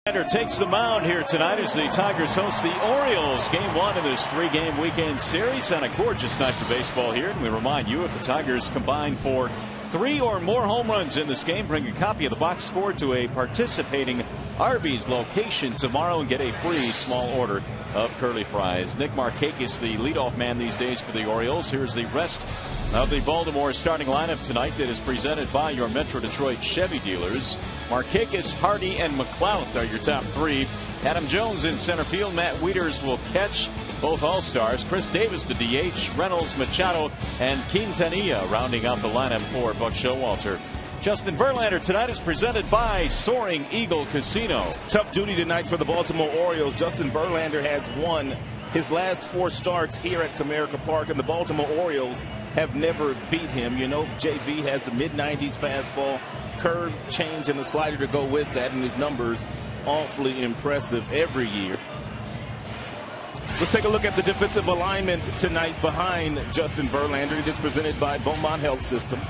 Takes the mound here tonight as the Tigers host the Orioles. Game 1 of this 3-game weekend series on a gorgeous night for baseball here. And we remind you, if the Tigers combine for 3 or more home runs in this game, bring a copy of the box score to a participating Arby's location tomorrow and get a free small order of curly fries. Nick Markakis, the leadoff man these days for the Orioles. Here's the rest of the Baltimore starting lineup tonight that is presented by your Metro Detroit Chevy dealers. Markakis, Hardy, and McLeod are your top 3. Adam Jones in center field. Matt Weiters will catch, both All-Stars. Chris Davis, the DH. Reynolds, Machado, and Quintanilla rounding out the lineup for Buck Showalter. Justin Verlander tonight is presented by Soaring Eagle Casino. Tough duty tonight for the Baltimore Orioles. Justin Verlander has won his last 4 starts here at Comerica Park, and the Baltimore Orioles have never beat him. You know, JV has the mid-90s fastball, curve, change, and a slider to go with that, and his numbers awfully impressive every year. Let's take a look at the defensive alignment tonight behind Justin Verlander. It is presented by Beaumont Health System.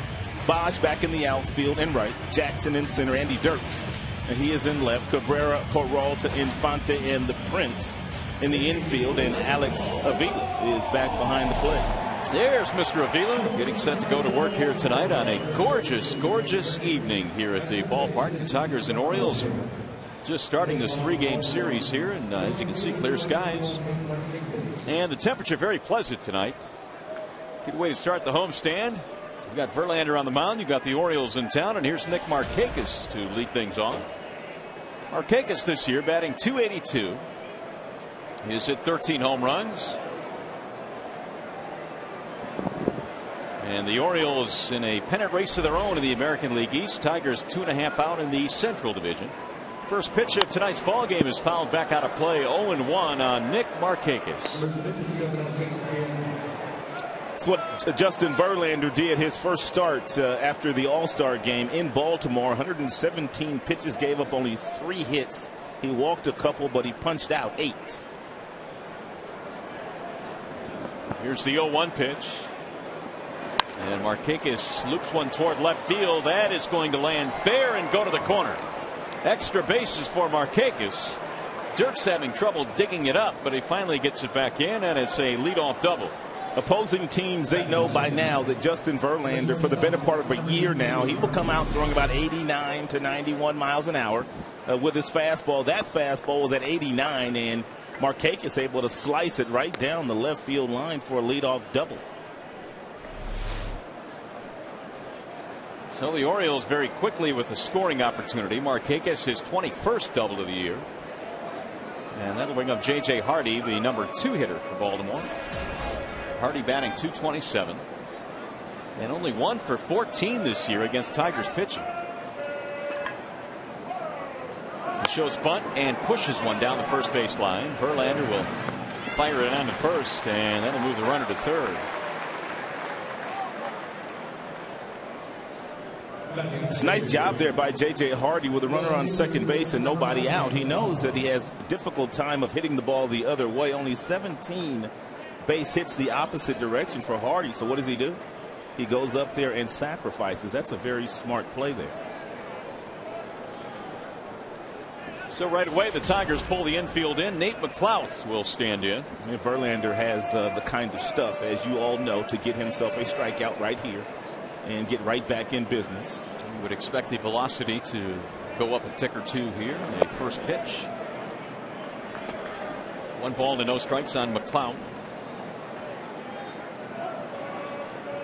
Bosch back in the outfield and right. Jackson in center. Andy Dirks, and he is in left. Cabrera, Peralta, Infante, and the Prince in the infield. And Alex Avila is back behind the plate. There's Mr. Avila getting set to go to work here tonight on a gorgeous, gorgeous evening here at the ballpark. The Tigers and Orioles just starting this 3-game series here, and as you can see, clear skies. And the temperature very pleasant tonight. Good way to start the homestand. You've got Verlander on the mound. You've got the Orioles in town. And here's Nick Markakis to lead things off. Markakis this year batting .282. He's hit 13 home runs. And the Orioles in a pennant race of their own in the American League East. Tigers 2.5 out in the Central Division. First pitch of tonight's ball game is fouled back out of play. 0-1 on Nick Markakis. It's what Justin Verlander did his first start after the All-Star game in Baltimore. 117 pitches, gave up only 3 hits. He walked a couple, but he punched out 8. Here's the 0-1 pitch. And Markakis loops one toward left field. That is going to land fair and go to the corner. Extra bases for Markakis. Dirk's having trouble digging it up, but he finally gets it back in, and it's a leadoff double. Opposing teams, they know by now that Justin Verlander, for the better part of a year now, he will come out throwing about 89 to 91 miles an hour with his fastball. That fastball was at 89, and Markakis able to slice it right down the left field line for a leadoff double. So the Orioles very quickly with a scoring opportunity. Markakis his 21st double of the year. And that'll bring up J.J. Hardy, the number 2 hitter for Baltimore. Hardy batting .227. And only 1 for 14 this year against Tigers pitching. He shows bunt and pushes one down the first base line. Verlander will fire it on to first, and that'll move the runner to third. It's a nice job there by J.J. Hardy with a runner on second base and nobody out. He knows that he has a difficult time of hitting the ball the other way. Only 17 base hits the opposite direction for Hardy. So what does he do? He goes up there and sacrifices. That's a very smart play there. So right away the Tigers pull the infield in. Nate McLeod will stand in. And Verlander has the kind of stuff, as you all know, to get himself a strikeout right here and get right back in business. You would expect the velocity to go up a tick or 2 here in the first pitch. 1 ball to no strikes on McLeod.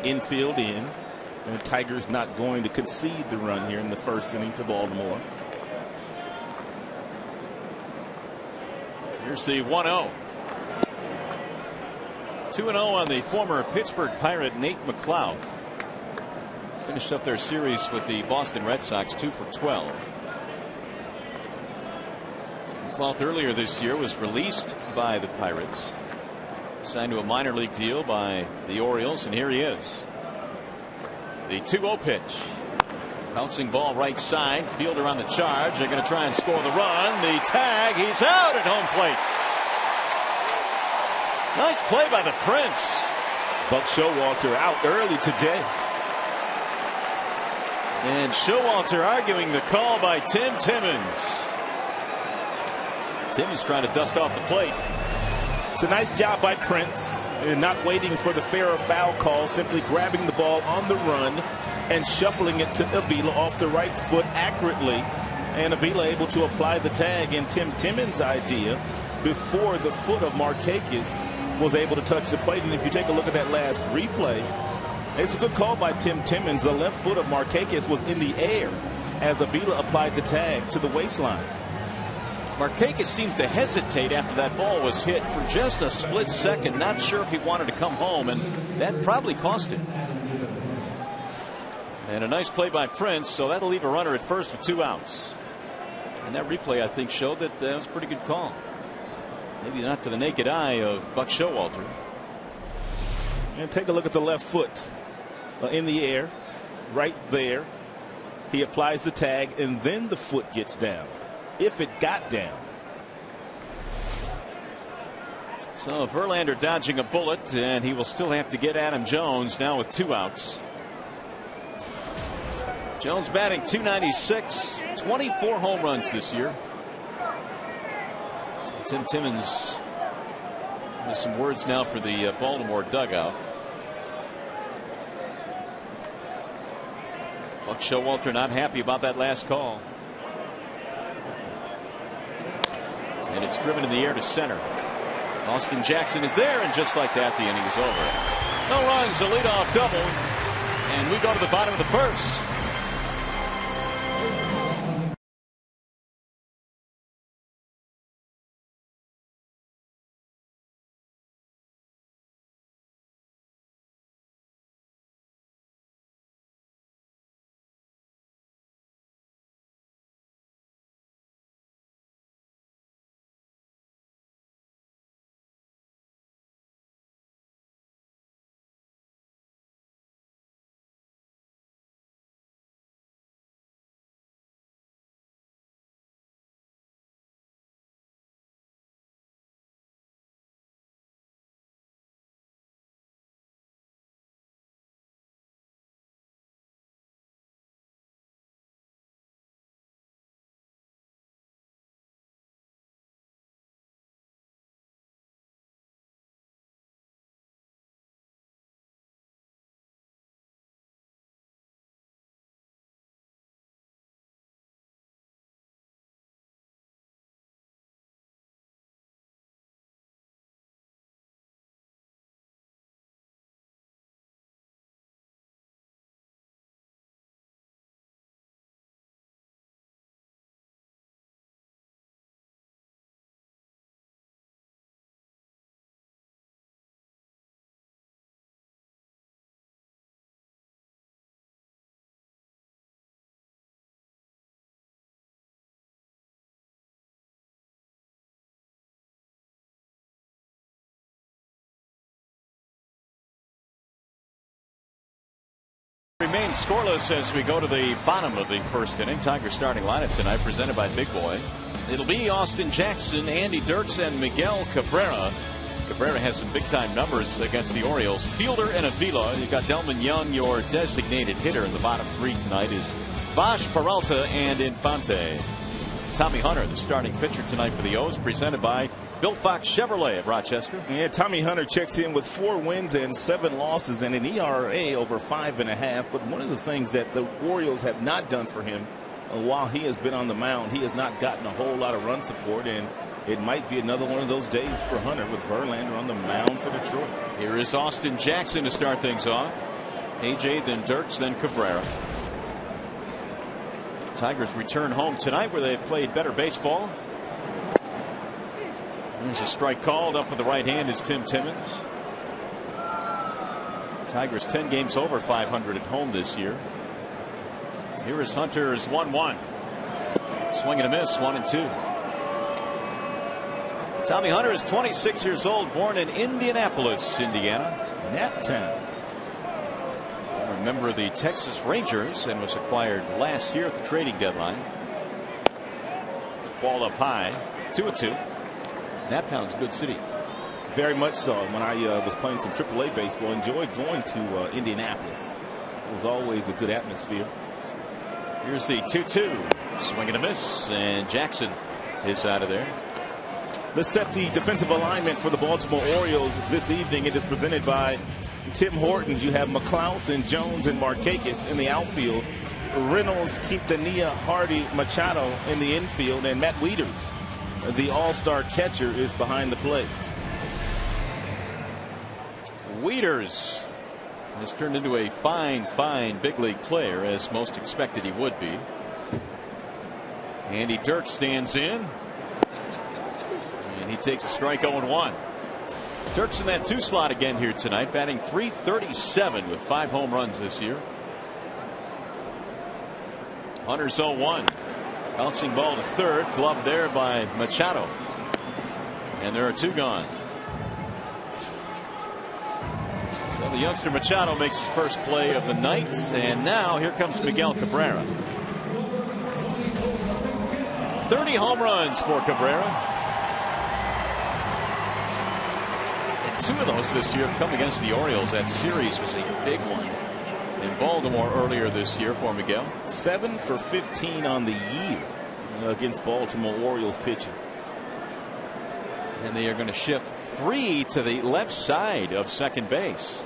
Infield in, and the Tigers not going to concede the run here in the first inning to Baltimore. Here's the 1-0. 2-0 on the former Pittsburgh Pirate Nate McLeod. Finished up their series with the Boston Red Sox 2 for 12. McLeod earlier this year was released by the Pirates, signed to a minor league deal by the Orioles, and here he is. The 2-0 pitch. Bouncing ball right side. Fielder on the charge. They're going to try and score the run. The tag. He's out at home plate. Nice play by the Prince. Buck Showalter out early today. And Showalter arguing the call by Tim Timmons. Timmons trying to dust off the plate. It's a nice job by Prince in not waiting for the fair or foul call, simply grabbing the ball on the run and shuffling it to Avila off the right foot accurately. And Avila able to apply the tag, and Tim Timmons' idea before the foot of Markakis was able to touch the plate. And if you take a look at that last replay, it's a good call by Tim Timmons. The left foot of Markakis was in the air as Avila applied the tag to the waistline. Markakis seems to hesitate after that ball was hit for just a split second. Not sure if he wanted to come home, and that probably cost him. And a nice play by Prince, so that'll leave a runner at first with 2 outs. And that replay, I think, showed that that was a pretty good call. Maybe not to the naked eye of Buck Showalter. And take a look at the left foot in the air, right there. He applies the tag, and then the foot gets down, if it got down. So Verlander dodging a bullet, and he will still have to get Adam Jones now with 2 outs. Jones batting .296, 24 home runs this year. Tim Timmons has some words now for the Baltimore dugout. Buck Showalter not happy about that last call. And it's driven in the air to center. Austin Jackson is there, and just like that, the inning is over. No runs, a leadoff double, and we go to the bottom of the first. Remain scoreless as we go to the bottom of the first inning. Tigers starting lineup tonight presented by Big Boy. It'll be Austin Jackson, Andy Dirks, and Miguel Cabrera. Cabrera has some big time numbers against the Orioles. Fielder and Avila. You've got Delman Young, your designated hitter. In the bottom 3 tonight is Bosch, Peralta, and Infante. Tommy Hunter, the starting pitcher tonight for the O's, presented by Bill Fox Chevrolet of Rochester. And Tommy Hunter checks in with 4 wins and 7 losses and an ERA over 5.5. But one of the things that the Orioles have not done for him while he has been on the mound, he has not gotten a whole lot of run support, and it might be another one of those days for Hunter with Verlander on the mound for Detroit. Here is Austin Jackson to start things off. AJ, then Dirks, then Cabrera. Tigers return home tonight where they've played better baseball. There's a strike called. Up with the right hand is Tim Timmons. Tigers 10 games over 500 at home this year. Here is Hunter's 1-1. Swing and a miss, 1-2. Tommy Hunter is 26 years old, born in Indianapolis, Indiana. Naptown. Former member of the Texas Rangers and was acquired last year at the trading deadline. Ball up high, 2-2. Naptown's a good city. Very much so. When I was playing some AAA baseball, enjoyed going to Indianapolis. It was always a good atmosphere. Here's the 2-2. Swing and a miss, and Jackson is out of there. Let's set the defensive alignment for the Baltimore Orioles this evening. It is presented by Tim Hortons. You have McLeod and Jones and Markakis in the outfield. Reynolds, Quintanilla, Hardy, Machado in the infield. And Matt Weiters, the all-star catcher, is behind the plate. Weiters has turned into a fine big league player, as most expected he would be. Andy Dirk stands in. And he takes a strike 0-1. Dirk's in that 2 slot again here tonight, batting .337 with 5 home runs this year. Hunter's 0-1. Bouncing ball to third, gloved there by Machado. And there are 2 gone. So the youngster Machado makes his first play of the night, and now here comes Miguel Cabrera. 30 home runs for Cabrera. And 2 of those this year have come against the Orioles. That series was a big one in Baltimore earlier this year for Miguel. 7 for 15 on the year against Baltimore Orioles pitching. And they are going to shift 3 to the left side of second base.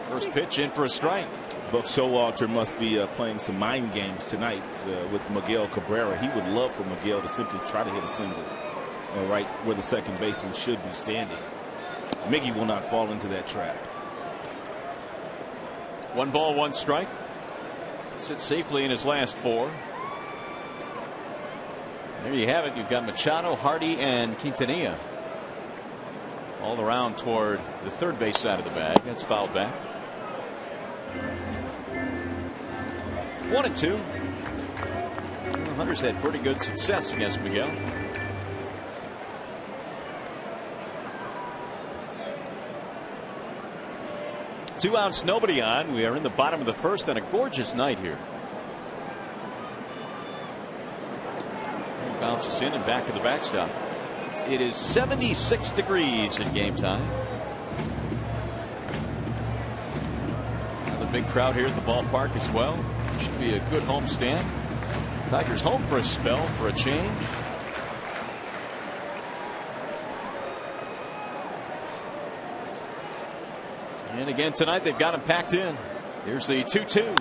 First pitch in for a strike. Buck Showalter must be playing some mind games tonight with Miguel Cabrera. He would love for Miguel to simply try to hit a single right where the second baseman should be standing. Miggy will not fall into that trap. 1 ball, 1 strike. Sits safely in his last 4. There you have it. You've got Machado, Hardy, and Quintanilla all around toward the third base side of the bag. That's fouled back. 1-2. Hunter's had pretty good success against Miguel. Two outs, nobody on. We are in the bottom of the first on a gorgeous night here. Bounces in and back to the backstop. It is 76 degrees in game time. Another big crowd here at the ballpark as well. Should be a good home stand. Tigers home for a spell for a change. And again tonight they've got him packed in. Here's the 2-2.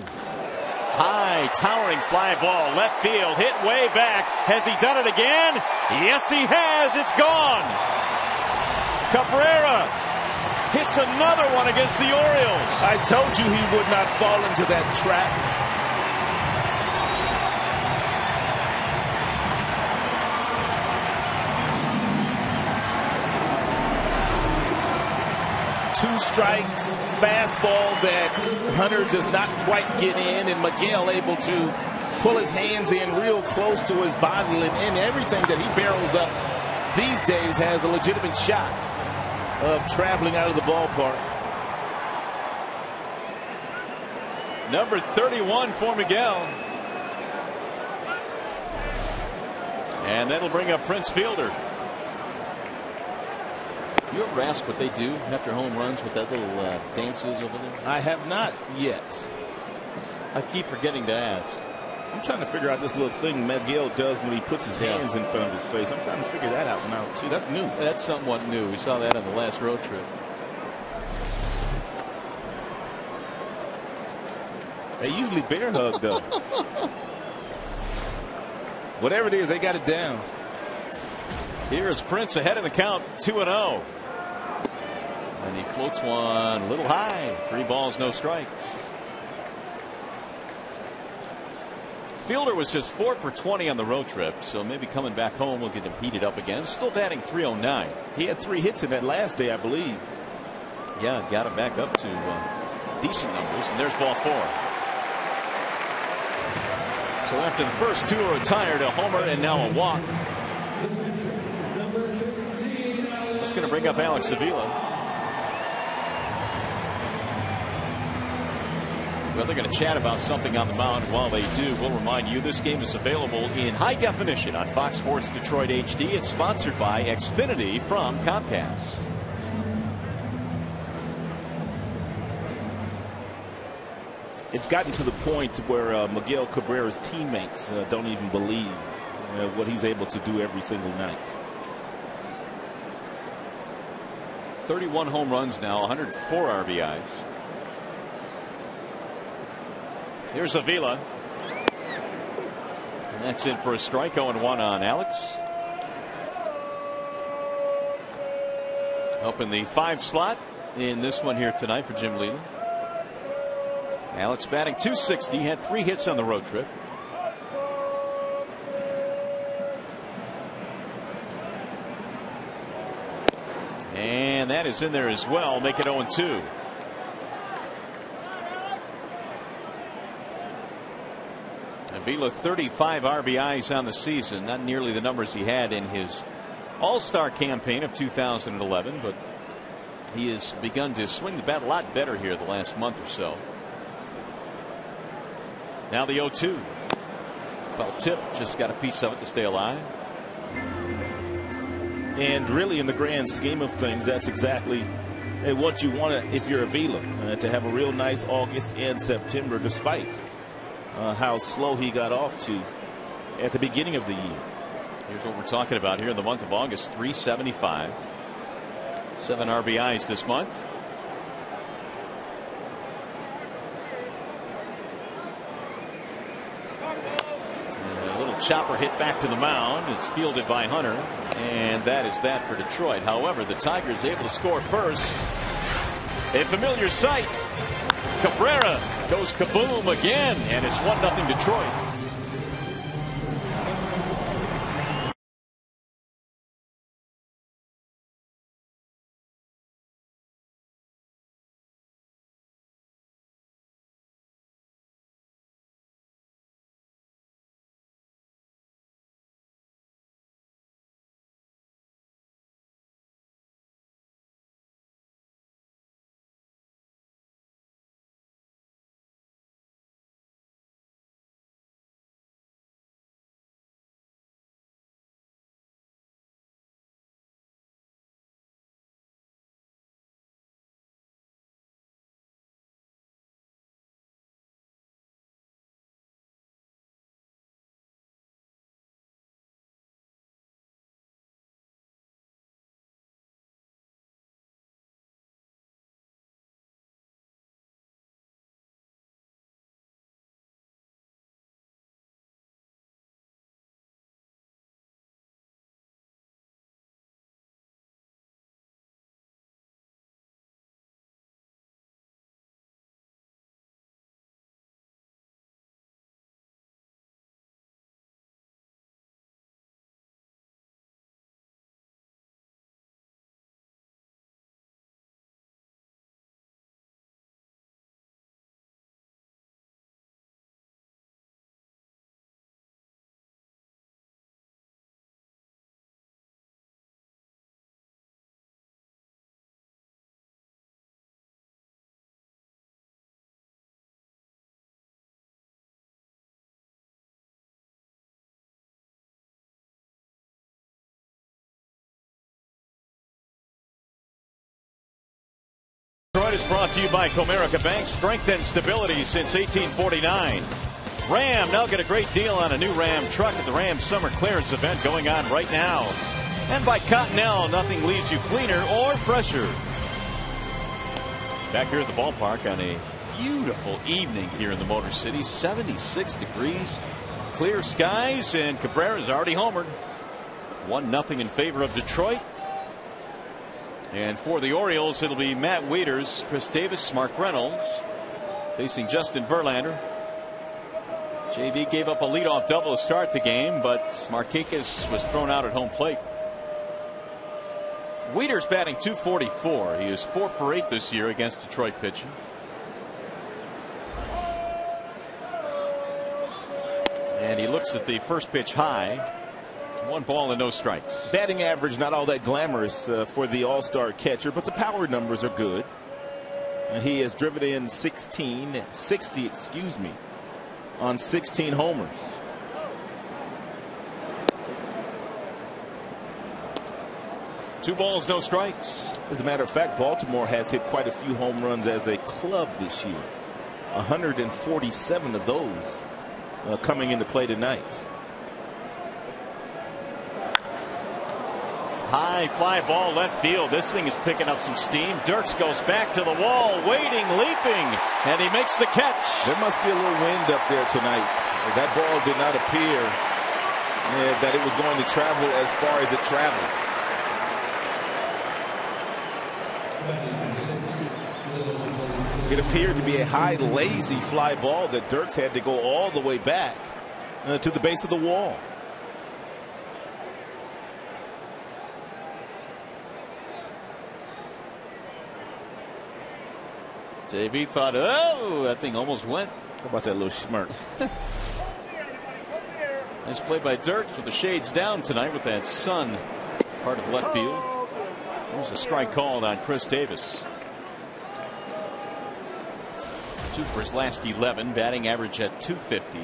High towering fly ball left field, hit way back. Has he done it again? Yes, he has. It's gone. Cabrera hits another one against the Orioles. I told you he would not fall into that trap. Two strikes, fastball that Hunter does not quite get in, and Miguel able to pull his hands in real close to his body, and everything that he barrels up these days has a legitimate shot of traveling out of the ballpark. Number 31 for Miguel. And that'll bring up Prince Fielder. You ever ask what they do after home runs with that little dances over there? I have not yet. I keep forgetting to ask. I'm trying to figure out this little thing Miguel does when he puts his hands in front of his face. I'm trying to figure that out now too. That's new. That's somewhat new. We saw that on the last road trip. They usually bear hug though. Whatever it is, they got it down. Here is Prince ahead in the count, 2-0. And he floats one a little high. 3 balls, no strikes. Fielder was just 4 for 20 on the road trip, so maybe coming back home will get him heated up again. Still batting .309. He had 3 hits in that last day, I believe. Yeah, got him back up to decent numbers, and there's ball 4. So after the first 2 are retired, a homer and now a walk. That's going to bring up Alex Avila. Well, they're going to chat about something on the mound. While they do, we'll remind you this game is available in high definition on Fox Sports Detroit HD. It's sponsored by Xfinity from Comcast. It's gotten to the point where Miguel Cabrera's teammates don't even believe what he's able to do every single night. 31 home runs now, 104 RBIs. Here's Avila. And that's in for a strike. 0-1 on Alex. Up in the 5 slot in this one here tonight for Jim Leyland. Alex batting .260, had 3 hits on the road trip. And that is in there as well, make it 0-2. Avila 35 RBIs on the season, not nearly the numbers he had in his All-Star campaign of 2011, but he has begun to swing the bat a lot better here the last month or so. Now the 0-2. Foul tip, just got a piece of it to stay alive. And really, in the grand scheme of things, that's exactly what you want to, if you're Avila, to have a real nice August and September, despite how slow he got off to at the beginning of the year. Here's what we're talking about here in the month of August. 375, 7 RBIs this month. And a little chopper hit back to the mound. It's fielded by Hunter, and that is that for Detroit. However, the Tigers able to score first. A familiar sight. Cabrera goes kaboom again, and it's 1-0 Detroit. Is brought to you by Comerica Bank. Strength and stability since 1849. Ram now get a great deal on a new Ram truck at the Ram Summer Clearance event going on right now. And by Cottonelle, nothing leaves you cleaner or fresher. Back here at the ballpark on a beautiful evening here in the Motor City. 76 degrees, clear skies, and Cabrera's already homered. 1-0 in favor of Detroit. And for the Orioles, it'll be Matt Weiters, Chris Davis, Mark Reynolds facing Justin Verlander. JV gave up a leadoff double to start the game, but Markakis was thrown out at home plate. Weiters batting .244. He is 4 for 8 this year against Detroit pitching. And he looks at the first pitch high. 1 ball and no strikes. Batting average not all that glamorous for the all-star catcher, but the power numbers are good. And he has driven in 60 on 16 homers. Two balls, no strikes. As a matter of fact, Baltimore has hit quite a few home runs as a club this year. 147 of those coming into play tonight. High fly ball left field. This thing is picking up some steam. Dirks goes back to the wall, waiting, leaping, and he makes the catch. There must be a little wind up there tonight. That ball did not appear that it was going to travel as far as it traveled. It appeared to be a high, lazy fly ball that Dirks had to go all the way back to the base of the wall. JV thought, oh, that thing almost went. How about that little smirk? Nice play by Dirks with the shades down tonight with that sun part of left field. There's a strike called on Chris Davis. 2 for his last 11, batting average at .250.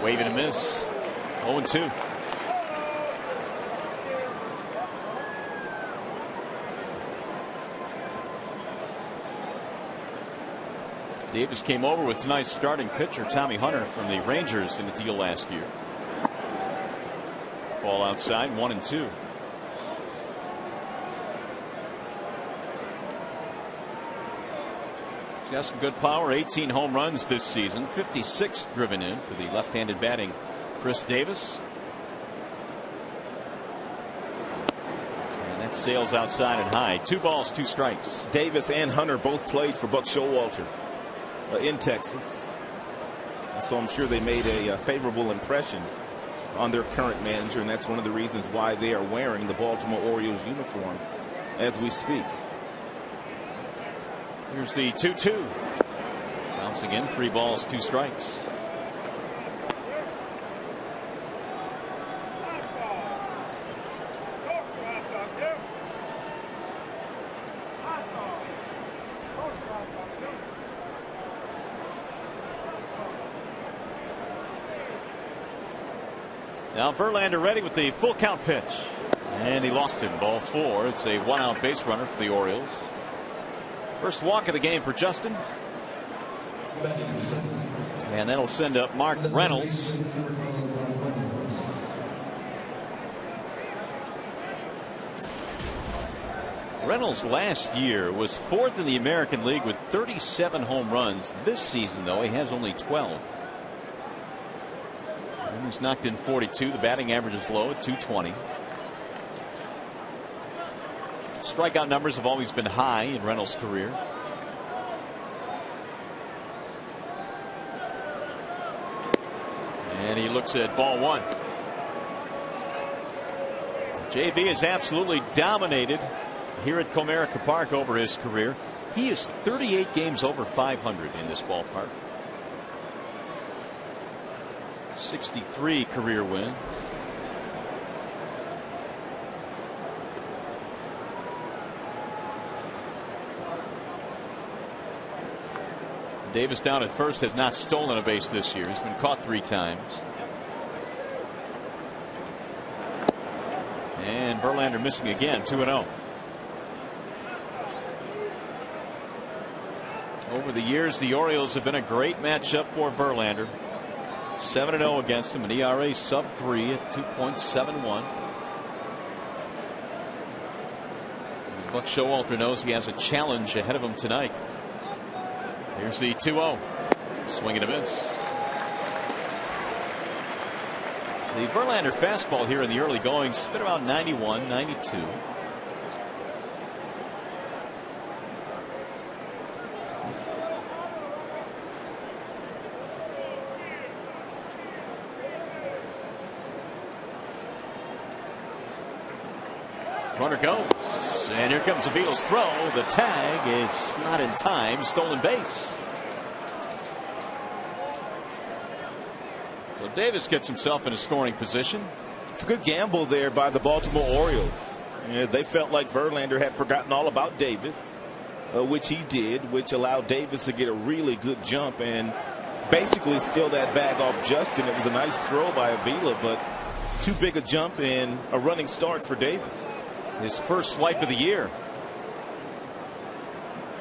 Wave and a miss. 0-2. Davis came over with tonight's starting pitcher Tommy Hunter from the Rangers in the deal last year. Ball outside, 1-2. He's got some good power. 18 home runs this season, 56 driven in for the left-handed batting Chris Davis. And that sails outside and high. 2 balls, 2 strikes. Davis and Hunter both played for Buck Showalter in Texas, so I'm sure they made a favorable impression on their current manager, and that's one of the reasons why they are wearing the Baltimore Orioles uniform as we speak. Here's the 2-2. Bounce again, 3 balls, 2 strikes. Now Verlander ready with the full count pitch, and he lost him. Ball 4. It's a 1-out base runner for the Orioles. First walk of the game for Justin, and that'll send up Mark Reynolds. Reynolds last year was 4th in the American League with 37 home runs. This season, though, he has only 12. And he's knocked in 42. The batting average is low at .220. Strikeout numbers have always been high in Reynolds' career. And he looks at ball 1. JV has absolutely dominated here at Comerica Park over his career. He is 38 games over 500 in this ballpark. 63 career wins. Davis down at first has not stolen a base this year. He's been caught 3 times. And Verlander missing again, 2-0. Over the years, the Orioles have been a great matchup for Verlander. 7-0 against him, an ERA sub 3 at 2.71. Buck Showalter knows he has a challenge ahead of him tonight. Here's the 2-0. Swing and a miss. The Verlander fastball here in the early goings has been about 91, 92. Runner goes, and here comes Avila's throw. The tag is not in time. Stolen base. So Davis gets himself in a scoring position. It's a good gamble there by the Baltimore Orioles. Yeah, they felt like Verlander had forgotten all about Davis, which he did, which allowed Davis to get a really good jump and basically steal that bag off Justin. It was a nice throw by Avila, but too big a jump and a running start for Davis. His first swipe of the year.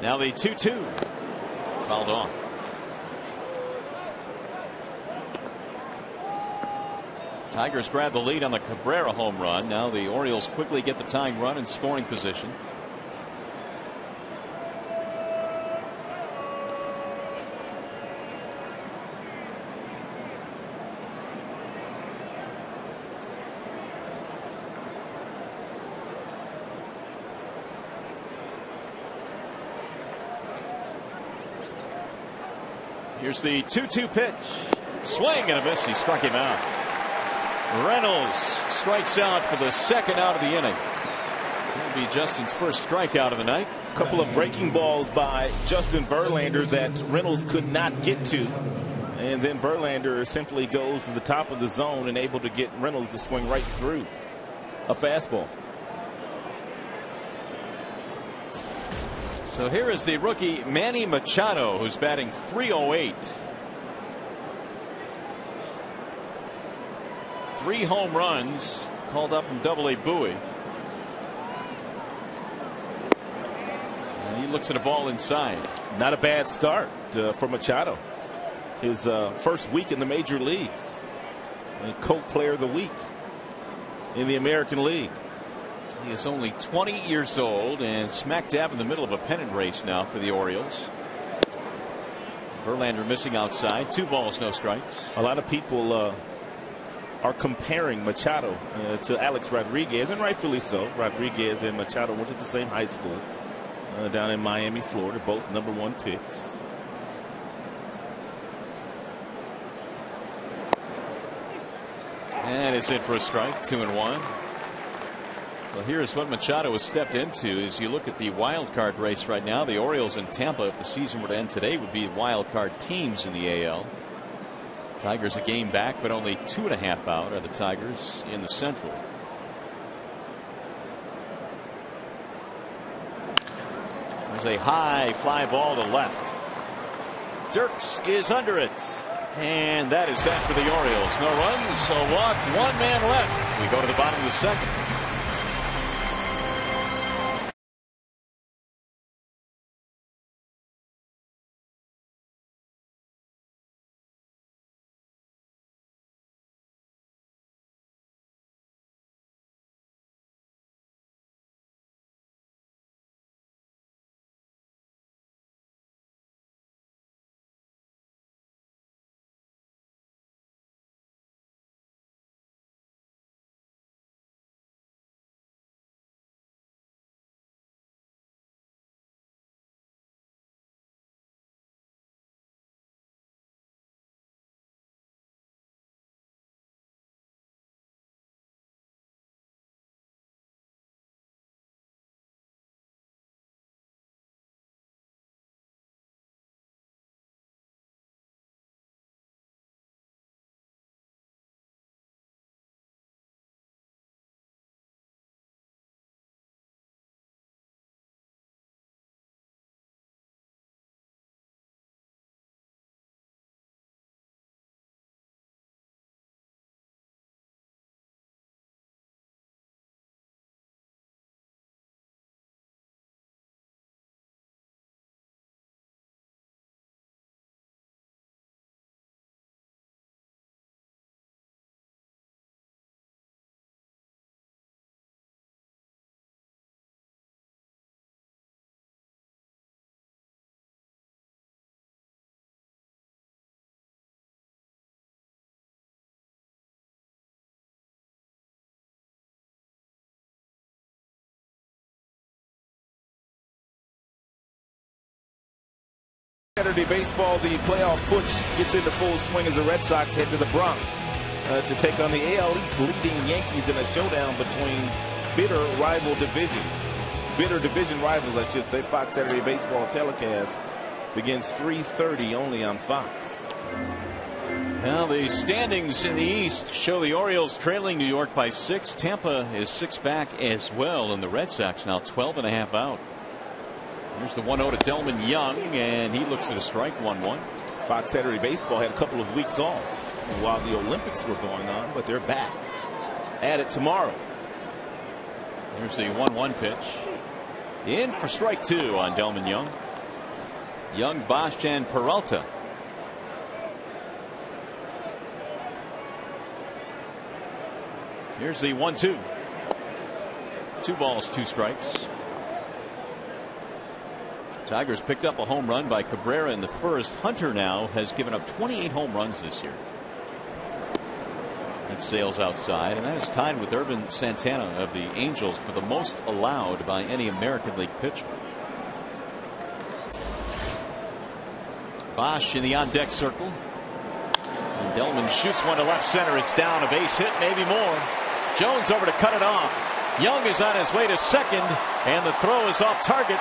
Now the 2-2. Fouled off. Tigers grab the lead on the Cabrera home run. Now the Orioles quickly get the tying run in scoring position. Here's the 2-2 pitch. Swing and a miss. He struck him out. Reynolds strikes out for the second out of the inning. That'll be Justin's first strikeout of the night. A couple of breaking balls by Justin Verlander that Reynolds could not get to. And then Verlander simply goes to the top of the zone and able to get Reynolds to swing right through a fastball. So here is the rookie Manny Machado, who's batting .308. 3 home runs, called up from Double-A Bowie. And he looks at a ball inside. Not a bad start for Machado. His first week in the major leagues. And Coke Player of the Week in the American League. He is only 20 years old and smack dab in the middle of a pennant race now for the Orioles. Verlander missing outside. 2 balls, no strikes. A lot of people are comparing Machado to Alex Rodriguez, and rightfully so. Rodriguez and Machado went to the same high school down in Miami, Florida, both #1 picks. And it's in for a strike. 2-1. Well, here's what Machado has stepped into. As you look at the wild card race right now, the Orioles and Tampa, if the season were to end today, would be wild card teams in the AL. Tigers a game back, but only 2.5 out are the Tigers in the Central. There's a high fly ball to left. Dirks is under it. And that is that for the Orioles. No runs, so walk, 1 man left. We go to the bottom of the second. Saturday baseball, the playoff push gets into full swing as the Red Sox head to the Bronx to take on the AL East leading Yankees in a showdown between bitter division rivals, I should say. Fox Saturday baseball telecast begins 3:30 only on Fox. Well, the standings in the East show the Orioles trailing New York by 6. Tampa is 6 back as well, and the Red Sox now 12.5 out. Here's the 1-0 to Delman Young, and he looks at a strike. 1-1. Fox Saturday baseball had a couple of weeks off while the Olympics were going on, but they're back at it tomorrow. Here's the 1-1 pitch. In for strike 2 on Delman Young. Young, Bosch, and Peralta. Here's the 1-2. 2 balls, 2 strikes. Tigers picked up a home run by Cabrera in the first. Hunter now has given up 28 home runs this year. That sails outside, and that is tied with Irvin Santana of the Angels for the most allowed by any American League pitcher. Bosch in the on-deck circle. And Delman shoots one to left center. It's down, a base hit, maybe more. Jones over to cut it off. Young is on his way to second, and the throw is off target.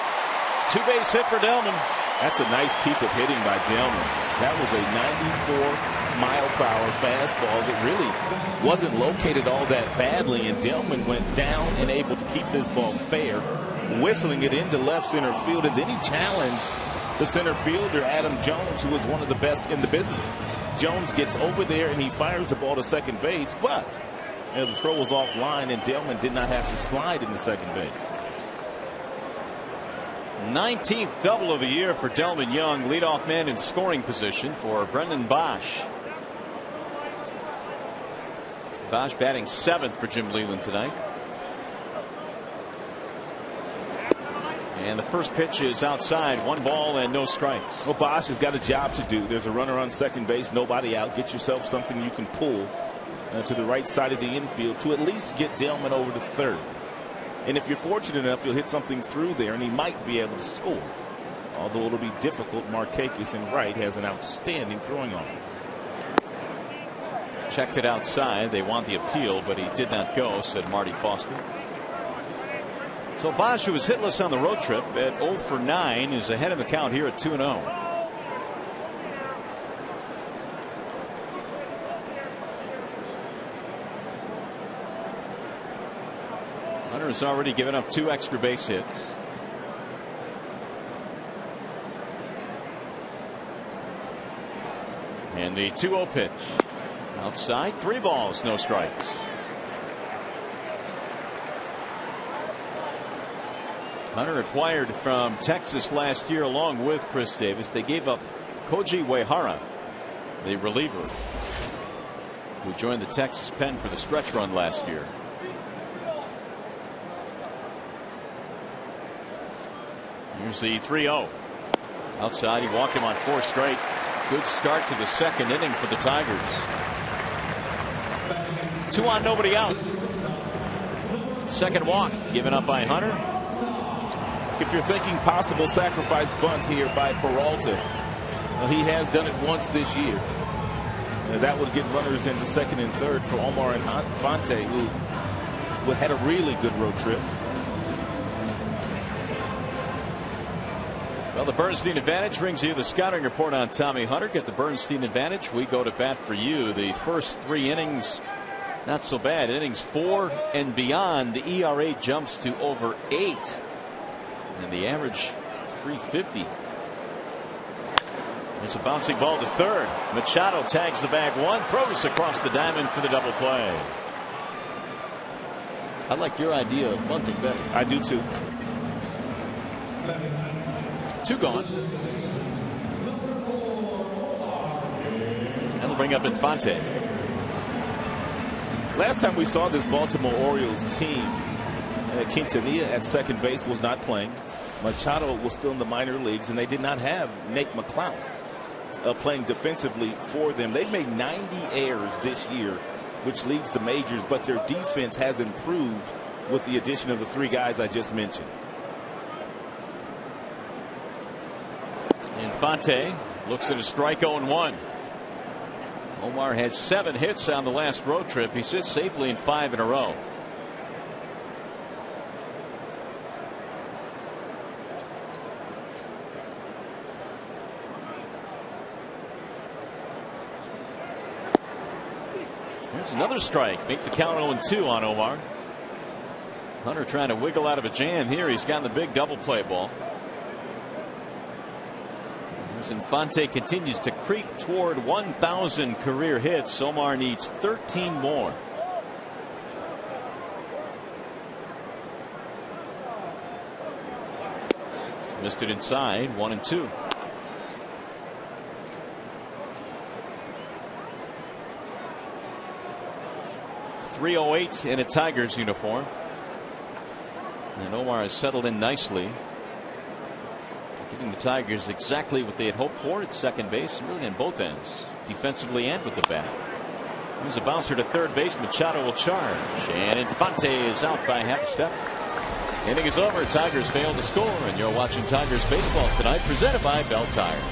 2-base hit for Delman. That's a nice piece of hitting by Delman. That was a 94-mile-per-hour fastball that really wasn't located all that badly, and Delman went down and able to keep this ball fair, whistling it into left center field, and then he challenged the center fielder, Adam Jones, who was one of the best in the business. Jones gets over there and he fires the ball to second base, but the throw was offline and Delman did not have to slide into second base. 19th double of the year for Delman Young, leadoff man in scoring position for Brendan Bosch. Bosch batting 7th for Jim Leyland tonight. And the first pitch is outside, 1 ball and no strikes. Well, Bosch has got a job to do. There's a runner on second base, nobody out. Get yourself something you can pull to the right side of the infield to at least get Delman over to third. And if you're fortunate enough, you'll hit something through there and he might be able to score. Although it'll be difficult, Markakis in right has an outstanding throwing arm. Checked it outside. They want the appeal, but he did not go, said Marty Foster. So Bosch, who was hitless on the road trip at 0 for 9, is ahead of the count here at 2-0. Hunter has already given up 2 extra base hits. And the 2-0 pitch. Outside, 3 balls, no strikes. Hunter acquired from Texas last year along with Chris Davis. They gave up Koji Uehara, the reliever, who joined the Texas pen for the stretch run last year. Here's the 3-0. Outside, he walked him on 4 straight. Good start to the second inning for the Tigers. 2 on, nobody out. Second walk given up by Hunter. If you're thinking possible sacrifice bunt here by Peralta, he has done it once this year. That would get runners into second and third for Omar Infante, who had a really good road trip. Well, the Bernstein Advantage brings you the scouting report on Tommy Hunter. Get the Bernstein Advantage. We go to bat for you. The first 3 innings, not so bad. Innings 4 and beyond, the ERA jumps to over 8. And the average 350. There's a bouncing ball to third. Machado tags the bag 1, throws across the diamond for the double play. I like your idea of bunting better. I do too. 2 gone. That'll bring up Infante. Last time we saw this Baltimore Orioles team, Quintanilla at second base was not playing. Machado was still in the minor leagues, and they did not have Nate McLouth playing defensively for them. They've made 90 errors this year, which leads the majors, but their defense has improved with the addition of the 3 guys I just mentioned. Infante looks at a strike 0-1. Omar had 7 hits on the last road trip. He sits safely in 5 in a row. There's another strike. Make the count 0-2 on Omar. Hunter trying to wiggle out of a jam here. He's got the big double play ball. As Infante continues to creep toward 1,000 career hits, Omar needs 13 more. Missed it inside, 1-2. 3:08 in a Tigers uniform. And Omar has settled in nicely, giving the Tigers exactly what they had hoped for at second base, really on both ends, defensively and with the bat. Here's a bouncer to third base. Machado will charge, and Infante is out by half a step. Inning is over. Tigers fail to score, and you're watching Tigers baseball tonight, presented by BAL Tire.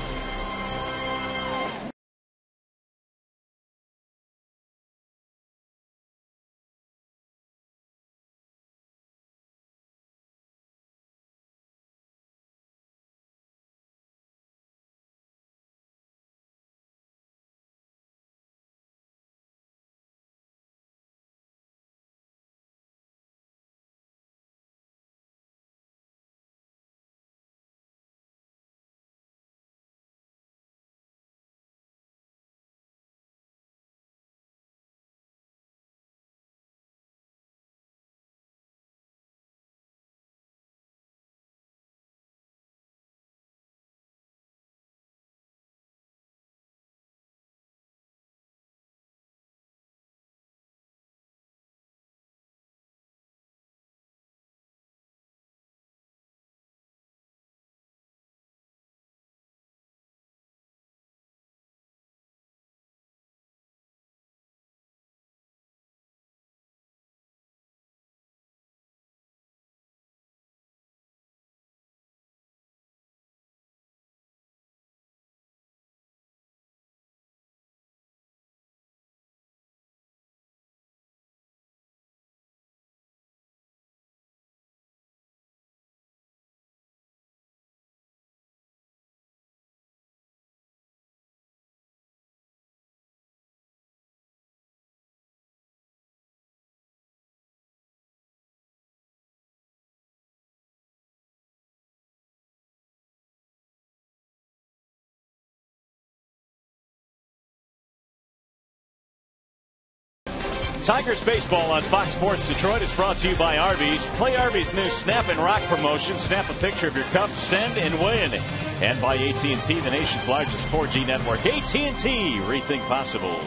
Tigers baseball on Fox Sports Detroit is brought to you by Arby's. Play Arby's new Snap and Rock promotion. Snap a picture of your cup, send and win. And by AT&T, the nation's largest 4G network. AT&T, rethink possible.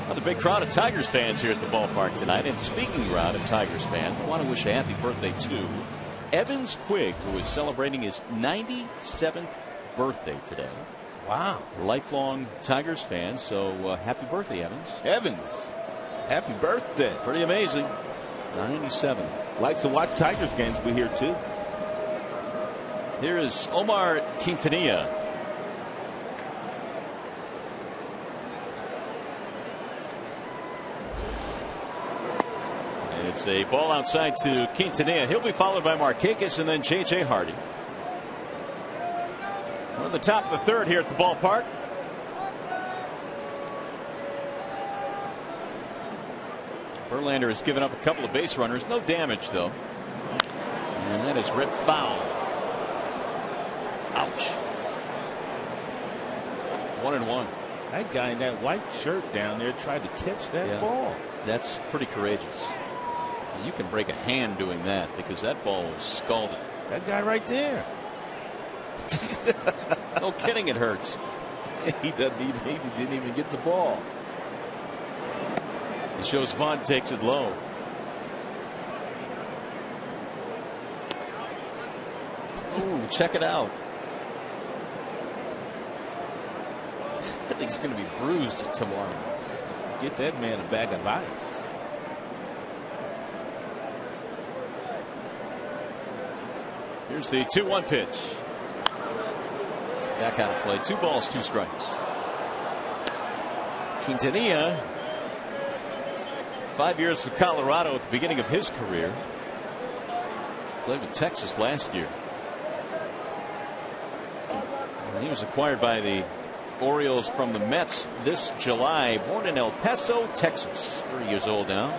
Another big crowd of Tigers fans here at the ballpark tonight. And speaking around of Tigers fans, I want to wish a happy birthday to Evans Quigg, who is celebrating his 97th birthday today. Wow. Lifelong Tigers fan, so happy birthday, Evans. Evans, happy birthday. Pretty amazing. 97. Likes to watch Tigers games. We hear too. Here is Omar Quintanilla. And it's a ball outside to Quintanilla. He'll be followed by Markakis and then J.J. Hardy. We're at the top of the third here at the ballpark. Verlander has given up a couple of base runners. No damage, though. And that is ripped foul. Ouch. 1-1. That guy in that white shirt down there tried to catch that ball. That's pretty courageous. You can break a hand doing that because that ball was scalded. That guy right there. No kidding, it hurts. He didn't even get the ball. It shows Vaughn takes it low. Ooh, check it out. I think he's going to be bruised tomorrow. Get that man a bag of ice. Here's the 2-1 pitch. Back out of play. 2 balls, 2 strikes. Quintanilla, 5 years with Colorado at the beginning of his career. Played with Texas last year. And he was acquired by the Orioles from the Mets this July. Born in El Paso, Texas. 30 years old now.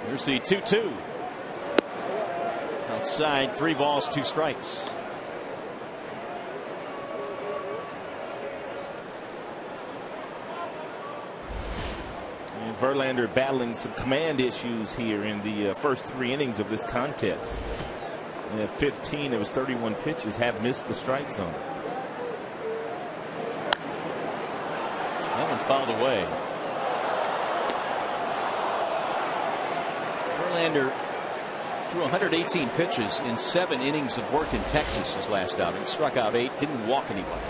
Here's the 2-2. Outside, 3 balls, 2 strikes. And Verlander battling some command issues here in the first 3 innings of this contest. And at 15, it was 31 pitches, have missed the strike zone. That one fouled away. Verlander threw 118 pitches in 7 innings of work in Texas his last outing. Struck out 8, didn't walk anybody.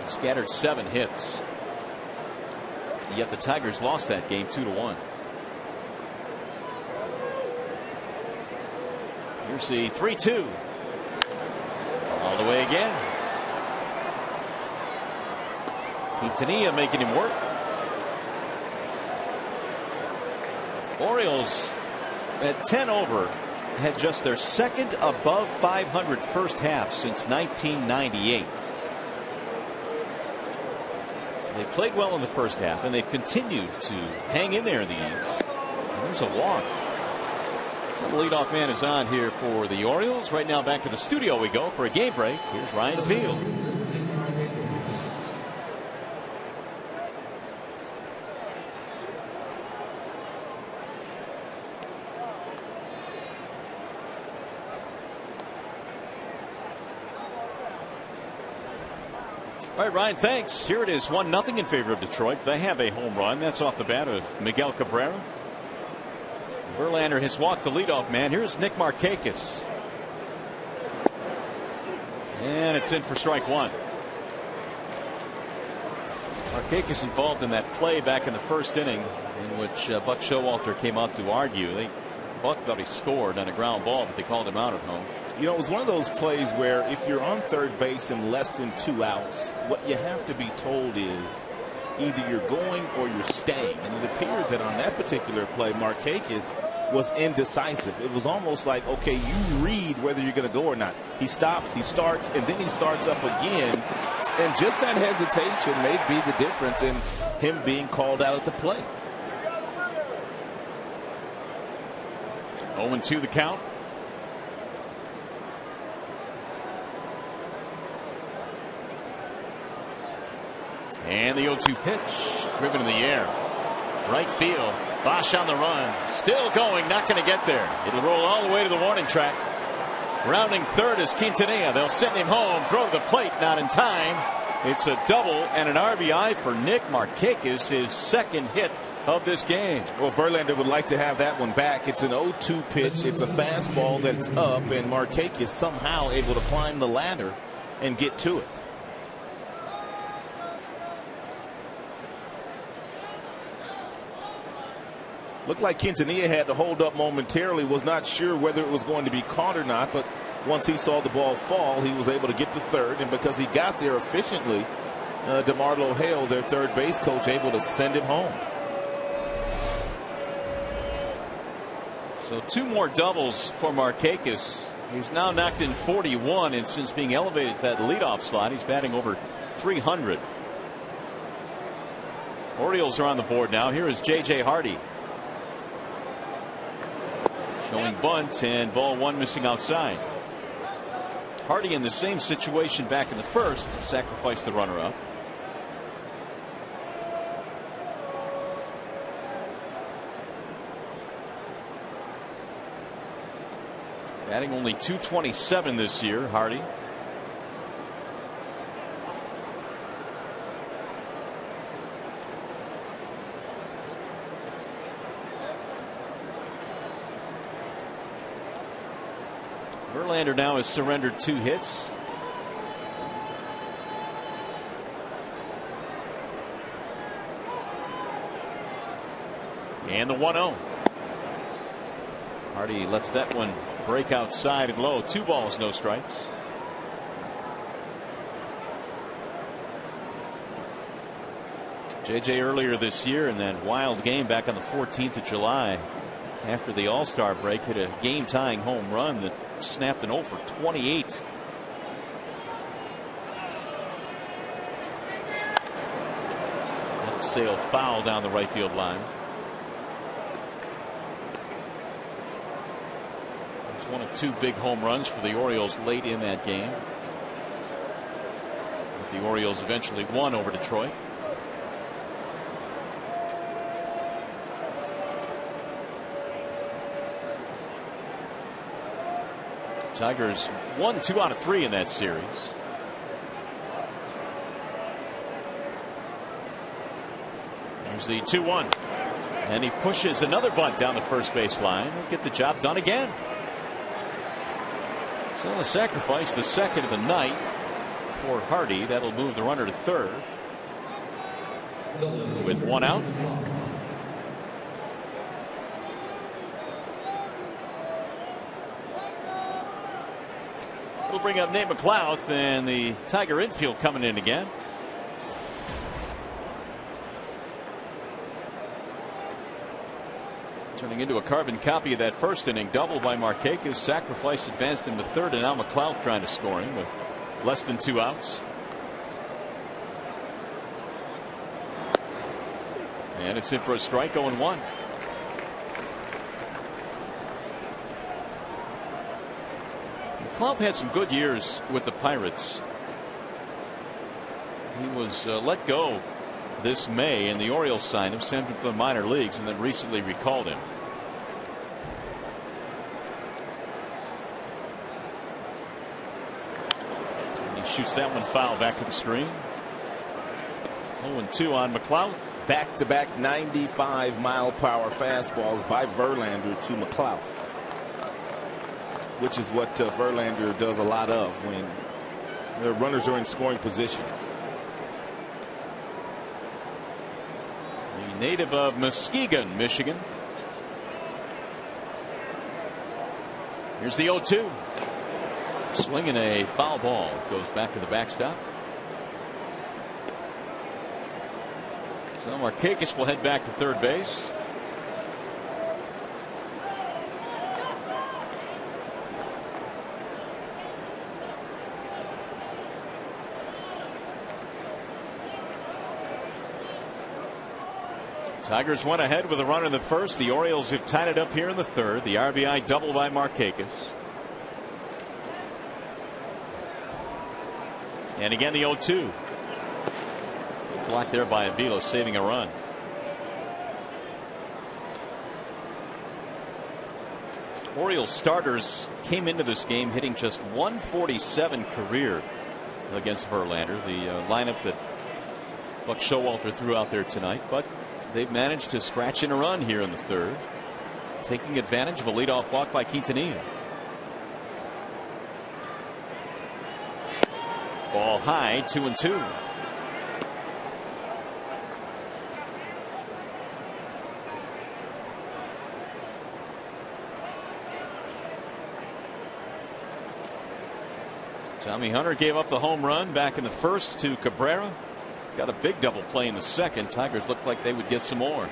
Scattered 7 hits. Yet the Tigers lost that game 2-1. Here's the 3-2. All the way again. Quintanilla making him work. Orioles at 10 over had just their second above 500 first half since 1998. So they played well in the first half, and they've continued to hang in there in the East. And there's a walk. So the leadoff man is on here for the Orioles. Right now back to the studio we go for a game break. Here's Ryan Field. All right, Ryan, thanks. Here it is, 1-0 in favor of Detroit. They have a home run. That's off the bat of Miguel Cabrera. Verlander has walked the leadoff man. Here's Nick Markakis. And it's in for strike 1. Markakis involved in that play back in the first inning in which Buck Showalter came out to argue. Buck thought he scored on a ground ball, but they called him out at home. You know, it was one of those plays where if you're on third base in less than 2 outs, what you have to be told is either you're going or you're staying. And it appeared that on that particular play, Markakis was indecisive. It was almost like, okay, you read whether you're going to go or not. He stops, he starts, and then he starts up again. And just that hesitation may be the difference in him being called out at the plate. 0-2 the count. And the 0-2 pitch, driven in the air. Right field. Bosch on the run. Still going, not going to get there. It'll roll all the way to the warning track. Rounding third is Quintanilla. They'll send him home. Throw to the plate, not in time. It's a double and an RBI for Nick Markakis, his second hit of this game. Well, Verlander would like to have that one back. It's an 0-2 pitch. It's a fastball that's up, and Markakis somehow able to climb the ladder and get to it. Looked like Quintanilla had to hold up momentarily, was not sure whether it was going to be caught or not, but once he saw the ball fall, he was able to get to third, and because he got there efficiently, DeMarlo Hale, their third base coach, able to send him home. So 2 more doubles for Markakis. He's now knocked in 41, and since being elevated to that leadoff slot, he's batting over 300. Orioles are on the board now. Here is J.J. Hardy. Showing bunt, and ball 1 missing outside. Hardy in the same situation back in the first, sacrificed the runner up. Batting only .227 this year, Hardy. Verlander now has surrendered 2 hits. And the 1-0. Hardy lets that one break outside and low. 2 balls, no strikes. JJ earlier this year in that wild game back on the 14th of July after the All-Star break hit a game-tying home run that snapped an 0 for 28. Sail foul down the right field line. It's one of 2 big home runs for the Orioles late in that game. But the Orioles eventually won over Detroit. Tigers won 2 out of 3 in that series. Here's the 2-1. And he pushes another bunt down the first base line and get the job done again. So a sacrifice, the second of the night for Hardy. That'll move the runner to third with one out. We'll bring up Nate McLouth, and the Tiger infield coming in again. Turning into a carbon copy of that first inning double by Markakis. Sacrifice advanced into third, and now McLouth trying to score him with less than 2 outs. And it's in for a strike, 0-1. McLouth had some good years with the Pirates. He was let go this May, and the Orioles signed him, sent him to the minor leagues, and then recently recalled him. And he shoots that one foul back to the screen. 0-2 on McLouth. Back-to-back 95-mile-per-hour fastballs by Verlander to McLouth, which is what Verlander does a lot of when the runners are in scoring position. The native of Muskegon, Michigan. Here's the 0-2. Swinging a foul ball. Goes back to the backstop. So Markakis will head back to third base. Tigers went ahead with a runner in the first. The Orioles have tied it up here in the third. The RBI double by Markakis. And again the 0-2. Blocked there by Avila, saving a run. Orioles starters came into this game hitting just 147 career against Verlander, the lineup that Buck Showalter threw out there tonight. But they've managed to scratch in a run here in the third, taking advantage of a leadoff walk by Quintanilla. Ball high, 2-2. Tommy Hunter gave up the home run back in the first to Cabrera. Got a big double play in the second. Tigers looked like they would get some more.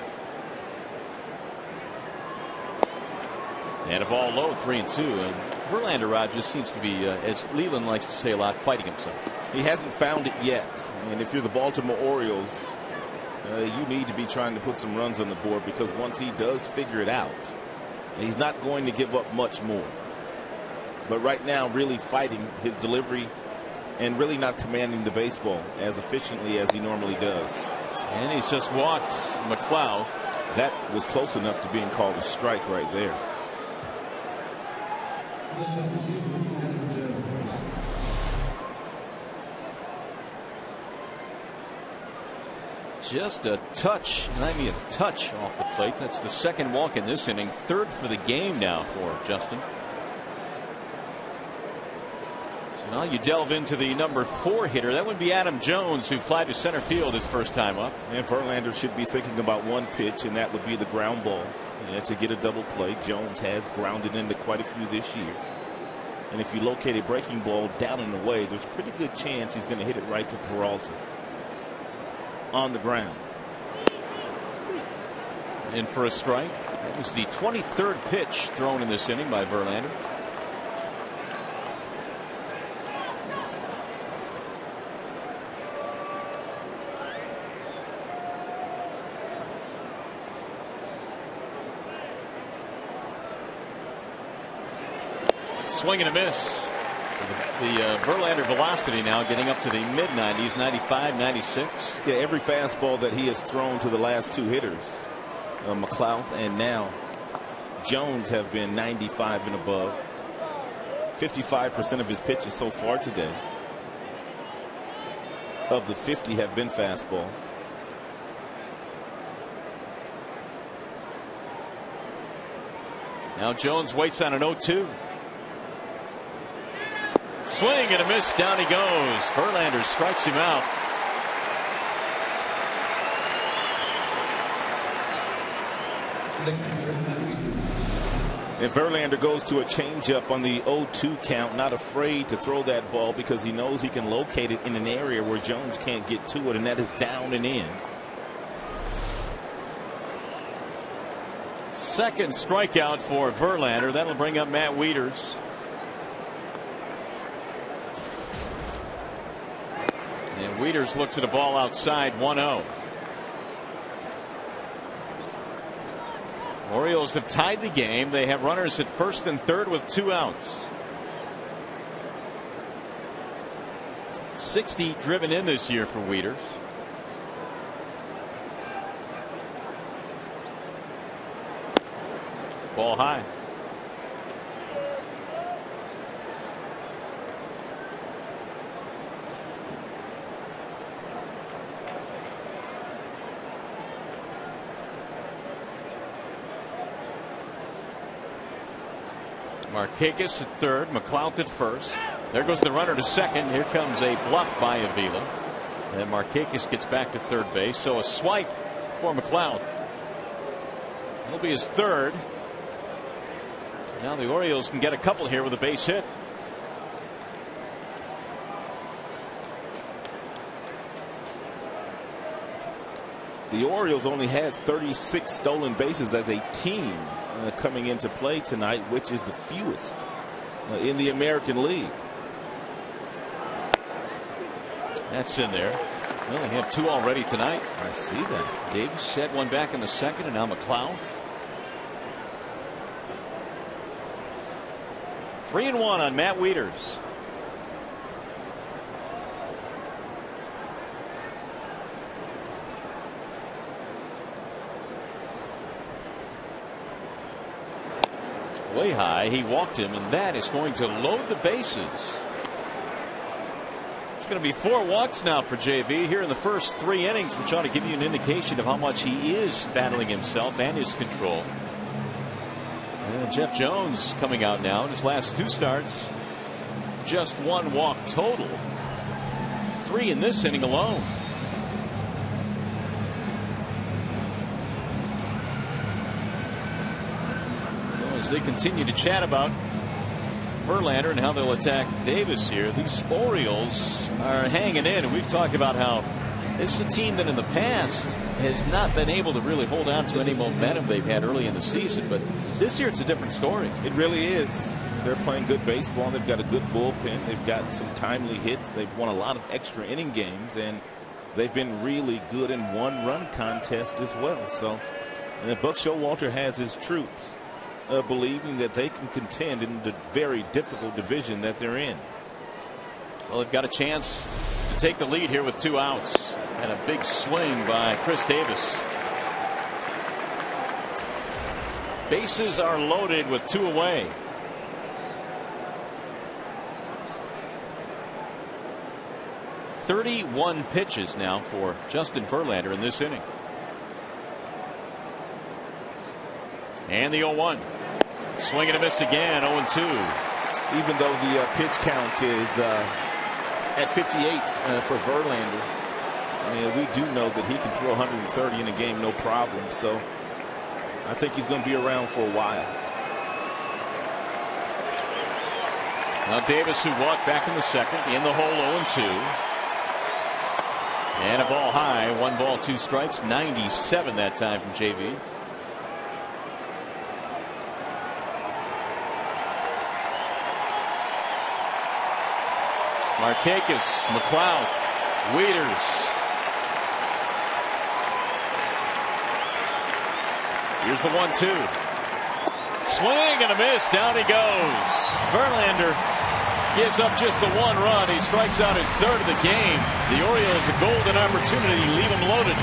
And a ball low, 3-2. And Verlander, Rod, just seems to be, as Leland likes to say a lot, fighting himself. He hasn't found it yet. And if you're the Baltimore Orioles, you need to be trying to put some runs on the board, because once he does figure it out, he's not going to give up much more. But right now, really fighting his delivery and really not commanding the baseball as efficiently as he normally does. And he's just walked McLouth. That was close enough to being called a strike right there. Just a touch, I mean a touch off the plate. That's the second walk in this inning. Third for the game now for Justin. So now you delve into the number 4 hitter. That would be Adam Jones, who fly to center field his first time up. And Verlander should be thinking about one pitch, and that would be the ground ball. To get a double play. Jones has grounded into quite a few this year. And if you locate a breaking ball down and away, there's a pretty good chance he's going to hit it right to Peralta on the ground. In for a strike. That was the 23rd pitch thrown in this inning by Verlander. Swing and a miss. The Verlander velocity now getting up to the mid-90s, 95, 96. Yeah, every fastball that he has thrown to the last 2 hitters, McLouth and now Jones, have been 95 and above. 55% of his pitches so far today, of the 50, have been fastballs. Now Jones waits on an 0-2. Swing and a miss. Down he goes. Verlander strikes him out. And Verlander goes to a changeup on the 0-2 count, not afraid to throw that ball because he knows he can locate it in an area where Jones can't get to it, and that is down and in. Second strikeout for Verlander. That'll bring up Matt Weiters. And Weiters looks at a ball outside, 1-0. Orioles have tied the game. They have runners at first and third with 2 outs. 60 driven in this year for Weiters. Ball high. Markakis at third, McLeod at first. There goes the runner to second. Here comes a bluff by Avila. And Markakis gets back to third base. So a swipe for McLeod. He'll be his third. Now the Orioles can get a couple here with a base hit. The Orioles only had 36 stolen bases as a team coming into play tonight, which is the fewest in the American League. That's in there. Well, they have 2 already tonight. I see that. Davis had one back in the second, and now McLeod. 3-1 on Matt Weiters. Way high. He walked him, and that is going to load the bases. It's going to be 4 walks now for JV here in the first 3 innings, which ought to give you an indication of how much he is battling himself and his control. And Jeff Jones coming out now in his last 2 starts. Just 1 walk total. 3 in this inning alone. As they continue to chat about Verlander and how they'll attack Davis here, these Orioles are hanging in, and we've talked about how this is a team that in the past has not been able to really hold on to any momentum they've had early in the season, but this year it's a different story. It really is. They're playing good baseball. They've got a good bullpen. They've got some timely hits. They've won a lot of extra inning games, and they've been really good in 1-run contests as well. So, and Buck Showalter has his troops believing that they can contend in the very difficult division that they're in. Well, they've got a chance to take the lead here with 2 outs, and a big swing by Chris Davis. Bases are loaded with 2 away. "31 pitches now for Justin Verlander in this inning. And the 0-1. Swing and a miss again, 0-2. Even though the pitch count is at 58 for Verlander, we do know that he can throw 130 in a game, no problem. So I think he's going to be around for a while. Now Davis, who walked back in the second, in the hole, 0-2. And a ball high, 1 ball, 2 strikes, 97 that time from JV. Markakis, McLeod, Weiters. Here's the 1-2. Swing and a miss. Down he goes. Verlander gives up just the 1 run. He strikes out his 3rd of the game. The Orioles a golden opportunity. Leave him loaded.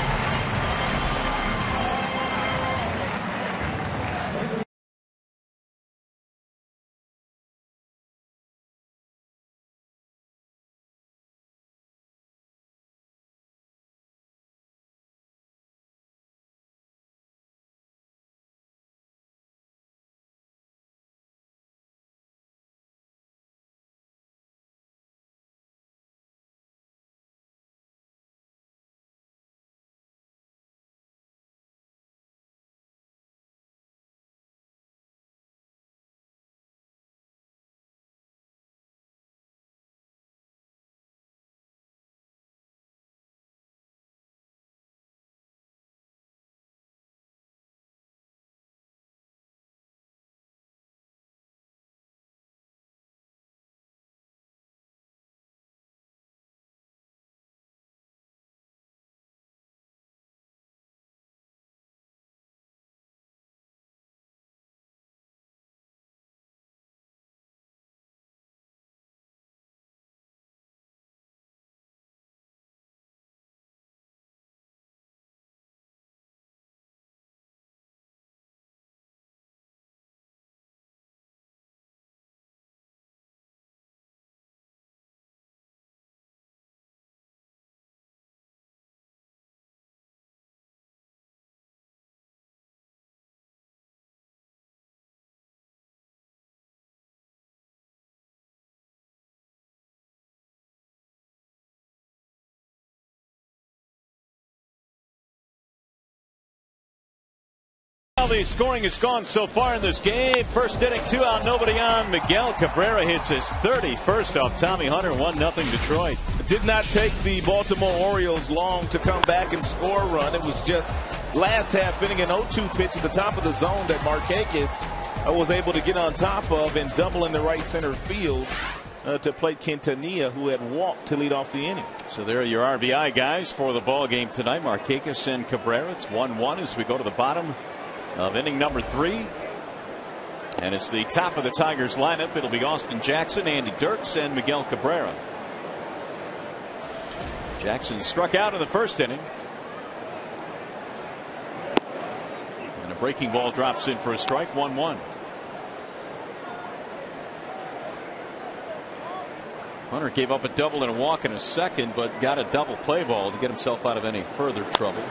Well, the scoring has gone so far in this game. First inning, 2 out, nobody on. Miguel Cabrera hits his 31st off Tommy Hunter. 1-0 Detroit. It did not take the Baltimore Orioles long to come back and score a run. It was just last half inning, an 0-2 pitch at the top of the zone that Markakis was able to get on top of and double in the right center field to play Quintanilla, who had walked to lead off the inning. So there are your RBI guys for the ball game tonight. Markakis and Cabrera. It's 1-1 as we go to the bottom of inning number 3. And it's the top of the Tigers lineup. It'll be Austin Jackson, Andy Dirks, and Miguel Cabrera. Jackson struck out in the first inning. And a breaking ball drops in for a strike. 1-1. Hunter gave up a double and a walk in a second, but got a double play ball to get himself out of any further trouble.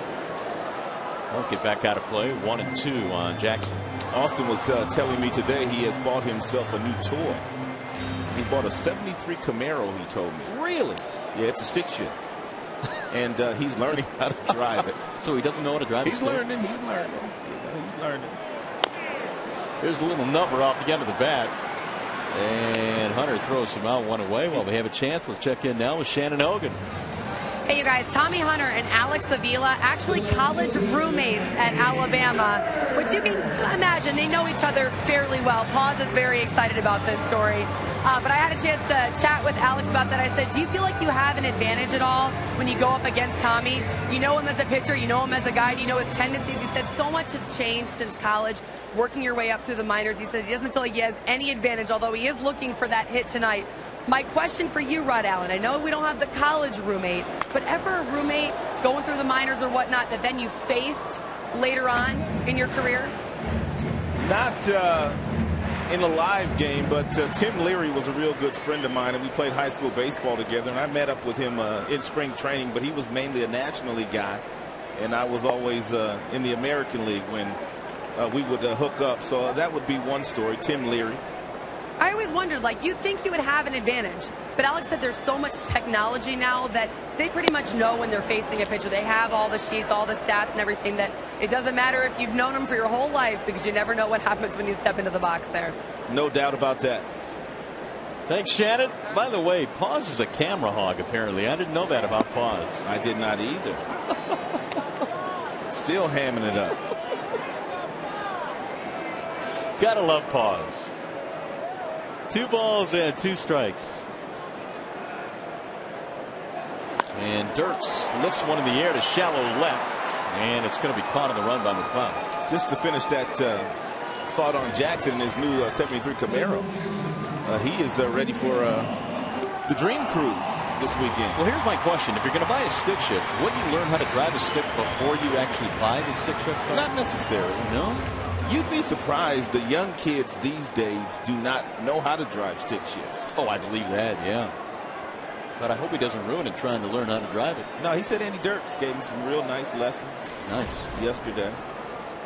Won't get back out of play. 1-2 on Jackson. Austin was telling me today he has bought himself a new toy. He bought a '73 Camaro, he told me. Really? Yeah, it's a stick shift. And he's learning how to drive it. So he doesn't know how to drive it? He's learning. He's learning. He's learning. There's a little number off the end of the bat. And Hunter throws him out one away. While we have a chance, let's check in now with Shannon Hogan. Hey, you guys, Tommy Hunter and Alex Avila, actually college roommates at Alabama, which you can imagine they know each other fairly well. Paws is very excited about this story. But I had a chance to chat with Alex about that. I said, do you feel like you have an advantage at all when you go up against Tommy? You know him as a pitcher, you know him as a guy, you know his tendencies. He said so much has changed since college, working your way up through the minors. He said he doesn't feel like he has any advantage, although he is looking for that hit tonight. My question for you, Rod Allen, I know we don't have the college roommate, but ever a roommate going through the minors or whatnot that then you faced later on in your career? Not in a live game, but Tim Leary was a real good friend of mine, and we played high school baseball together, and I met up with him in spring training, but he was mainly a National League guy, and I was always in the American League when we would hook up. So that would be one story, Tim Leary. I always wondered, like, you'd think you would have an advantage, but Alex said there's so much technology now that they pretty much know when they're facing a pitcher. They have all the sheets, all the stats and everything, that it doesn't matter if you've known them for your whole life, because you never know what happens when you step into the box there. No doubt about that. Thanks, Shannon. By the way, Paws is a camera hog, apparently. I didn't know that about Paws. I did not either. Still hamming it up. Gotta love Paws. 2 balls and 2 strikes. And Dirks lifts one in the air to shallow left, and it's going to be caught on the run by McLeod. Just to finish that thought on Jackson and his new '73 Camaro, he is ready for the Dream Cruise this weekend. Well, here's my question: if you're going to buy a stick shift, wouldn't you learn how to drive a stick before you actually buy the stick shift? Not necessarily. No. You'd be surprised the young kids these days do not know how to drive stick shifts. Oh, I believe that, yeah. But I hope he doesn't ruin it trying to learn how to drive it. No, he said Andy Dirks gave him some real nice lessons. Nice. Yesterday.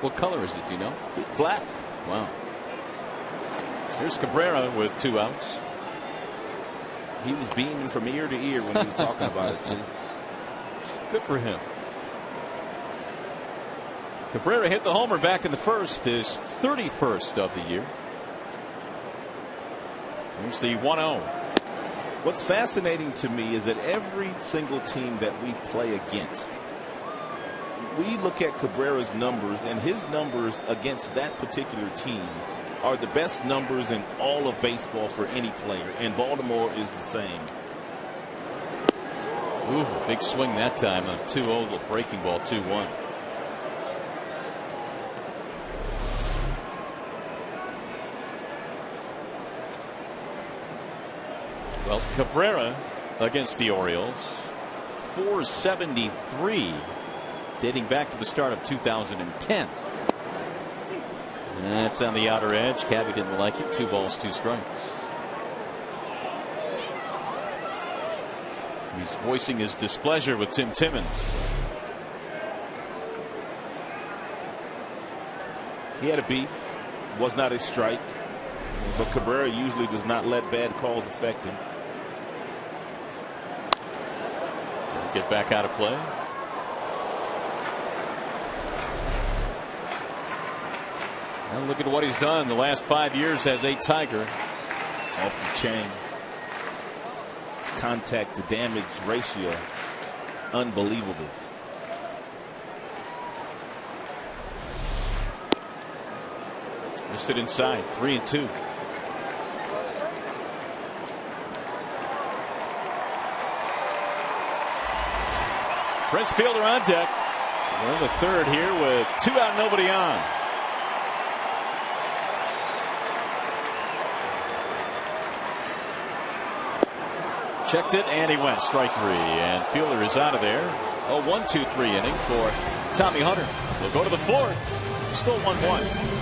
What color is it, do you know? It's black. Wow. Here's Cabrera with 2 outs. He was beaming from ear to ear when he was talking about it, too. Good for him. Cabrera hit the homer back in the first, his 31st of the year. Here's the 1-0. What's fascinating to me is that every single team that we play against, we look at Cabrera's numbers, and his numbers against that particular team are the best numbers in all of baseball for any player, and Baltimore is the same. Ooh, big swing that time. A 2-0 breaking ball, 2-1. Well, Cabrera against the Orioles, 473, dating back to the start of 2010. That's on the outer edge. Cabby didn't like it. 2 balls, 2 strikes. He's voicing his displeasure with Tim Timmons. He had a beef. Was not a strike. But Cabrera usually does not let bad calls affect him. Get back out of play. Well, look at what he's done the last 5 years as a Tiger. Off the chain. Contact to damage ratio. Unbelievable. Missed it inside. 3-2. Prince Fielder on deck. We're in the third here with 2 out, nobody on. Checked it and he went strike 3, and Fielder is out of there. A 1-2-3 inning for Tommy Hunter. We'll go to the fourth. Still 1-1.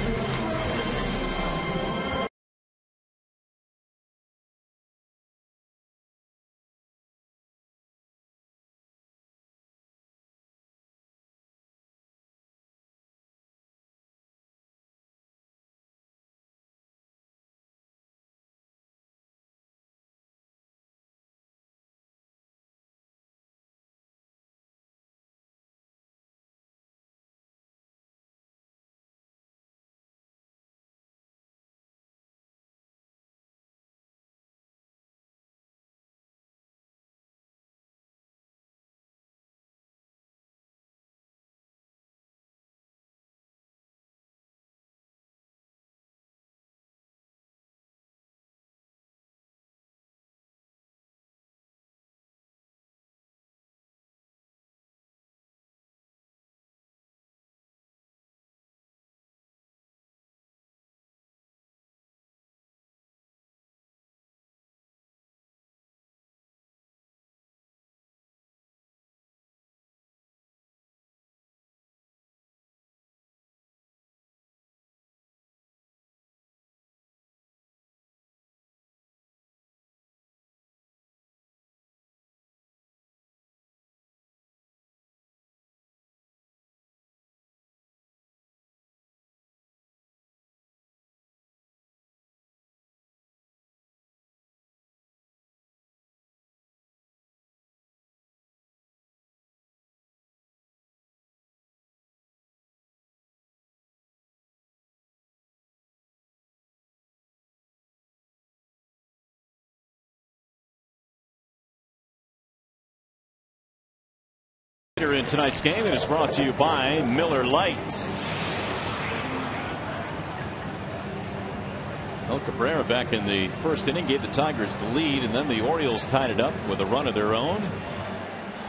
In tonight's game, and it's brought to you by Miller Lite. Well, Cabrera back in the first inning gave the Tigers the lead, and then the Orioles tied it up with a run of their own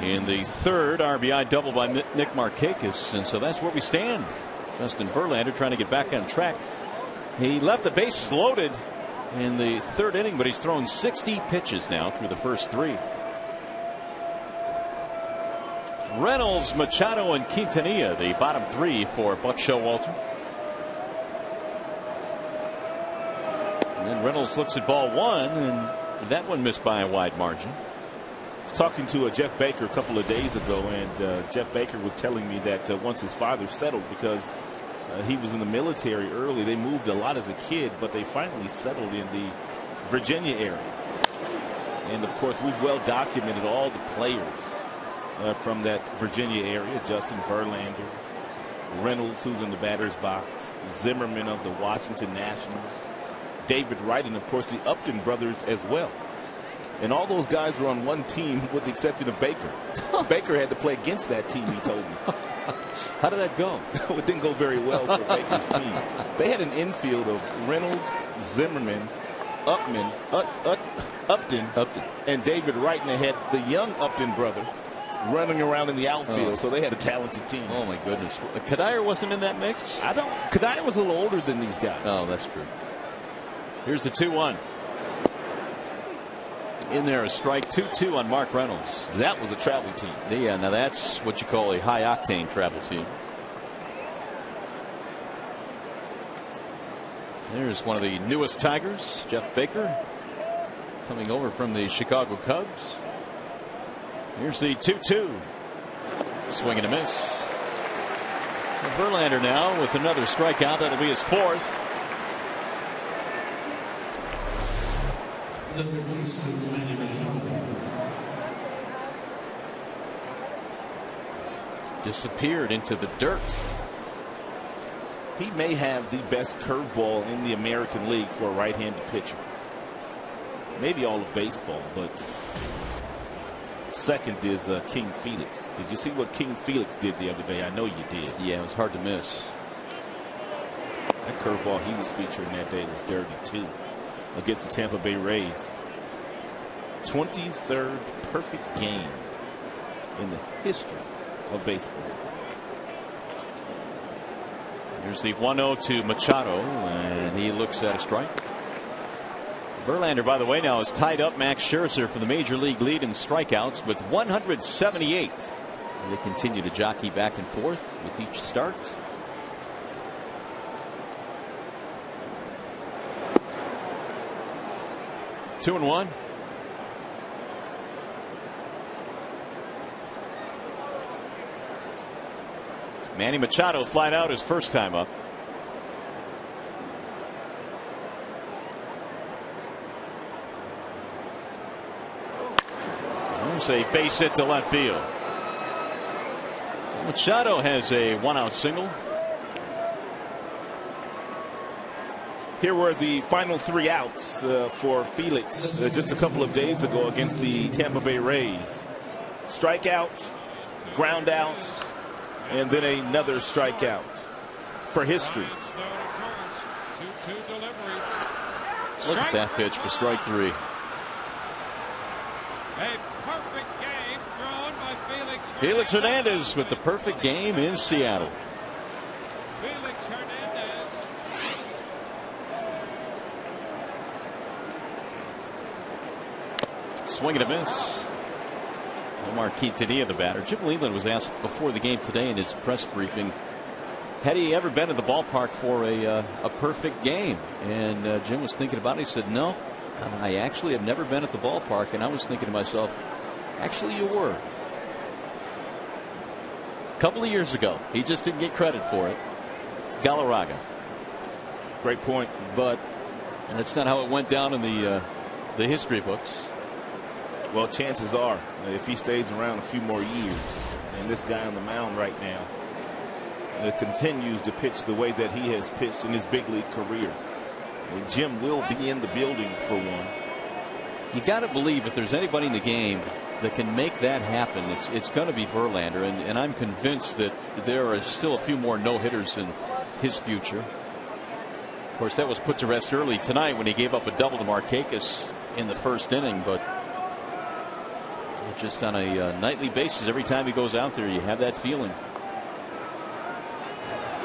in the third. RBI double by Nick Markakis, and so that's where we stand. Justin Verlander trying to get back on track. He left the bases loaded in the third inning, but he's thrown 60 pitches now through the first 3. Reynolds, Machado, and Quintanilla, the bottom 3 for Buck Showalter. And then Reynolds looks at ball 1, and that one missed by a wide margin. I was talking to Jeff Baker a couple of days ago, and Jeff Baker was telling me that once his father settled, because he was in the military early, they moved a lot as a kid, but they finally settled in the Virginia area. And of course, we've well documented all the players from that Virginia area. Justin Verlander, Reynolds, who's in the batter's box, Zimmerman of the Washington Nationals, David Wright, and of course the Upton brothers as well. And all those guys were on one team with the exception of Baker. Baker had to play against that team, he told me. How did that go? It didn't go very well for Baker's team. They had an infield of Reynolds, Zimmerman, Upton, and David Wright, and they had the young Upton brother running around in the outfield, so they had a talented team. Oh my goodness. Kadire wasn't in that mix? Kadire was a little older than these guys. Oh, that's true. Here's the 2-1. In there, a strike. 2-2 on Mark Reynolds. That was a travel team. Yeah, now that's what you call a high octane travel team. There's one of the newest Tigers, Jeff Baker, coming over from the Chicago Cubs. Here's the 2-2. Swing and a miss. And Verlander now with another strikeout. That'll be his 4th. Disappeared into the dirt. He may have the best curveball in the American League for a right-handed pitcher. Maybe all of baseball, but second is King Felix. Did you see what King Felix did the other day? I know you did. Yeah, it was hard to miss. That curveball he was featuring that day was dirty too, against the Tampa Bay Rays. 23rd perfect game in the history of baseball. Here's the 1-0 to Machado, and he looks at a strike. Verlander, by the way, now has tied up Max Scherzer for the major league lead in strikeouts with 178. They continue to jockey back and forth with each start. Two and one. Manny Machado flied out his first time up. There's a base hit to left field. So Machado has a one-out single. Here were the final 3 outs for Felix just a couple of days ago against the Tampa Bay Rays. Strikeout, ground out, and then another strikeout for history. Look at that pitch for strike 3. Felix Hernandez with the perfect game in Seattle. Felix Hernandez. Swing and a miss. Omar Quintanilla, the batter. Jim Leland was asked before the game today in his press briefing, had he ever been at the ballpark for a perfect game? And Jim was thinking about it. He said, no, I actually have never been at the ballpark. And I was thinking to myself, actually you were. A couple of years ago, he just didn't get credit for it. Galarraga. Great point. But that's not how it went down in the history books. Well, chances are, if he stays around a few more years, and this guy on the mound right now continues to pitch the way that he has pitched in his big league career, Jim will be in the building for one. You got to believe if there's anybody in the game that can make that happen, it's going to be Verlander, and I'm convinced that there are still a few more no-hitters in his future. Of course, that was put to rest early tonight when he gave up a double to Markakis in the first inning, but just on a nightly basis, every time he goes out there, you have that feeling.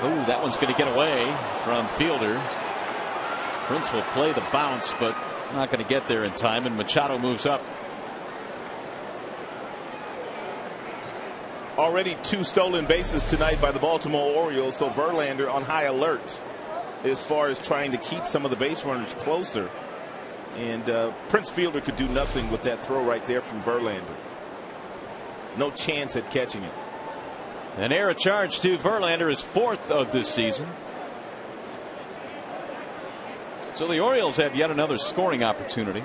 Oh, that one's going to get away from fielder. Prince will play the bounce, but not going to get there in time, and Machado moves up. Already 2 stolen bases tonight by the Baltimore Orioles, so Verlander on high alert as far as trying to keep some of the base runners closer. And Prince Fielder could do nothing with that throw right there from Verlander. No chance at catching it. An error charge to Verlander, is 4th of this season. So the Orioles have yet another scoring opportunity.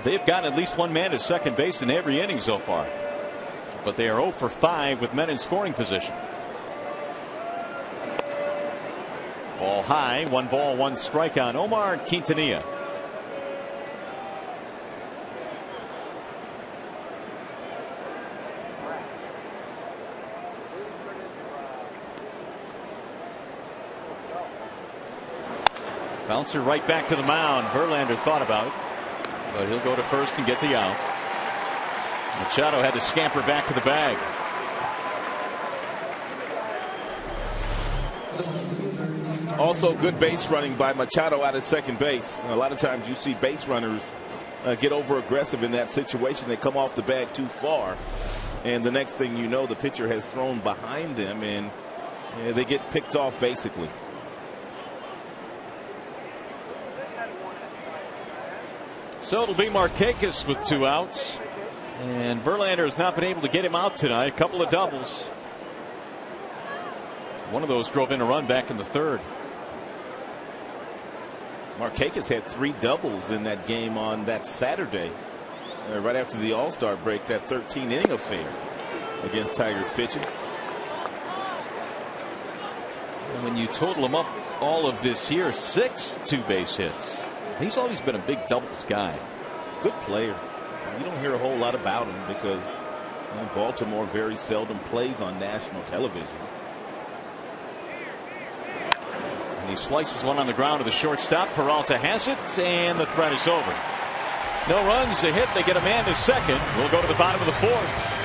They've gotten at least one man to second base in every inning so far, but they are 0 for 5 with men in scoring position. Ball high, 1 ball, 1 strike on Omar Quintanilla. Bouncer right back to the mound. Verlander thought about it, but he'll go to first and get the out. Machado had to scamper back to the bag. Also good base running by Machado out of second base. A lot of times you see base runners get over aggressive in that situation. They come off the bag too far, and the next thing you know, the pitcher has thrown behind them, and they get picked off basically. So it'll be Markakis with 2 outs, and Verlander has not been able to get him out tonight. A couple of doubles. One of those drove in a run back in the 3rd. Markakis had 3 doubles in that game on that Saturday, right after the All-Star break, that 13-inning affair against Tigers pitching. And when you total him up all of this year, 6 two-base hits. He's always been a big doubles guy. Good player. You don't hear a whole lot about him because Baltimore very seldom plays on national television. And he slices one on the ground to the shortstop. Peralta has it, and the threat is over. No runs, a hit. They get a man to second. We'll go to the bottom of the 4th.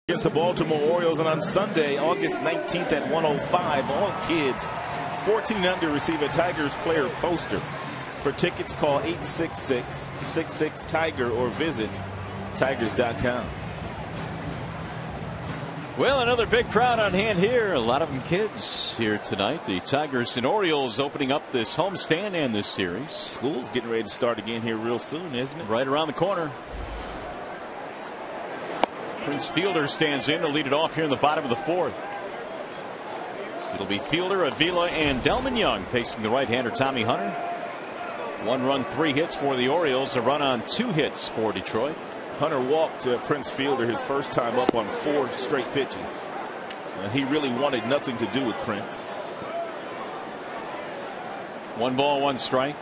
Against the Baltimore Orioles, and on Sunday, August 19th at 1:05, all kids 14 and under receive a Tigers player poster. For tickets, call 866-66-TIGER or visit tigers.com. Well, another big crowd on hand here. A lot of them kids here tonight. The Tigers and Orioles opening up this homestand and this series. School's getting ready to start again here real soon, isn't it? Right around the corner. Prince Fielder stands in to lead it off here in the bottom of the 4th. It'll be Fielder, Avila, and Delman Young facing the right-hander Tommy Hunter. 1 run, 3 hits for the Orioles. A run on 2 hits for Detroit. Hunter walked Prince Fielder his first time up on 4 straight pitches. He really wanted nothing to do with Prince. 1 ball, 1 strike.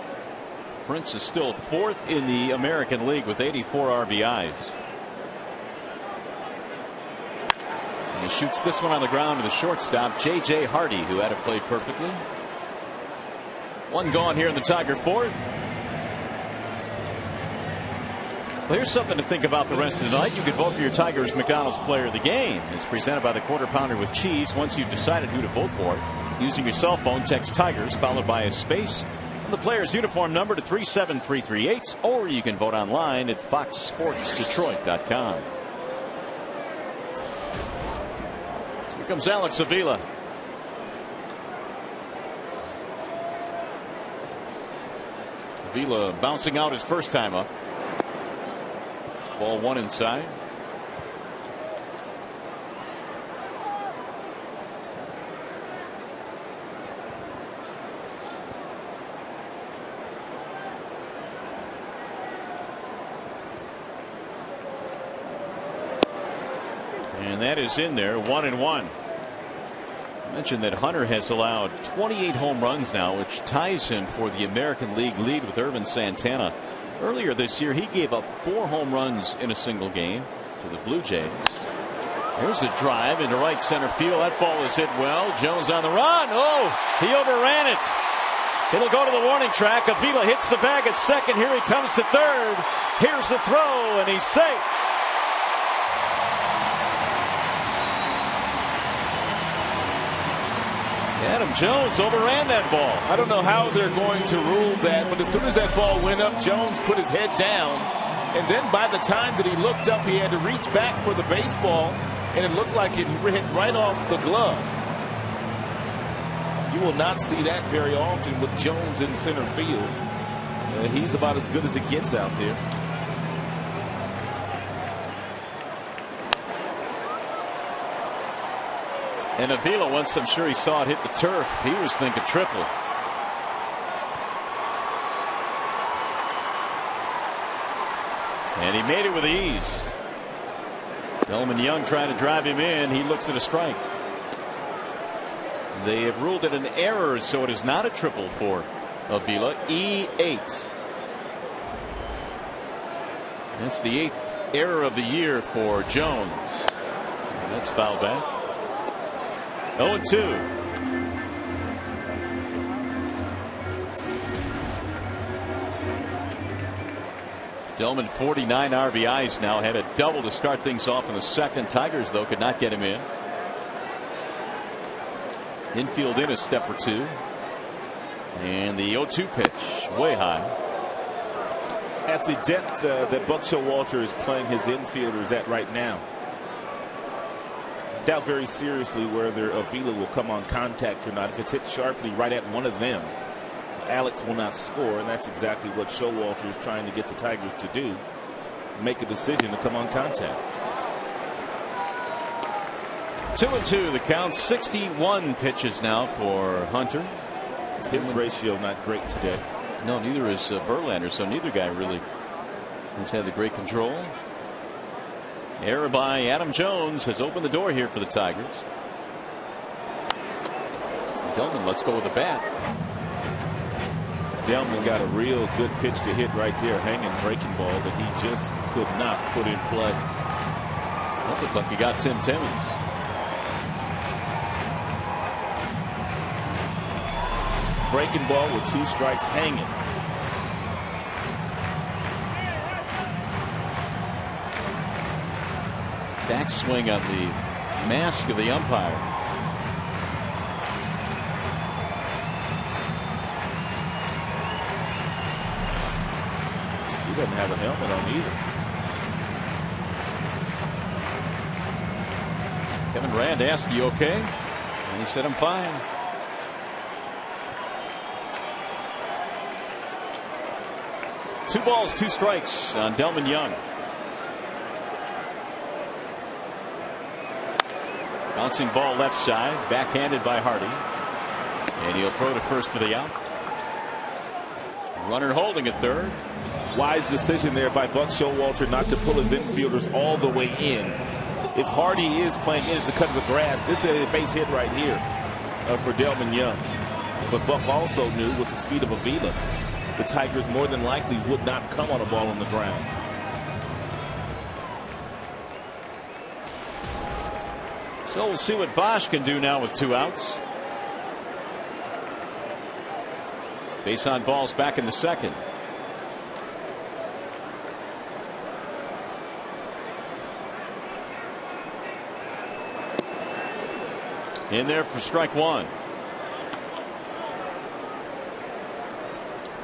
Prince is still 4th in the American League with 84 RBIs. And he shoots this one on the ground to the shortstop, J.J. Hardy, who had it played perfectly. 1 gone here in the Tiger 4th. Well, here's something to think about the rest of the night. You can vote for your Tigers McDonald's Player of the Game. It's presented by the Quarter Pounder with Cheese. Once you've decided who to vote for, using your cell phone, text Tigers followed by a space and the player's uniform number to 37338, or you can vote online at foxsportsdetroit.com. Here comes Alex Avila. Avila bouncing out his first time up. Ball 1 inside. And that is in there, 1-1. I mentioned that Hunter has allowed 28 home runs now, which ties him for the American League lead with Irvin Santana. Earlier this year, he gave up 4 home runs in a single game to the Blue Jays. Here's a drive into right center field. That ball is hit well. Jones on the run. Oh, he overran it. It'll go to the warning track. Avila hits the bag at second. Here he comes to third. Here's the throw, and he's safe. Adam Jones overran that ball. I don't know how they're going to rule that, but as soon as that ball went up, Jones put his head down, and then by the time that he looked up, he had to reach back for the baseball, and it looked like it hit right off the glove. You will not see that very often with Jones in center field. He's about as good as it gets out there. And Avila, once I'm sure he saw it hit the turf, he was thinking triple. And he made it with ease. Delman Young trying to drive him in. He looks at a strike. They have ruled it an error, so it is not a triple for Avila. E8. That's the 8th error of the year for Jones. And that's fouled back. 0-2. Delman 49 RBIs now, had a double to start things off in the second. Tigers though could not get him in. Infield in a step or two. And the 0-2 pitch way high. At the depth that Buck Showalter is playing his infielders at right now, doubt very seriously whether Avila will come on contact or not. If it's hit sharply right at one of them, Alex will not score, and that's exactly what Showalter is trying to get the Tigers to do. Make a decision to come on contact. 2-2 the count. 61 pitches now for Hunter. His ratio not great today. No, neither is Verlander, so neither guy really has had the great control. Error by Adam Jones has opened the door here for the Tigers. Delman, let's go with the bat. Delman got a real good pitch to hit right there, hanging breaking ball that he just could not put in play. That looked like he got Tim Timmons. Breaking ball with 2 strikes hanging. Backswing on the mask of the umpire. He doesn't have a helmet on either. Kevin Rand asked, "You okay?" And he said, "I'm fine." Two balls, 2 strikes on Delman Young. Bouncing ball left side, backhanded by Hardy. And he'll throw to first for the out. Runner holding at third. Wise decision there by Buck Showalter not to pull his infielders all the way in. If Hardy is playing in to cut the grass, this is a base hit right here for Delman Young. But Buck also knew with the speed of Avila, the Tigers more than likely would not come on a ball on the ground. So we'll see what Bosch can do now with 2 outs. Base on balls back in the second. In there for strike 1.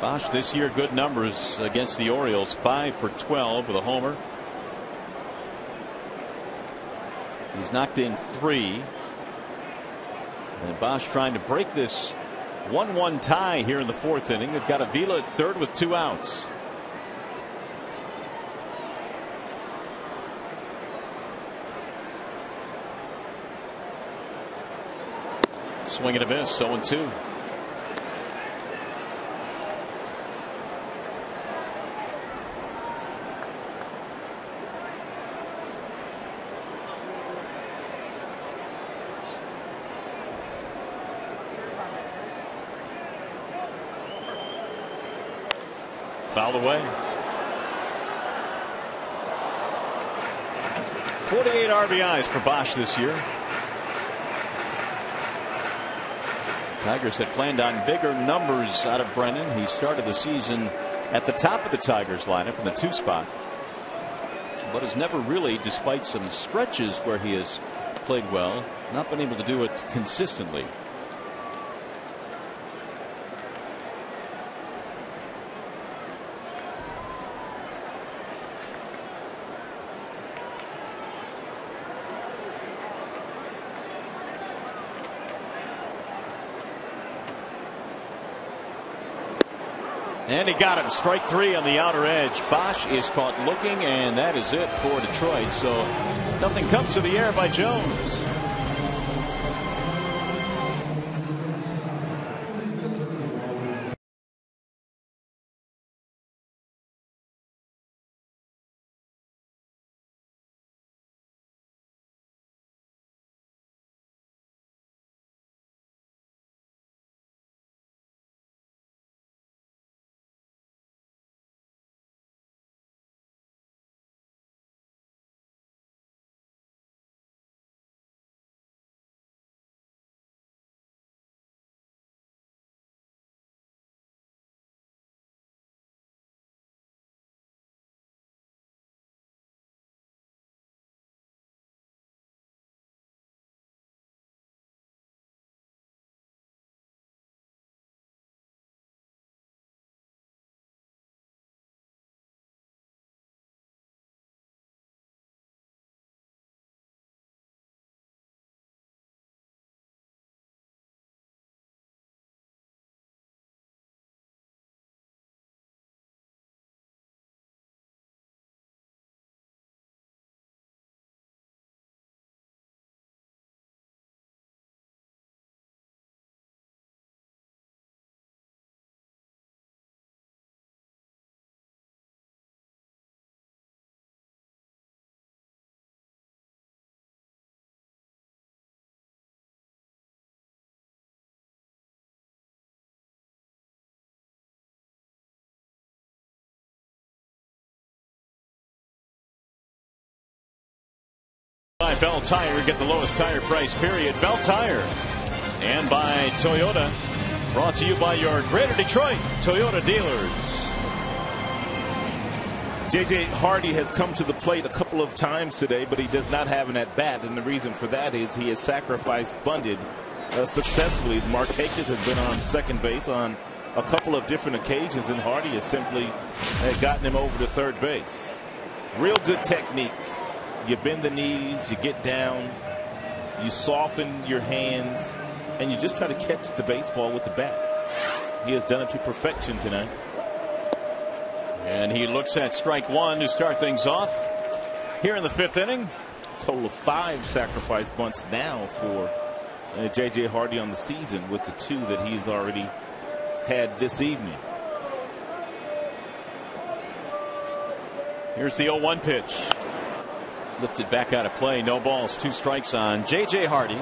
Bosch this year, good numbers against the Orioles. 5 for 12 with a homer. He's knocked in 3. And Bosch trying to break this 1-1 tie here in the 4th inning. They've got Avila at third with 2 outs. Swing and a miss. 0-2. Fouled away. 48 RBIs for Bosch this year. Tigers had planned on bigger numbers out of Brennan. He started the season at the top of the Tigers lineup in the 2 spot, but has never really, despite some stretches where he has played well, not been able to do it consistently. And he got him. Strike 3 on the outer edge. Bosch is caught looking, and that is it for Detroit. So nothing comes to the air by Jones. By Bell Tire, get the lowest tire price, period. Bell Tire. And by Toyota. Brought to you by your Greater Detroit Toyota dealers. J.J. Hardy has come to the plate a couple of times today, but he does not have an at-bat, and the reason for that is he has sacrificed bunted successfully. Markakis has been on second base on a couple of different occasions, and Hardy has simply gotten him over to third base. Real good technique. You bend the knees, you get down, you soften your hands, and you just try to catch the baseball with the bat. He has done it to perfection tonight. And he looks at strike 1 to start things off here in the 5th inning. Total of 5 sacrifice bunts now for J.J. Hardy on the season, with the 2 that he's already had this evening. Here's the 0-1 pitch. Lifted back out of play. No balls, 2 strikes on J.J. Hardy.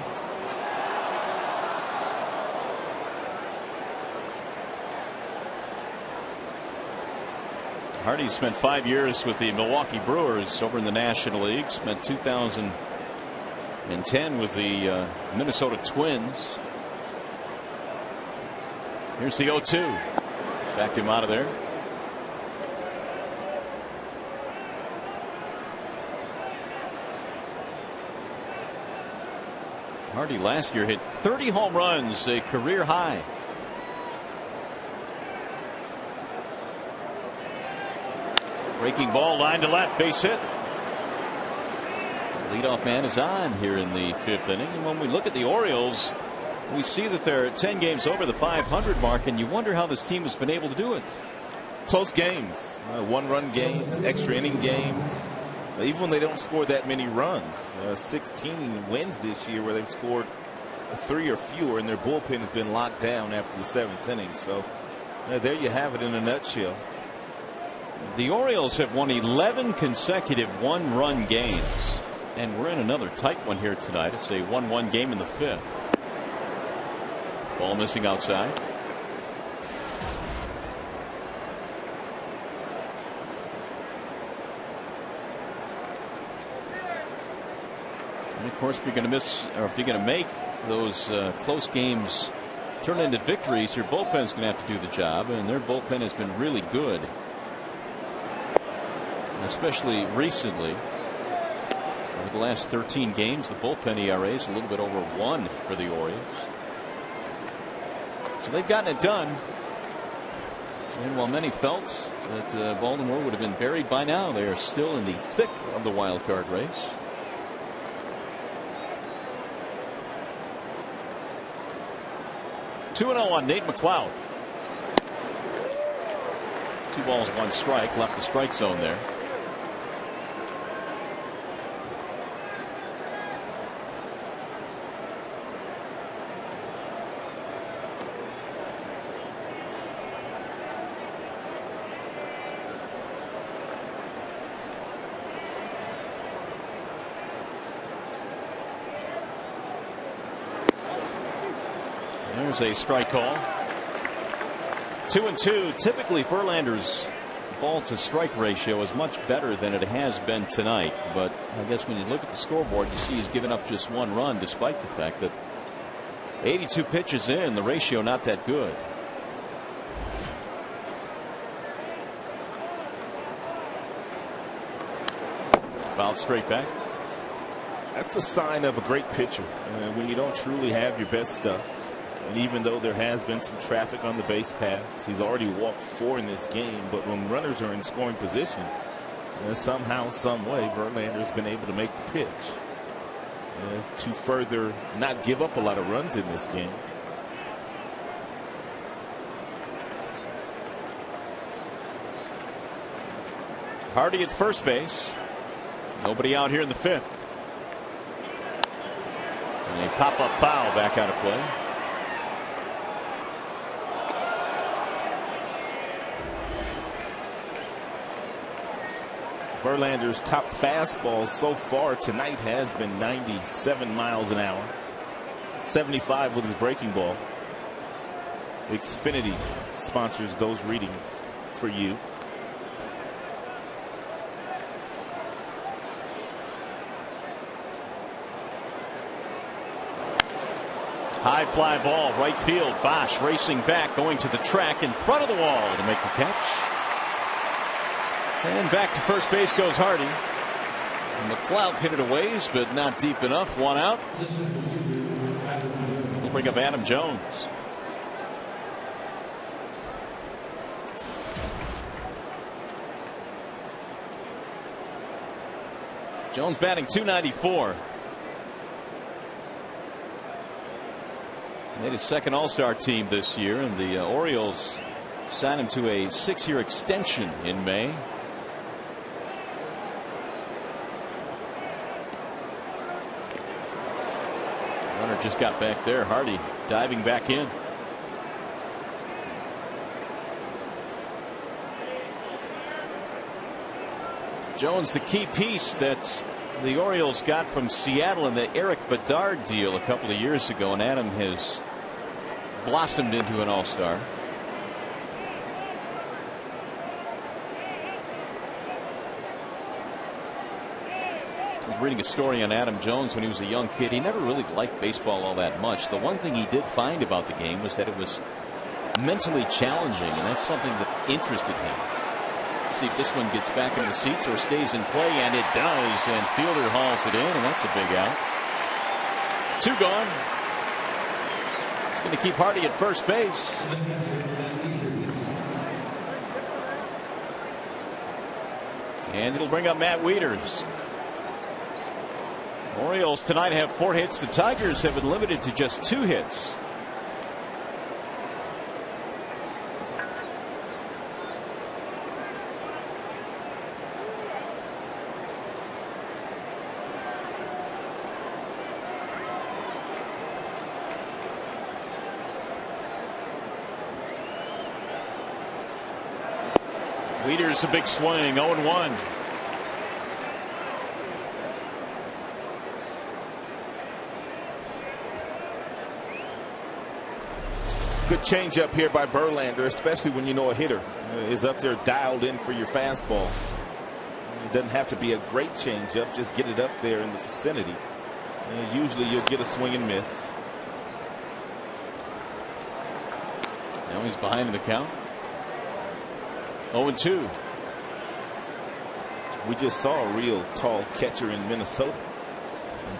Hardy spent 5 years with the Milwaukee Brewers over in the National League. Spent 2010 with the Minnesota Twins. Here's the 0-2. Backed him out of there. Hardy last year hit 30 home runs, a career high. Breaking ball, line to left, base hit. The leadoff man is on here in the 5th inning. And when we look at the Orioles, we see that they're 10 games over the 500 mark, and you wonder how this team has been able to do it. Close games, 1-run games, extra inning games. Even when they don't score that many runs, 16 wins this year where they've scored 3 or fewer, and their bullpen has been locked down after the 7th inning. So there you have it in a nutshell. The Orioles have won 11 consecutive 1-run games, and we're in another tight one here tonight. It's a 1-1 game in the 5th. Ball missing outside. And of course, if you're going to miss, or if you're going to make those close games turn into victories, your bullpen's going to have to do the job, and their bullpen has been really good, especially recently. Over the last 13 games, the bullpen ERA is a little bit over 1 for the Orioles. So they've gotten it done. And while many felt that Baltimore would have been buried by now, they are still in the thick of the wild card race. Two 2-0 on Nate McLeod. 2 balls, 1 strike, left the strike zone there. There's a strike call. 2-2. Typically, Verlander's ball to strike ratio is much better than it has been tonight. But I guess when you look at the scoreboard, you see he's given up just 1 run, despite the fact that 82 pitches in, the ratio not that good. Fouled straight back. That's a sign of a great pitcher when you don't truly have your best stuff. And even though there has been some traffic on the base paths, he's already walked 4 in this game. But when runners are in scoring position, somehow, some way, Verlander's been able to make the pitch to further not give up a lot of runs in this game. Hardy at first base. Nobody out here in the 5th. And a pop-up foul back out of play. Verlander's top fastball so far tonight has been 97 miles an hour. 75 with his breaking ball. Xfinity sponsors those readings for you. High fly ball, right field. Bosch racing back, going to the track in front of the wall to make the catch. And back to first base goes Hardy. McLeod hit it a ways, but not deep enough. 1 out. We'll bring up Adam Jones. Jones batting .294. Made his second All-Star team this year, and the Orioles signed him to a 6-year extension in May. Runner just got back there. Hardy diving back in. Jones, the key piece that the Orioles got from Seattle in the Eric Bedard deal a couple of years ago, and Adam has blossomed into an all-star. I was reading a story on Adam Jones when he was a young kid. He never really liked baseball all that much. The one thing he did find about the game was that it was mentally challenging, and that's something that interested him. See if this one gets back in the seats or stays in play, and it does, and fielder hauls it in, and that's a big out. 2 gone. It's going to keep Hardy at first base. And it'll bring up Matt Weiters. Orioles tonight have 4 hits. The Tigers have been limited to just 2 hits. Weiters a big swing, 0-1. Good changeup here by Verlander, especially when you know a hitter is up there dialed in for your fastball. It doesn't have to be a great changeup, just get it up there in the vicinity. And usually you'll get a swing and miss. Now he's behind in the count. 0-2. We just saw a real tall catcher in Minnesota,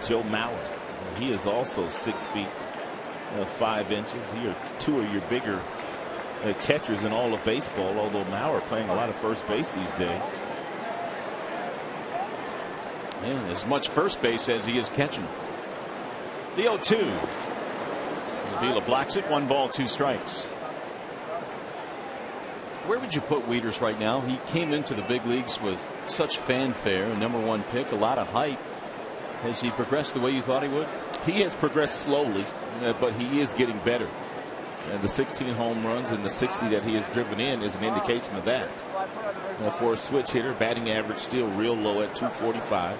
Joe Mauer. He is also 6 feet 5 inches. He are 2 of your bigger catchers in all of baseball, although Mauer playing a lot of first base these days. And as much first base as he is catching. The 0-2. Avila blocks it. 1 ball, 2 strikes. Where would you put Weiters right now? He came into the big leagues with such fanfare, a #1 pick, a lot of hype. Has he progressed the way you thought he would? He has progressed slowly, but he is getting better. And the 16 home runs and the 60 that he has driven in is an indication of that. For a switch hitter, batting average still real low at .245.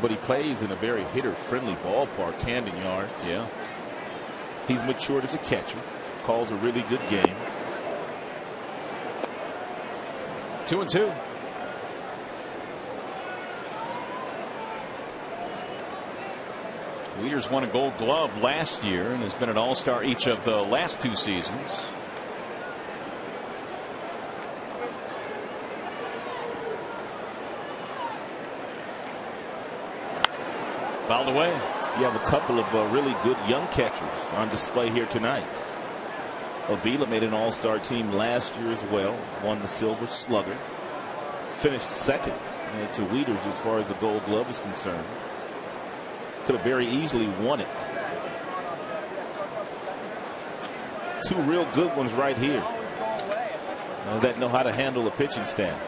But he plays in a very hitter-friendly ballpark, Camden Yards. Yeah. He's matured as a catcher. Calls a really good game. 2-2. Weiters won a Gold Glove last year and has been an All-Star each of the last 2 seasons. Fouled away. You have a couple of really good young catchers on display here tonight. Avila made an All-Star team last year as well. Won the Silver Slugger. Finished second to Weiters as far as the Gold Glove is concerned. Could have very easily won it. 2 real good ones right here that know how to handle a pitching staff.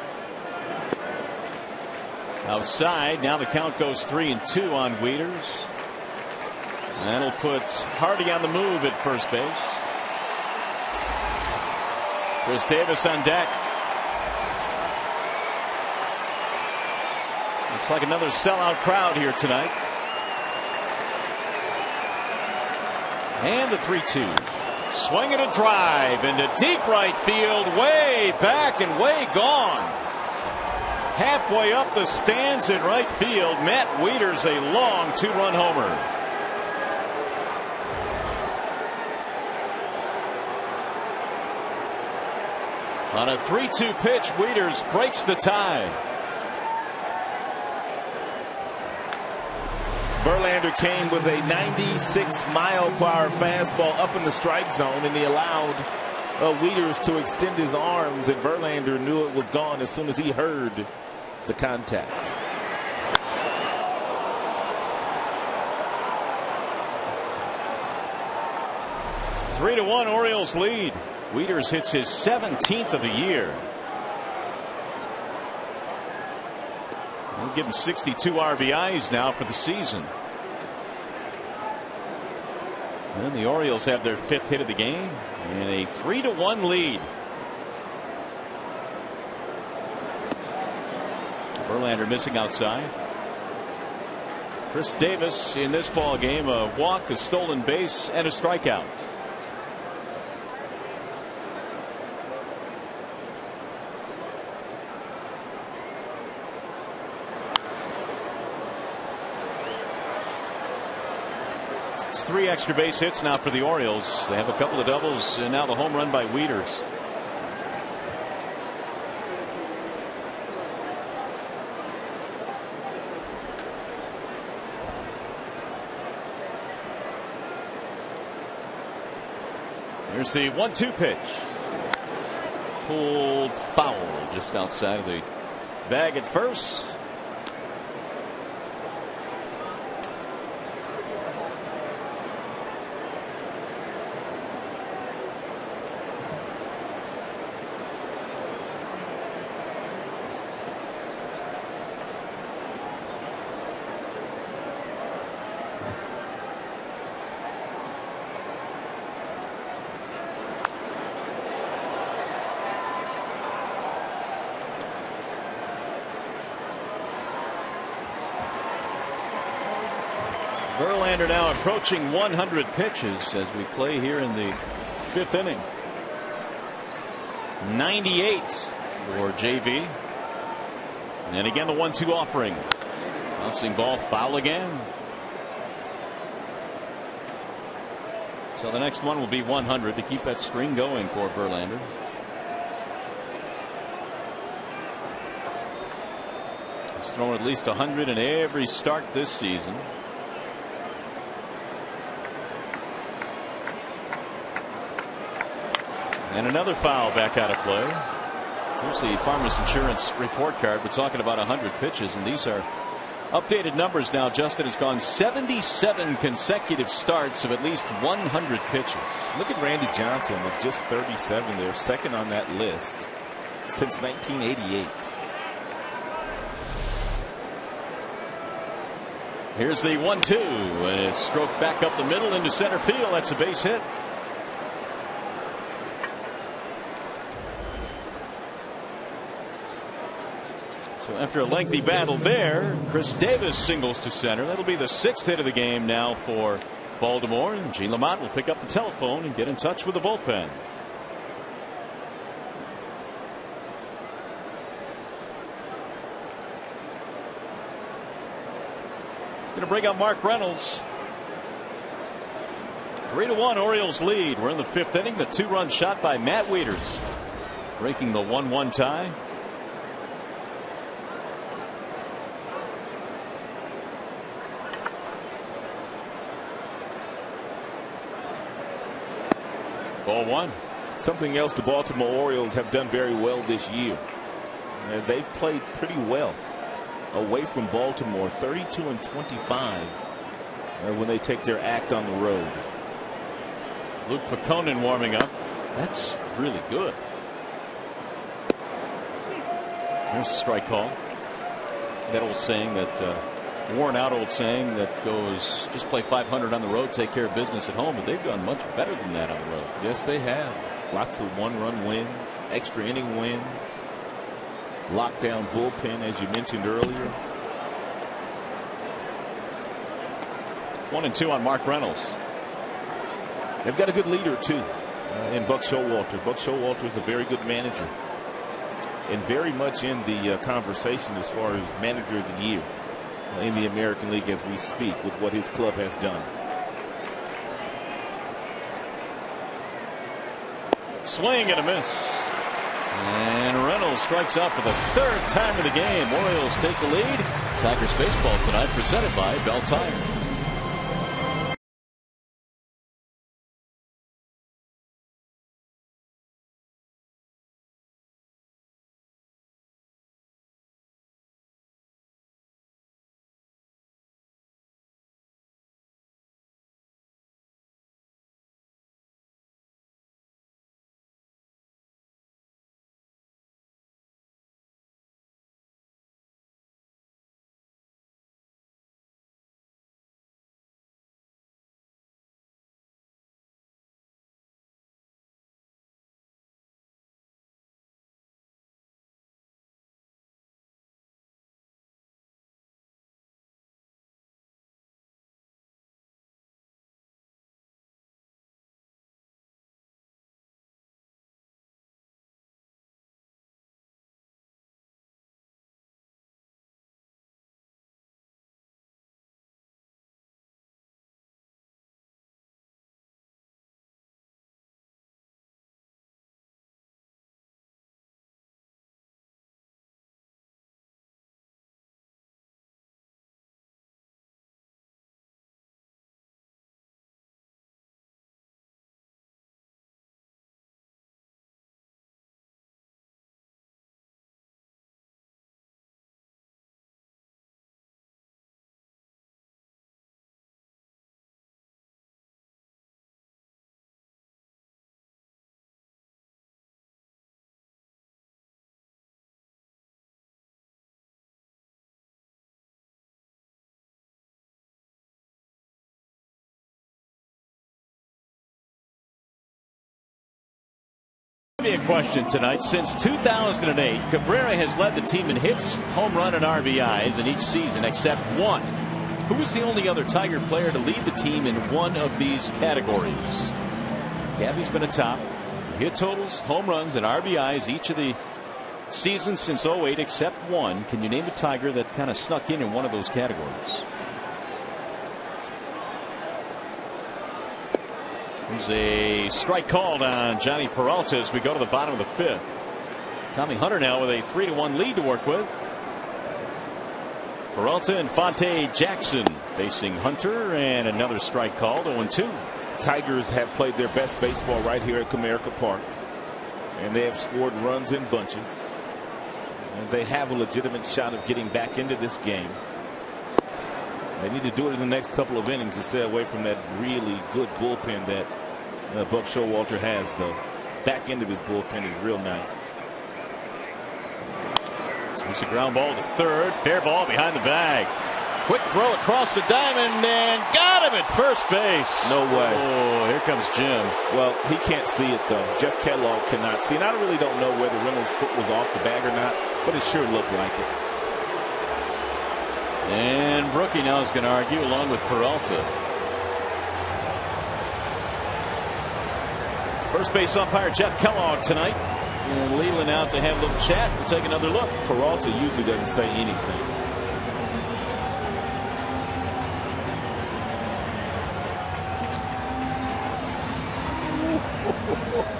Outside, now the count goes 3-2 on Weiters. That'll put Hardy on the move at first base. Chris Davis on deck. Looks like another sellout crowd here tonight. And the 3-2. Swing and a drive into deep right field, way back and way gone. Halfway up the stands in right field, Matt Weiters, a long 2-run homer. On a 3-2 pitch, Weiters breaks the tie. Verlander came with a 96-mile-per-hour fastball up in the strike zone, and he allowed Weiters to extend his arms, and Verlander knew it was gone as soon as he heard the contact. Three to 1 Orioles lead. Weiters hits his 17th of the year. We'll give him 62 RBIs now for the season. And the Orioles have their 5th hit of the game and a 3-1 lead. Verlander missing outside. Chris Davis in this ball game, a walk, a stolen base, and a strikeout. It's 3 extra base hits now for the Orioles. They have a couple of doubles and now the home run by Weiters. Here's the 1-2 pitch. Pulled foul just outside of the bag at first. Verlander now approaching 100 pitches as we play here in the 5th inning. 98 for JV. And again the 1-2 offering. Bouncing ball, foul again. So the next one will be 100 to keep that string going for Verlander. He's thrown at least 100 in every start this season. And another foul back out of play. Here's the Farmers Insurance report card. We're talking about 100 pitches, and these are Updated numbers now. Justin has gone 77 consecutive starts of at least 100 pitches. Look at Randy Johnson with just 37 there, second on that list since 1988. Here's the 1-2, and it's stroked back up the middle into center field. That's a base hit. So after a lengthy battle there, Chris Davis singles to center. That'll be the 6th hit of the game now for Baltimore. And Gene Lamont will pick up the telephone and get in touch with the bullpen. Going to bring up Mark Reynolds. 3-1 Orioles lead. We're in the 5th inning. The 2-run shot by Matt Weiters, breaking the 1-1 tie. Ball 1. Something else the Baltimore Orioles have done very well this year. They've played pretty well away from Baltimore, 32-25 when they take their act on the road. Luke Peconin warming up. That's really good. There's a strike call. That old saying that worn out old saying that goes, just play 500 on the road, take care of business at home. But they've done much better than that on the road. Yes, they have. Lots of one-run wins, extra inning wins, lockdown bullpen, as you mentioned earlier. 1-2 on Mark Reynolds. They've got a good leader too in Buck Showalter. Buck Showalter is a very good manager and very much in the conversation as far as manager of the year in the American League as we speak, with what his club has done. Swing and a miss. And Reynolds strikes out for the 3rd time of the game. Orioles take the lead. Tigers baseball tonight presented by BAL Tire. A question tonight. Since 2008, Cabrera has led the team in hits, home run, and RBIs in each season except one. Who is the only other Tiger player to lead the team in one of these categories? Cabby's been atop. Hit totals, home runs, and RBIs each of the seasons since 08 except one. Can you name a Tiger that kind of snuck in one of those categories? There's a strike called on Johnny Peralta as we go to the bottom of the 5th. Tommy Hunter now with a 3-1 lead to work with. Peralta and Fonte Jackson facing Hunter, and another strike called. 0-2. Tigers have played their best baseball right here at Comerica Park, and they have scored runs in bunches, and they have a legitimate shot of getting back into this game. They need to do it in the next couple of innings to stay away from that really good bullpen that Buck Showalter has. The back end of his bullpen is real nice. There's a ground ball to third. Fair ball behind the bag. Quick throw across the diamond and got him at first base. No way. Oh, here comes Jim. Well, he can't see it though. Jeff Kellogg cannot see. And I really don't know whether Reynolds' foot was off the bag or not, but it sure looked like it. And Brookie now is going to argue along with Peralta. First base umpire Jeff Kellogg tonight. And Leland out to have a little chat. We'll take another look. Peralta usually doesn't say anything.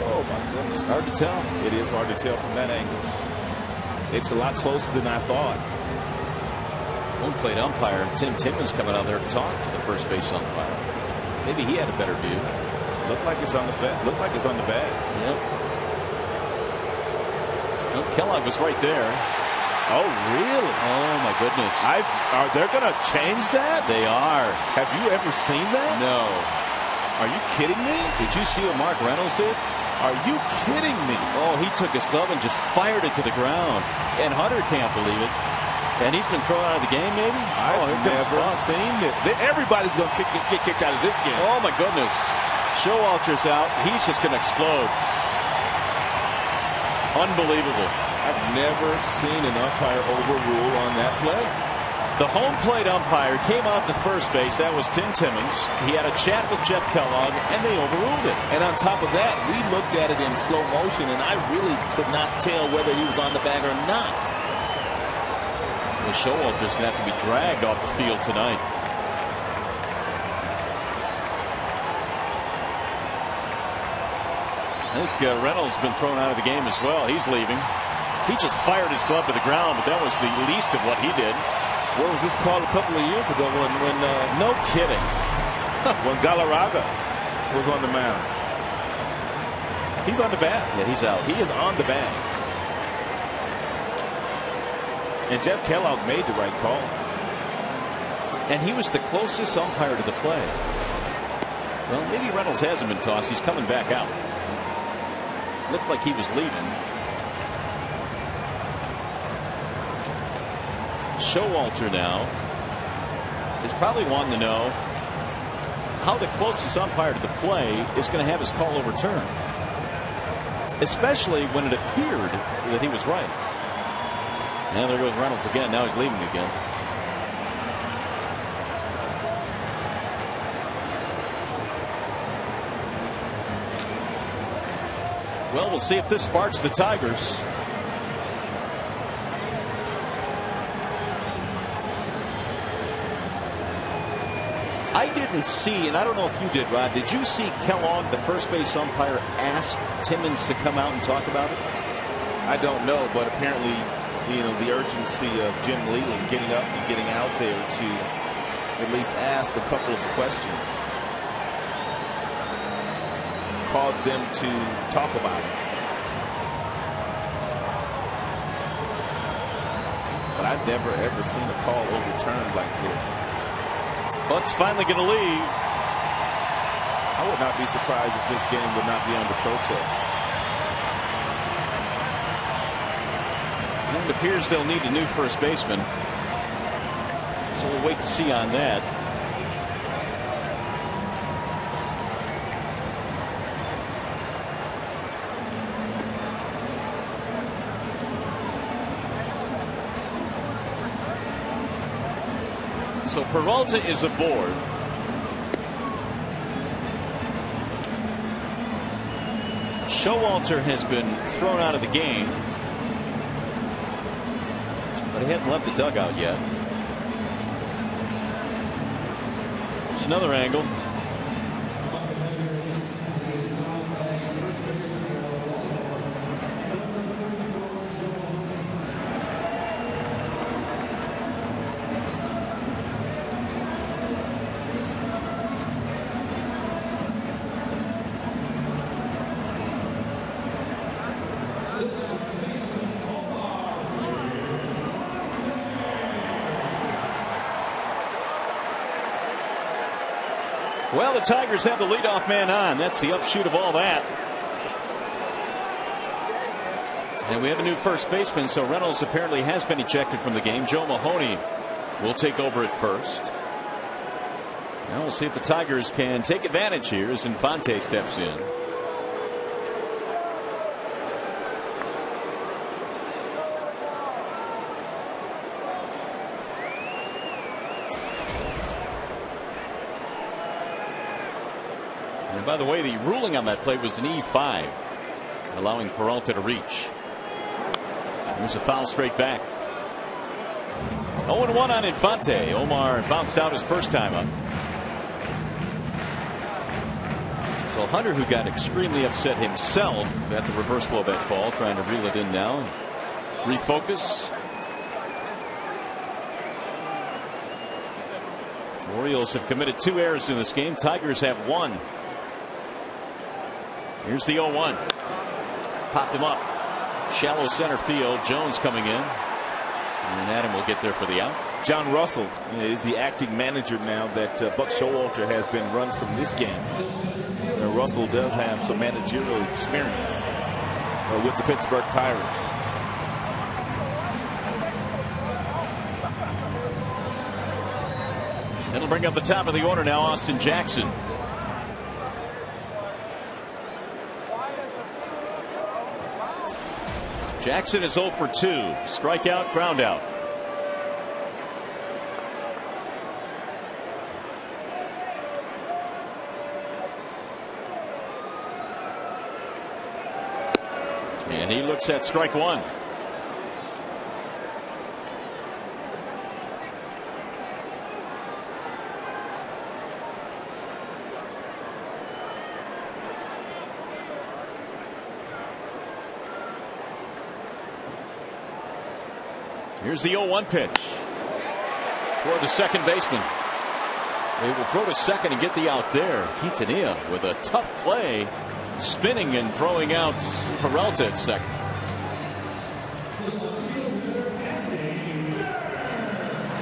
Oh my goodness. It's hard to tell. It is hard to tell from that angle. It's a lot closer than I thought. Home plate umpire Tim Timmons coming out there to talk to the first base umpire. Maybe he had a better view. Looked like it's on the bag. Looked like it's on the bag. Yep. Well, Kellogg was right there. Oh really? Oh my goodness. Are they going to change that? They are. Have you ever seen that? No. Are you kidding me? Did you see what Mark Reynolds did? Are you kidding me? Oh, he took his glove and just fired it to the ground. And Hunter can't believe it. And he's been thrown out of the game, maybe? I've never seen it. Everybody's going to get kicked out of this game. Oh, my goodness. Showalter's out. He's just going to explode. Unbelievable. I've never seen an umpire overrule on that play. The home plate umpire came out to first base. That was Tim Timmons. He had a chat with Jeff Kellogg, and they overruled it. And on top of that, we looked at it in slow motion, and I really could not tell whether he was on the bag or not. Well, Showalter's going to have to be dragged off the field tonight. I think Reynolds has been thrown out of the game as well. He's leaving. He just fired his glove to the ground, but that was the least of what he did. Where was this call a couple of years ago when no kidding. When Galarraga was on the mound? He's on the bag. Yeah, he's out. He is on the bag. And Jeff Kellogg made the right call. And he was the closest umpire to the play. Well, maybe Reynolds hasn't been tossed. He's coming back out. Looked like he was leaving. Showalter now is probably wanting to know how the closest umpire to the play is going to have his call overturned. Especially when it appeared that he was right. Now there goes Reynolds again. Now he's leaving again. Well, we'll see if this sparks the Tigers. I didn't see, and I don't know if you did, Rod, did you see Kellogg, the first base umpire, ask Timmons to come out and talk about it? I don't know, but apparently, you know, the urgency of Jim Leland getting up and getting out there to at least ask a couple of questions caused them to talk about it. But I've never ever seen a call overturned like this. Buck's finally going to leave. I would not be surprised if this game would not be under protest. And it appears they'll need a new first baseman. So we'll wait to see on that. So Peralta is aboard. Showalter has been thrown out of the game, but he hadn't left the dugout yet. There's another angle. Well, the Tigers have the leadoff man on. That's the upshoot of all that. And we have a new first baseman, so Reynolds apparently has been ejected from the game. Joe Mahoney will take over at first. Now we'll see if the Tigers can take advantage here as Infante steps in. And by the way, the ruling on that play was an E5, allowing Peralta to reach. Here's a foul straight back. 0-1 on Infante. Omar bounced out his first time up. So Hunter, who got extremely upset himself at the reverse flow of that call, trying to reel it in now and refocus. Orioles have committed 2 errors in this game. Tigers have 1. Here's the 0-1. Popped him up. Shallow center field. Jones coming in. And Adam will get there for the out. John Russell is the acting manager now that Buck Showalter has been run from this game. Russell does have some managerial experience with the Pittsburgh Pirates. It'll bring up the top of the order now, Austin Jackson. Jackson is 0 for 2. Strikeout, ground out. And he looks at strike 1. Here's the 0-1 pitch for the second baseman. They will throw to second and get the out there. Quintanilla with a tough play, spinning and throwing out Peralta at second.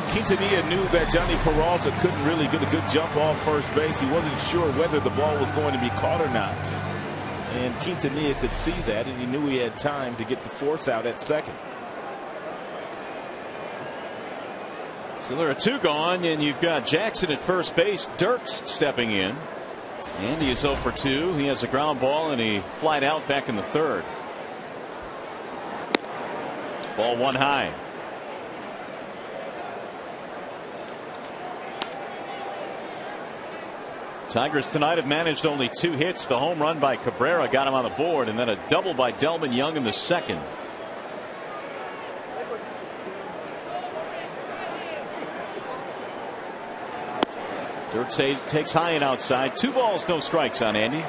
Quintanilla knew that Johnny Peralta couldn't really get a good jump off first base. He wasn't sure whether the ball was going to be caught or not. And Quintanilla could see that, and he knew he had time to get the force out at second. So there are 2 gone, and you've got Jackson at first base. Dirks stepping in. Andy is 0 for 2. He has a ground ball and he flied out back in the third. Ball 1 high. Tigers tonight have managed only 2 hits. The home run by Cabrera got him on the board, and then a double by Delman Young in the second. Dirks takes high and outside. 2 balls, no strikes on Andy.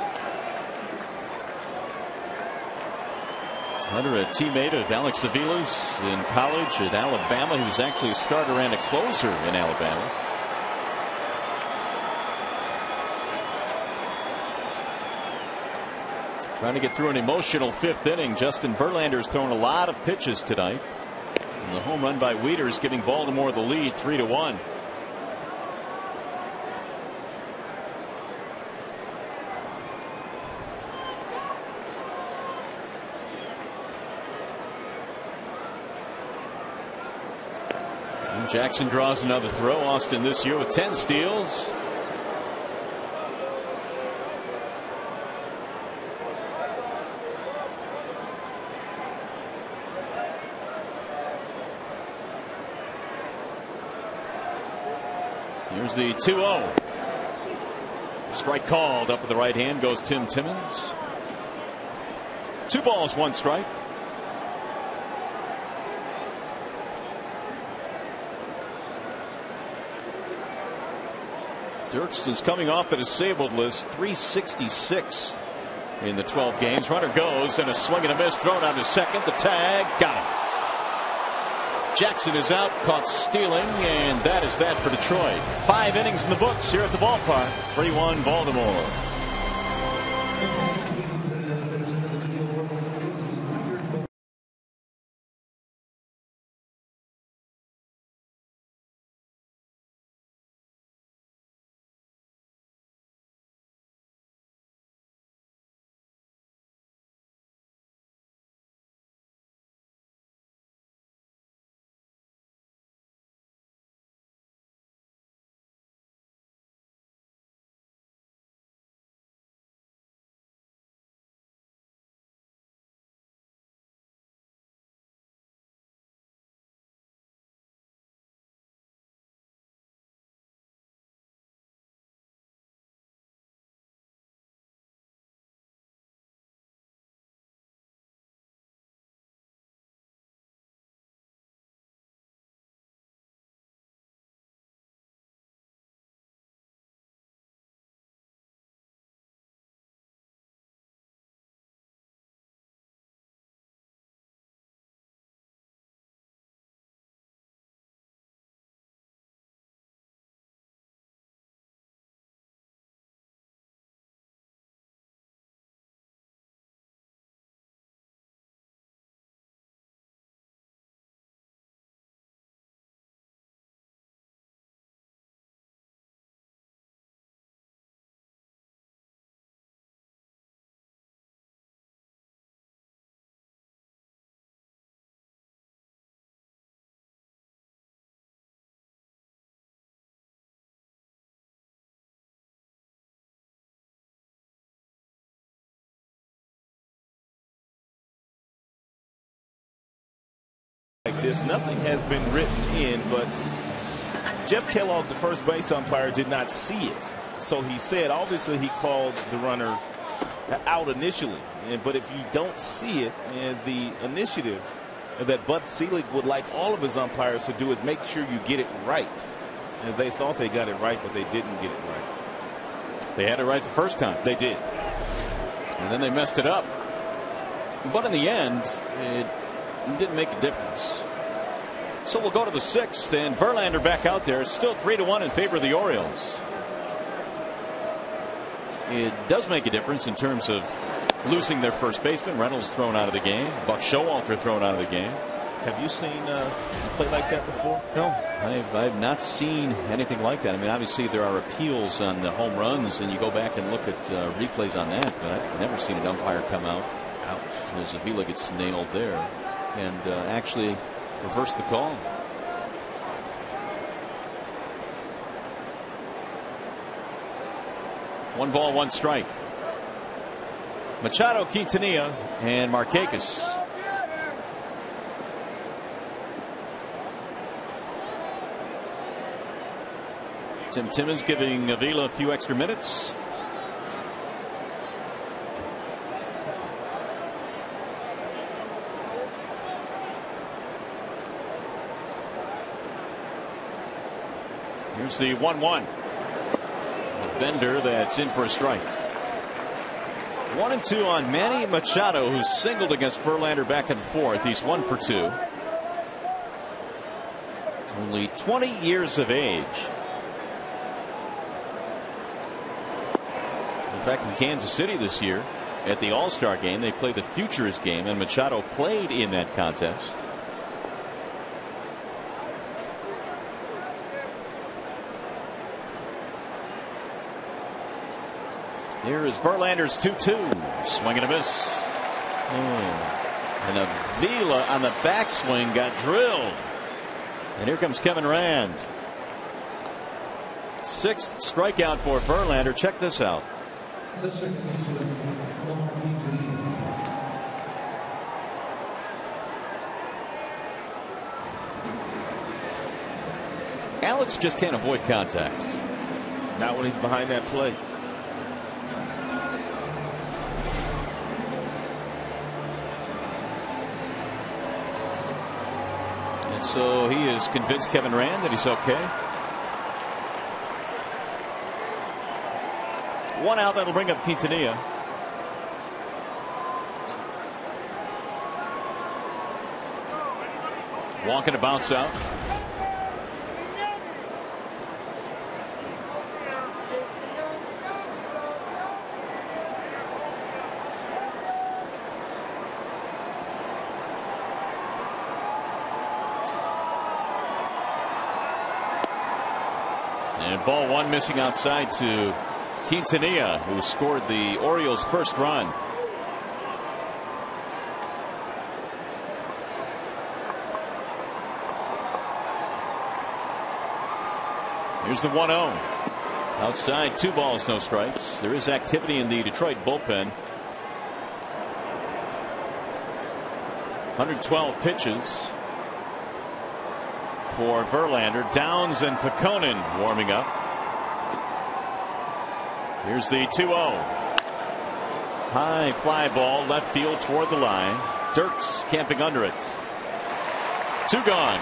Hunter, a teammate of Alex Avila's in college at Alabama. He was actually a starter and a closer in Alabama. Trying to get through an emotional 5th inning. Justin Verlander's thrown a lot of pitches tonight. And the home run by Weiters giving Baltimore the lead 3-1. Jackson draws another throw. Austin this year with 10 steals. Here's the 2-0. Strike called up with the right hand goes Tim Timmons. 2 balls, 1 strike. Dirks is coming off the disabled list. 366 in the 12 games. Runner goes and a swing and a miss thrown out to second. The tag got him. Jackson is out, caught stealing, and that is that for Detroit. 5 innings in the books here at the ballpark. 3-1 Baltimore. this. Nothing has been written in, but Jeff Kellogg, the first base umpire, did not see it. So he said, obviously, he called the runner out initially. But if you don't see it, and the initiative that Bud Selig would like all of his umpires to do is make sure you get it right. And they thought they got it right, but they didn't get it right. They had it right the first time. They did. And then they messed it up. But in the end, it didn't make a difference. So we'll go to the 6th, and Verlander back out there. It's still 3-1 in favor of the Orioles. It does make a difference in terms of losing their first baseman. Reynolds thrown out of the game. Buck Showalter thrown out of the game. Have you seen a play like that before? No, I've not seen anything like that. I mean, obviously there are appeals on the home runs, and you go back and look at replays on that, but I've never seen an umpire come out. Ouch. As Avila gets nailed there and actually reverse the call. One ball, one strike. Machado, Quintanilla, and Markakis. Tim Timmons giving Avila a few extra minutes. Here's the 1-1. The bender that's in for a strike. 1-2 on Manny Machado, who singled against Verlander back in the 4th. He's 1 for 2. Only 20 years of age. In fact, in Kansas City this year at the All-Star game, they played the Futures game, and Machado played in that contest. Here is Verlander's 2-2. Swing and a miss. And Avila on the backswing got drilled. And here comes Kevin Rand. 6th strikeout for Verlander. Check this out. Alex just can't avoid contact. Not when he's behind that plate. And so he has convinced Kevin Rand that he's okay. 1 out. That'll bring up Quintanilla. Walking to bounce out. And ball 1 missing outside to Quintanilla, who scored the Orioles' first run. Here's the 1-0. Outside, 2 balls, no strikes. There is activity in the Detroit bullpen. 112 pitches for Verlander. Downs and Pekonen warming up. Here's the 2-0. High fly ball, left field toward the line. Dirks camping under it. 2 gone.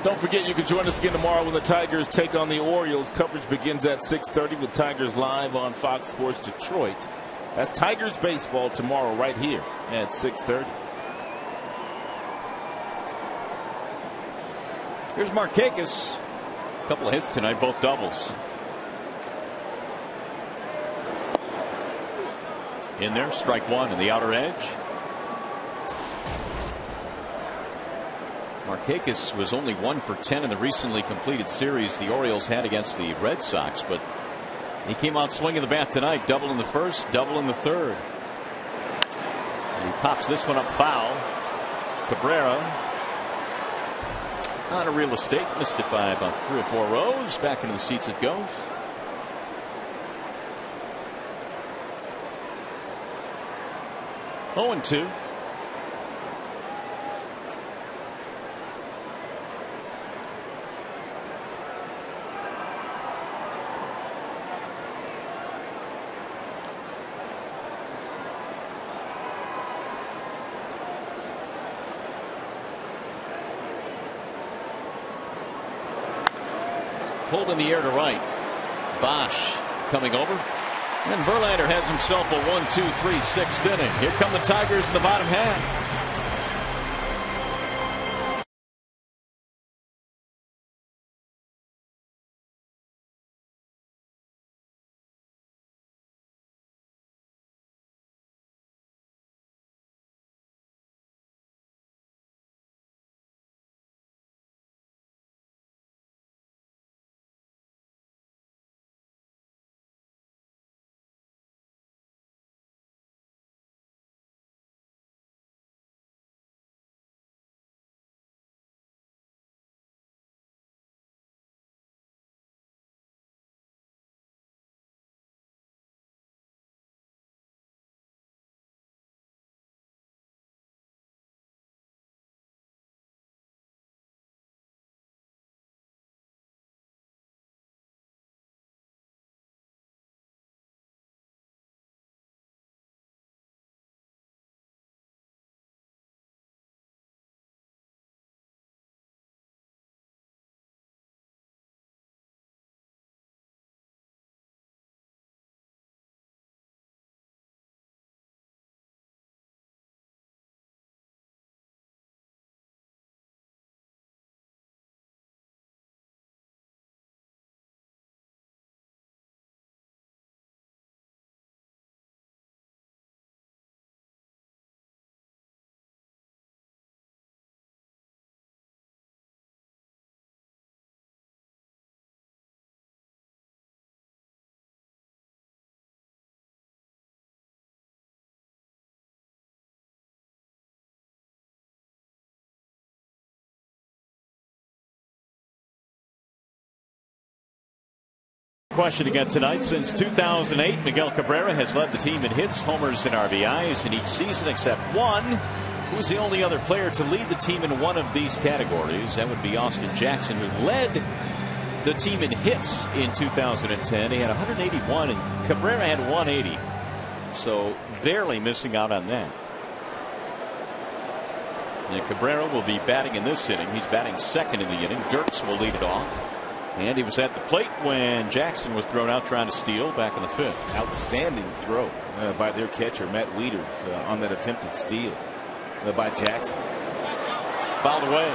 Don't forget, you can join us again tomorrow when the Tigers take on the Orioles. Coverage begins at 6:30 with Tigers Live on Fox Sports Detroit. That's Tigers baseball tomorrow right here at 6:30. Here's Markakis. A couple of hits tonight, both doubles. In there, strike 1 in the outer edge. Markakis was only 1 for 10 in the recently completed series the Orioles had against the Red Sox, but he came out swinging the bat tonight. Double in the first, double in the third. And he pops this one up foul. Cabrera on a real estate, missed it by about 3 or 4 rows. Back into the seats it goes. 0-2. Pulled in the air to right. Bosch coming over. And Verlander has himself a 1-2-3 sixth inning. Here come the Tigers in the bottom half. Question again tonight. Since 2008, Miguel Cabrera has led the team in hits, homers, and RBIs in each season except one. Who's the only other player to lead the team in one of these categories? That would be Austin Jackson, who led the team in hits in 2010. He had 181, and Cabrera had 180. So barely missing out on that. And Cabrera will be batting in this inning. He's batting second in the inning. Dirks will lead it off. And he was at the plate when Jackson was thrown out trying to steal back in the fifth. Outstanding throw by their catcher, Matt Weiters, on that attempted steal by Jackson. Fouled away.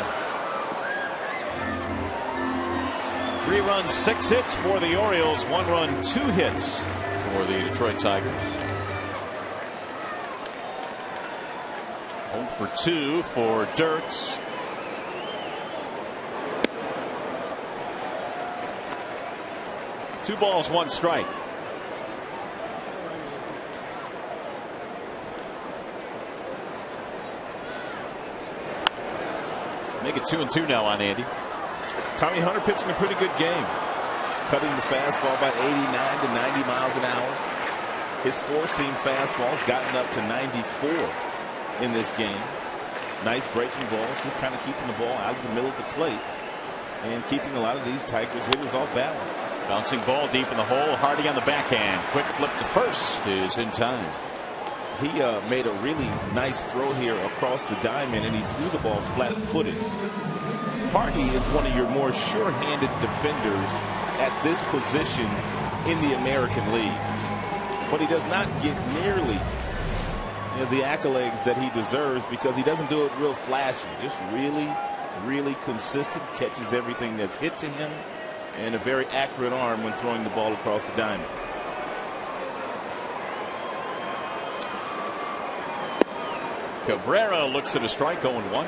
3 runs, 6 hits for the Orioles. 1 run, 2 hits for the Detroit Tigers. 0 for 2 for Dirks. Two balls, 1 strike. Make it 2-2 now on Andy. Tommy Hunter pitching a pretty good game. Cutting the fastball about 89 to 90 miles an hour. His 4-seam fastball's gotten up to 94 in this game. Nice breaking balls, just kind of keeping the ball out of the middle of the plate and keeping a lot of these Tigers hitters off balance. Bouncing ball deep in the hole. Hardy on the backhand. Quick flip to first is in time. He made a really nice throw here across the diamond, and he threw the ball flat-footed. Hardy is one of your more sure-handed defenders at this position in the American League, but he does not get nearly the accolades that he deserves because he doesn't do it real flashy. Just really consistent, catches everything that's hit to him, and a very accurate arm when throwing the ball across the diamond. Cabrera looks at a strike, 0-1.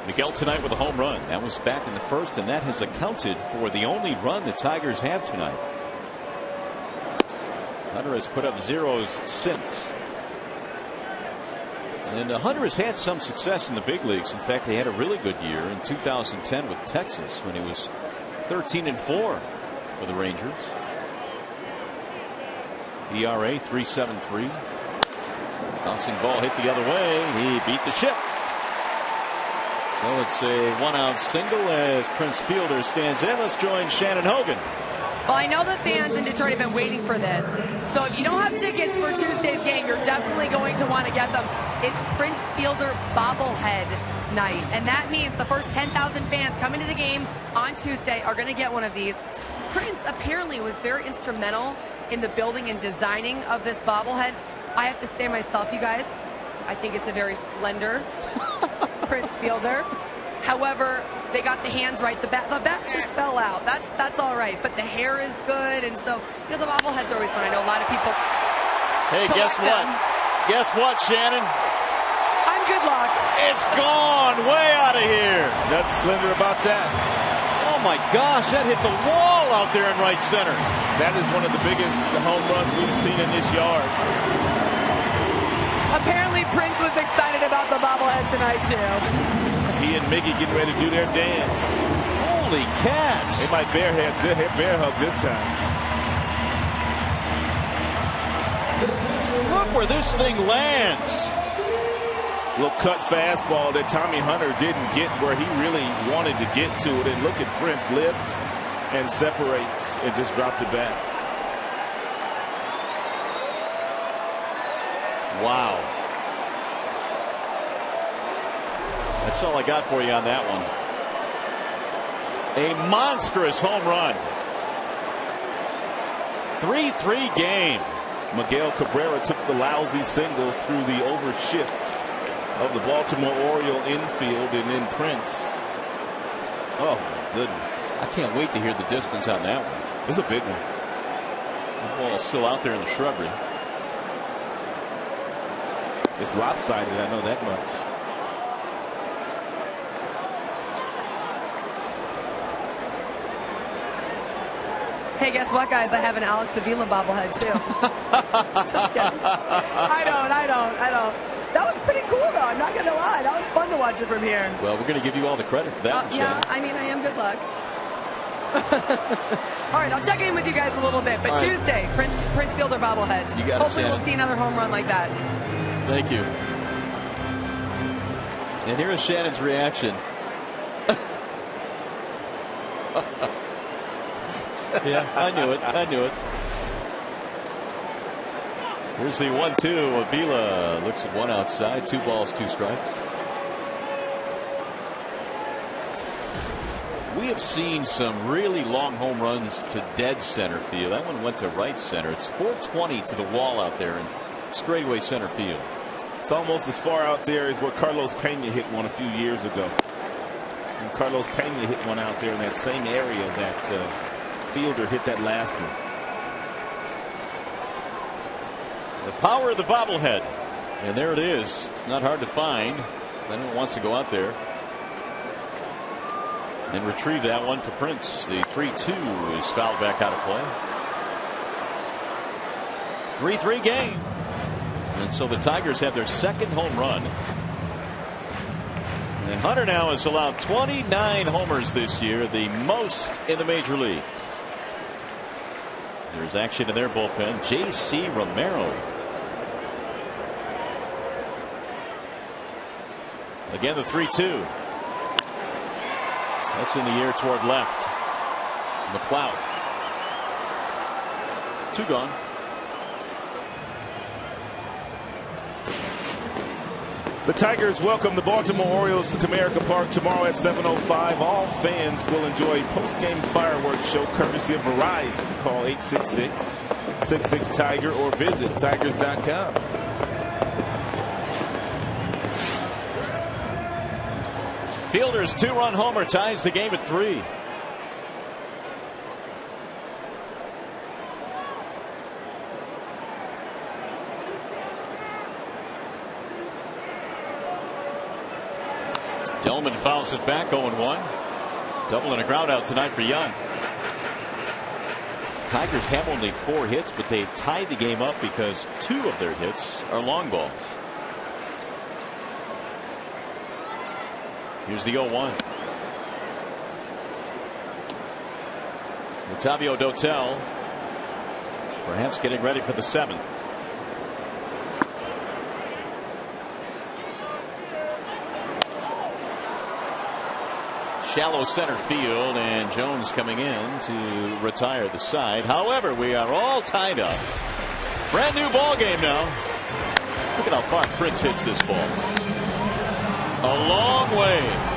Miguel tonight with a home run. That was back in the first, and that has accounted for the only run the Tigers have tonight. Hunter has put up zeros since. And Hunter has had some success in the big leagues. In fact, he had a really good year in 2010 with Texas when he was 13-4 for the Rangers. ERA 3.73. Bouncing ball hit the other way. He beat the ship. So it's a 1-out single as Prince Fielder stands in. Let's join Shannon Hogan. Well, I know the fans in Detroit have been waiting for this. So if you don't have tickets for Tuesday's game, you're definitely going to want to get them. It's Prince Fielder bobblehead night. And that means the first 10,000 fans coming to the game on Tuesday are going to get one of these. Prince apparently was very instrumental in the building and designing of this bobblehead. I have to say myself, you guys, I think it's a very slender Prince Fielder. However, they got the hands right. The bat just fell out. That's all right. But the hair is good, and so the bobbleheads are always fun. I know a lot of people. Hey, guess what? Guess what, Shannon? I'm good luck. It's gone way out of here. Nothing slender about that. Oh my gosh, that hit the wall out there in right center. That is one of the biggest home runs we've seen in this yard. Apparently, Prince was excited about the bobblehead tonight too. He and Mickey getting ready to do their dance. Holy cats! They might bear hug this time. Look where this thing lands. Little cut fastball that Tommy Hunter didn't get where he really wanted to get to it. And look at Prince lift and separate and just drop the bat. Wow. That's all I got for you on that one. A monstrous home run. 3-3 game. Miguel Cabrera took the lousy single through the overshift of the Baltimore Oriole infield, and then Prince. Oh my goodness. I can't wait to hear the distance on that one. It's a big one. The ball's still out there in the shrubbery. It's lopsided, I know that much. Hey, guess what, guys? I have an Alex Avila bobblehead too. Just kidding. I don't. That was pretty cool, though. I'm not going to lie. That was fun to watch it from here. Well, we're going to give you all the credit for that one, yeah, Shannon. I mean, I am good luck. All right, I'll check in with you guys a little bit. But Tuesday, Prince Fielder bobbleheads. You got it, Hopefully Shannon. we'll see another home run like that. Thank you. And here is Shannon's reaction. Yeah, I knew it. Here's the 1-2. Avila looks at one outside. 2 balls, 2 strikes. We have seen some really long home runs to dead center field. That one went to right center. It's 420 to the wall out there in straightaway center field. It's almost as far out there as where Carlos Pena hit one a few years ago. And Carlos Pena hit one out there in that same area that Fielder hit that last one. The power of the bobblehead. And there it is. It's not hard to find. Anyone wants to go out there and retrieve that one for Prince. The 3-2 is fouled back out of play. 3-3 game. And so the Tigers have their second home run. And Hunter now has allowed 29 homers this year, the most in the major leagues. There's action in their bullpen. J.C. Romero. Again, the 3-2. That's in the air toward left. McLeod. 2 gone. The Tigers welcome the Baltimore Orioles to Comerica Park tomorrow at 7:05. All fans will enjoy a post-game fireworks show courtesy of Verizon. Call 866-66-TIGER or visit tigers.com. Fielder's 2-run homer ties the game at 3. Delman fouls it back. 0-1. Double and a ground out tonight for Young. Tigers have only 4 hits, but they've tied the game up because 2 of their hits are long balls. Here's the 0-1. Octavio Dotel Perhaps getting ready for the 7th. Shallow center field, and Jones coming in to retire the side. However, we are all tied up. Brand new ball game now. Look at how far Prince hits this ball. A long way.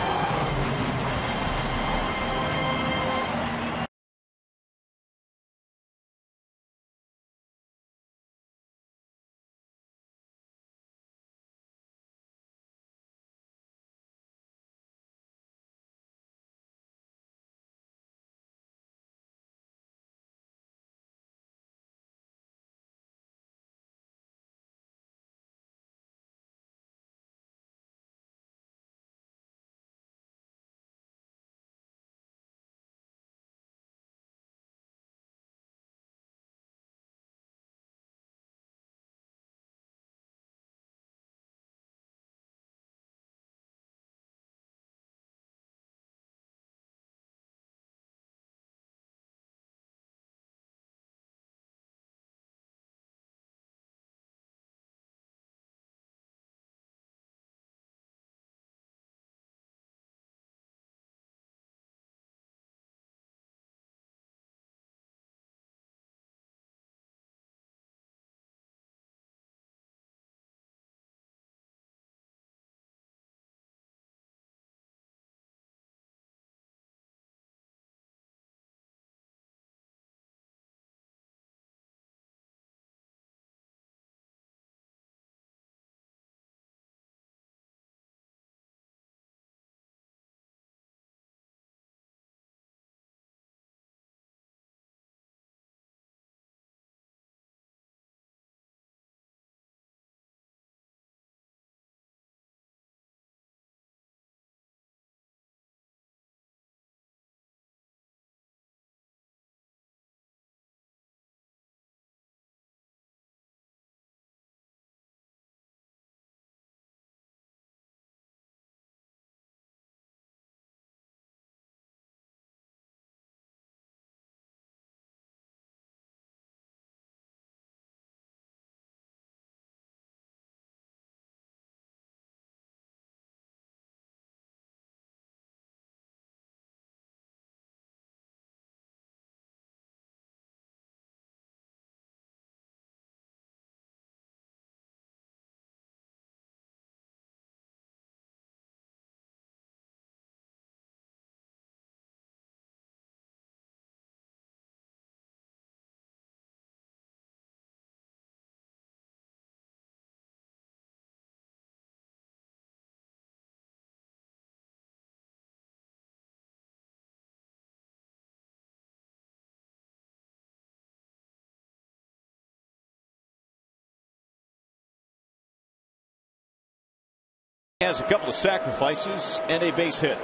Has a couple of sacrifices and a base hit.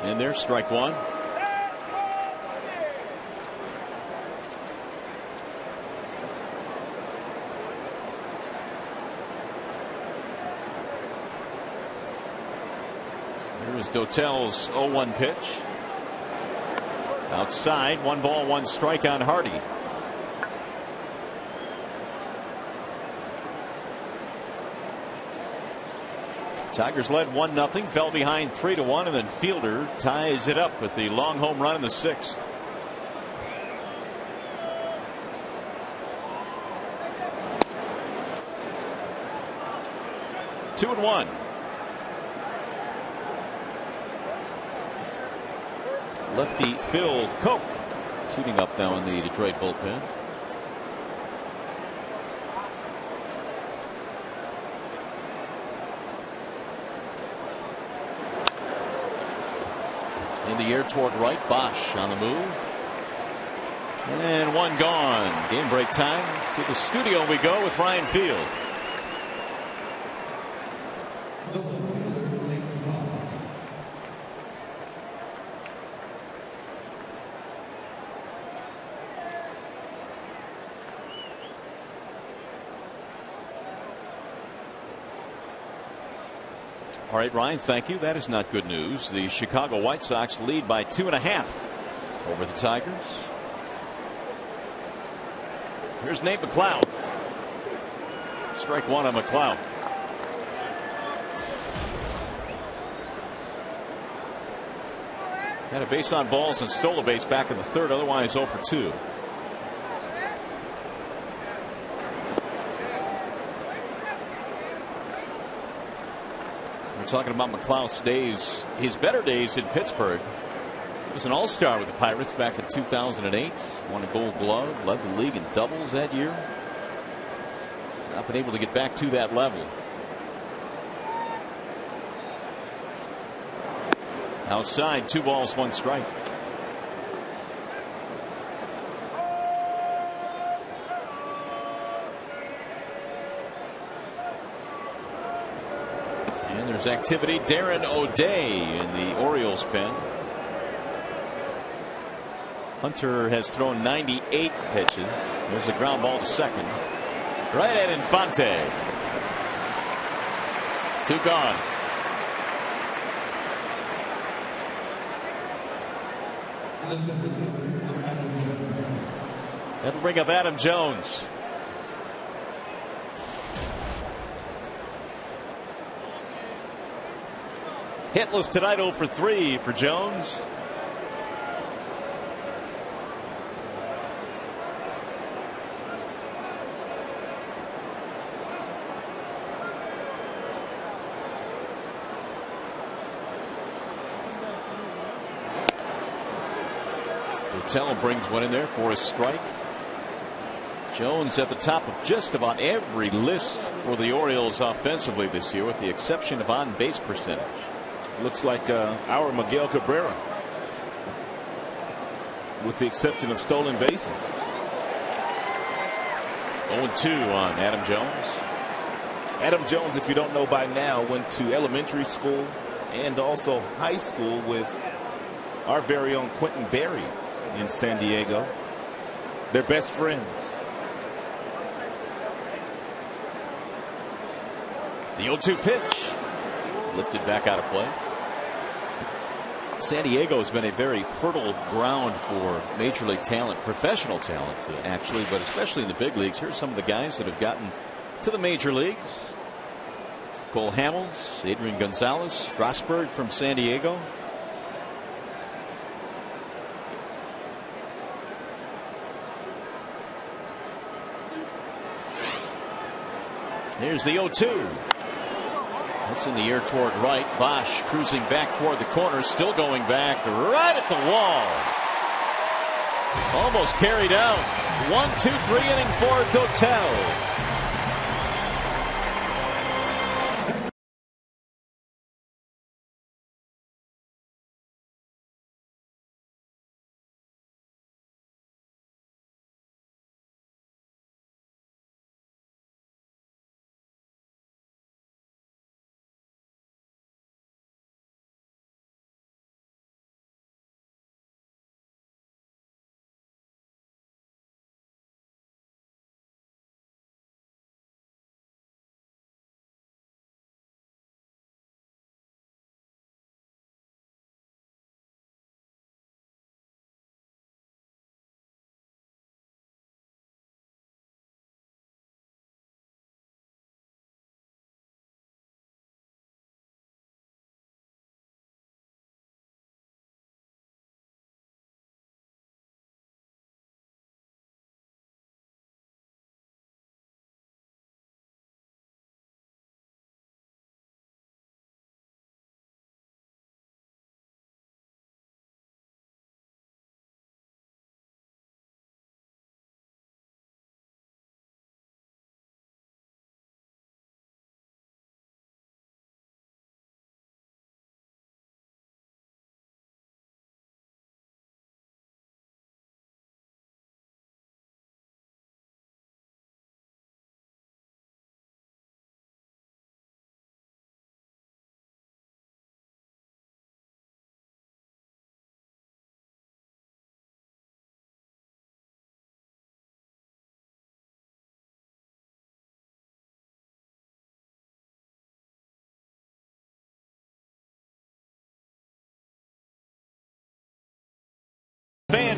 And there's strike one. Here's Dotel's 0-1 pitch. Outside, 1 ball, 1 strike on Hardy. Tigers led 1-0, fell behind 3-1, and then Fielder ties it up with the long home run in the 6th. Two and one. Lefty Phil Koch shooting up now in the Detroit bullpen. In the air toward right, Bosch on the move. And one gone. Game break time. To the studio we go with Ryan Field. All right, Ryan, thank you. That is not good news. The Chicago White Sox lead by 2.5 over the Tigers. Here's Nate McLeod. Strike one on McLeod. Had a base on balls and stole a base back in the third. Otherwise 0 for 2. We're talking about McLeod's days, his better days in Pittsburgh. He was an all-star with the Pirates back in 2008. Won a Gold Glove, led the league in doubles that year. Not been able to get back to that level. Outside, 2 balls, 1 strike. And there's activity. Darren O'Day in the Orioles pen. Hunter has thrown 98 pitches. There's a ground ball to second. Right at Infante. 2 gone. That'll bring up Adam Jones. Hitless tonight, 0 for 3 for Jones. Tell brings one in there for a strike. Jones at the top of just about every list for the Orioles offensively this year, with the exception of on base percentage. Looks like our Miguel Cabrera, with the exception of stolen bases. 0-2 on Adam Jones. Adam Jones, if you don't know by now, went to elementary school and also high school with our very own Quentin Berry in San Diego. They're best friends. The 0-2 pitch lifted back out of play. San Diego has been a very fertile ground for major league talent, professional talent actually, but especially in the big leagues. Here's some of the guys that have gotten to the major leagues. Cole Hamels, Adrian Gonzalez, Strasburg from San Diego. Here's the 0-2. That's in the air toward right. Bosch cruising back toward the corner, still going back right at the wall. Almost carried out. 1-2-3 inning for Dotel.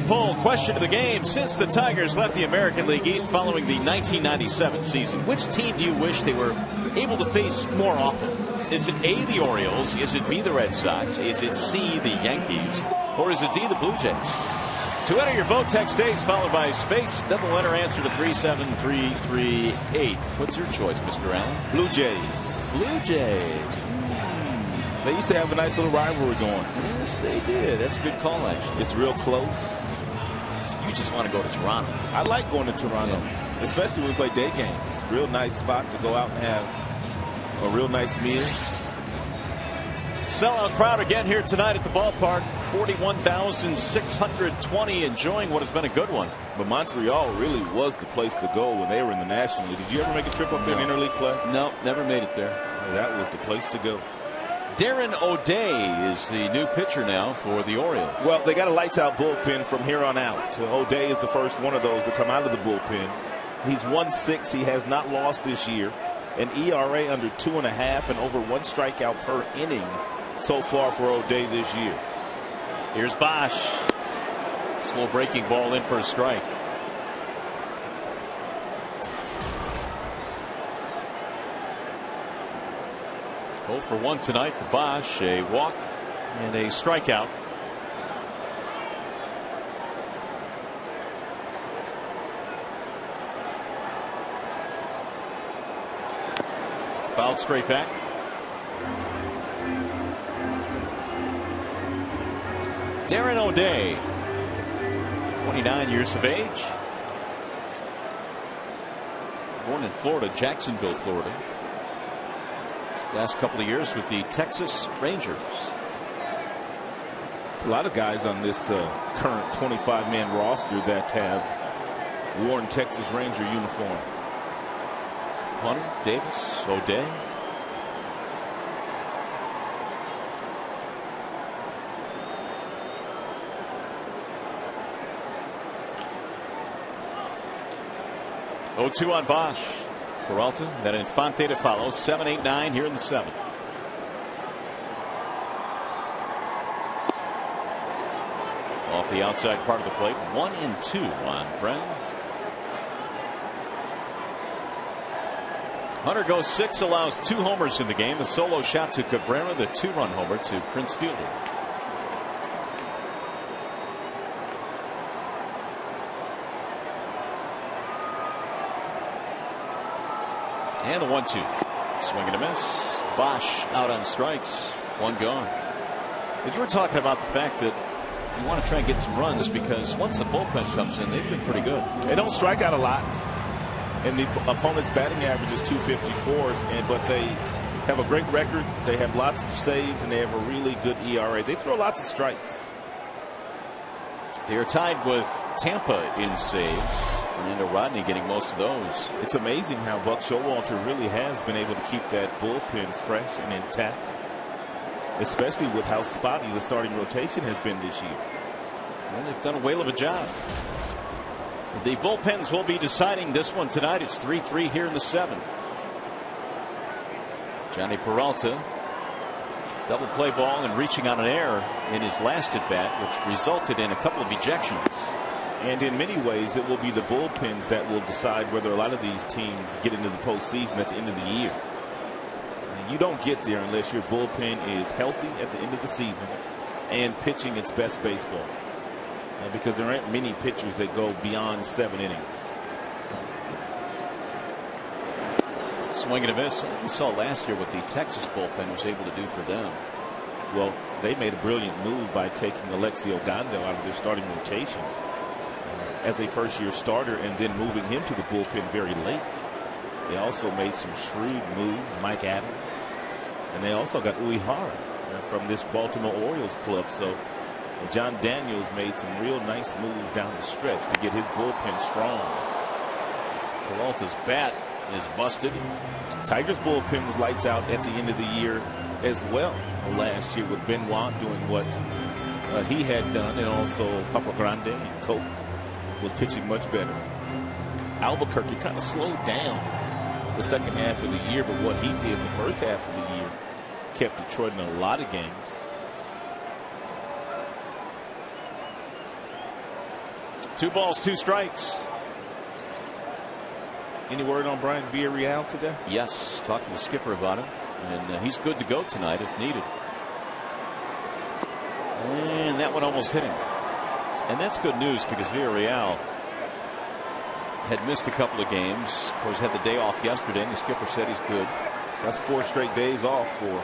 poll question of the game. Since the Tigers left the American League East following the 1997 season, which team do you wish they were able to face more often? Is it A, the Orioles? Is it B, the Red Sox? Is it C, the Yankees? Or is it D, the Blue Jays? To enter your vote, text A's followed by space, then the letter answer to 37338. What's your choice, Mr. Allen? Blue Jays. Blue Jays. They used to have a nice little rivalry going. Yes, they did. That's a good call, actually. It's real close. You just want to go to Toronto. I like going to Toronto, especially when we play day games. Real nice spot to go out and have a real nice meal. Sellout crowd again here tonight at the ballpark. 41,620 enjoying what has been a good one. But Montreal really was the place to go when they were in the National League. Did you ever make a trip up there in interleague play? No, never made it there. That was the place to go. Darren O'Day is the new pitcher now for the Orioles. Well, they got a lights-out bullpen from here on out. O'Day is the first one of those to come out of the bullpen. He's 1-6. He has not lost this year. An ERA under 2.5 and over 1 strikeout per inning so far for O'Day this year. Here's Bosch. Slow breaking ball in for a strike. Oh for 1 tonight for Bosch. A walk and a strikeout. Fouled straight back. Darren O'Day, 29 years of age. Born in Florida, Jacksonville, Florida. Last couple of years with the Texas Rangers. A lot of guys on this current 25-man roster that have worn Texas Ranger uniform. Hunter, Davis, O'Day. Oh, 2 on Bosch. Peralta, then Infante to follow. 7, 8, 9 here in the 7th. Off the outside part of the plate. 1-2 on Brennan. Hunter goes 6, allows 2 homers in the game. The solo shot to Cabrera, the 2-run homer to Prince Fielder. And the 1-2. Swing and a miss. Bosch out on strikes. 1 gone. But you were talking about the fact that you want to try and get some runs because once the bullpen comes in, they've been pretty good. They don't strike out a lot. And the opponent's batting average is 254s, but they have a great record. They have lots of saves, and they have a really good ERA. They throw lots of strikes. They are tied with Tampa in saves. Fernando Rodney getting most of those. It's amazing how Buck Showalter really has been able to keep that bullpen fresh and intact, especially with how spotty the starting rotation has been this year. Well, they've done a whale of a job. The bullpens will be deciding this one tonight. It's 3-3 here in the 7th. Johnny Peralta, double play ball and reaching on an error in his last at bat, which resulted in a couple of ejections. And in many ways, it will be the bullpens that will decide whether a lot of these teams get into the postseason at the end of the year. And you don't get there unless your bullpen is healthy at the end of the season and pitching its best baseball. Because there aren't many pitchers that go beyond 7 innings. Swing and a miss. We saw last year what the Texas bullpen was able to do for them. Well, they made a brilliant move by taking Alexio Gandil out of their starting rotation as a first-year starter and then moving him to the bullpen very late. They also made some shrewd moves, Mike Adams, and they also got Uihara from this Baltimore Orioles club. So John Daniels made some real nice moves down the stretch to get his bullpen strong. Peralta's bat is busted. Tigers bullpen was lights out at the end of the year as well last year with Benoit doing what he had done, and also Papa Grande and Coke was pitching much better. Albuquerque kind of slowed down the second half of the year, but what he did the first half of the year kept Detroit in a lot of games. 2 balls, 2 strikes. Any word on Brian Villarreal today? Yes, talked to the skipper about him, and he's good to go tonight if needed. And that one almost hit him. And that's good news because Villarreal had missed a couple of games. Of course, had the day off yesterday, and the skipper said he's good. So that's 4 straight days off for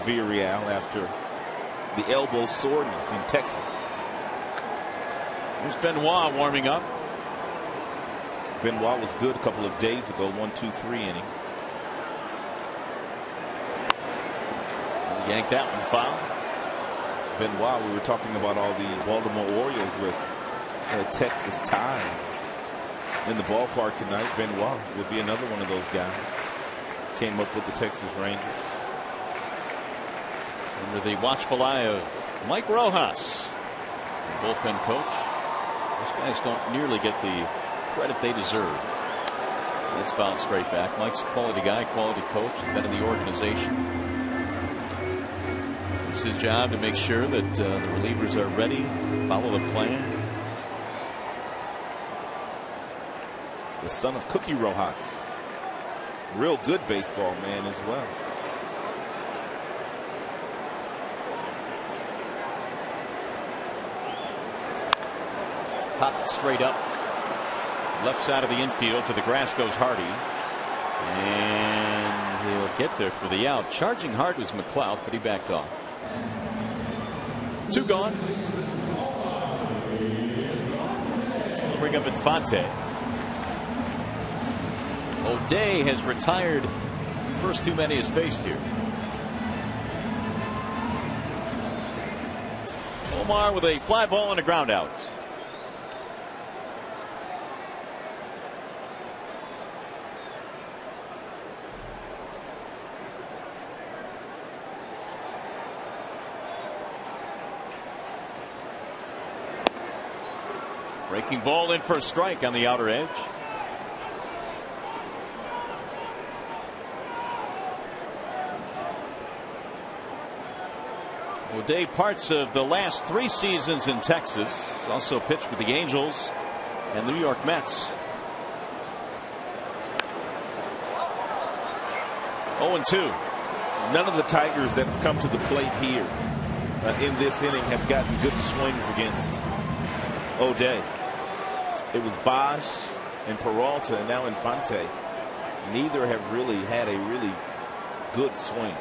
Villarreal after the elbow soreness in Texas. Here's Benoit warming up. Benoit was good a couple of days ago, 1-2-3 inning. Yanked that one foul. Benoit, we were talking about all the Baltimore Orioles with Texas ties in the ballpark tonight. Benoit would be another one of those guys. Came up with the Texas Rangers. Under the watchful eye of Mike Rojas, the bullpen coach. Those guys don't nearly get the credit they deserve. It's fouled straight back. Mike's a quality guy, quality coach. He's been in the organization. It's his job to make sure that the relievers are ready, follow the plan. The son of Cookie Rojas. Real good baseball man as well. Popped straight up. Left side of the infield to the grass goes Hardy. And he'll get there for the out. Charging hard was McLeod, but he backed off. 2 gone. We'll bring up Infante. O'Day has retired. First too many is faced here. Omar with a fly ball and a ground out. Breaking ball in for a strike on the outer edge. O'Day parts of the last 3 seasons in Texas. He's also pitched with the Angels and the New York Mets. 0-2. None of the Tigers that have come to the plate here in this inning have gotten good swings against O'Day. It was Bosch and Peralta and now Infante. Neither have really had a really good swing.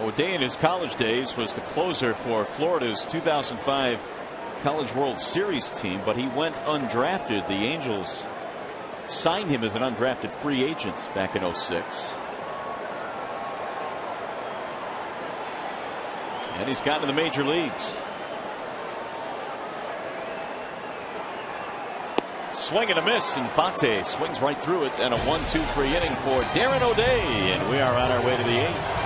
O'Day in his college days was the closer for Florida's 2005 College World Series team, but he went undrafted. The Angels signed him as an undrafted free agent back in 06. And he's gotten to the major leagues. Swing and a miss. Infante swings right through it, and a 1-2-3 inning for Darren O'Day, and we are on our way to the 8th.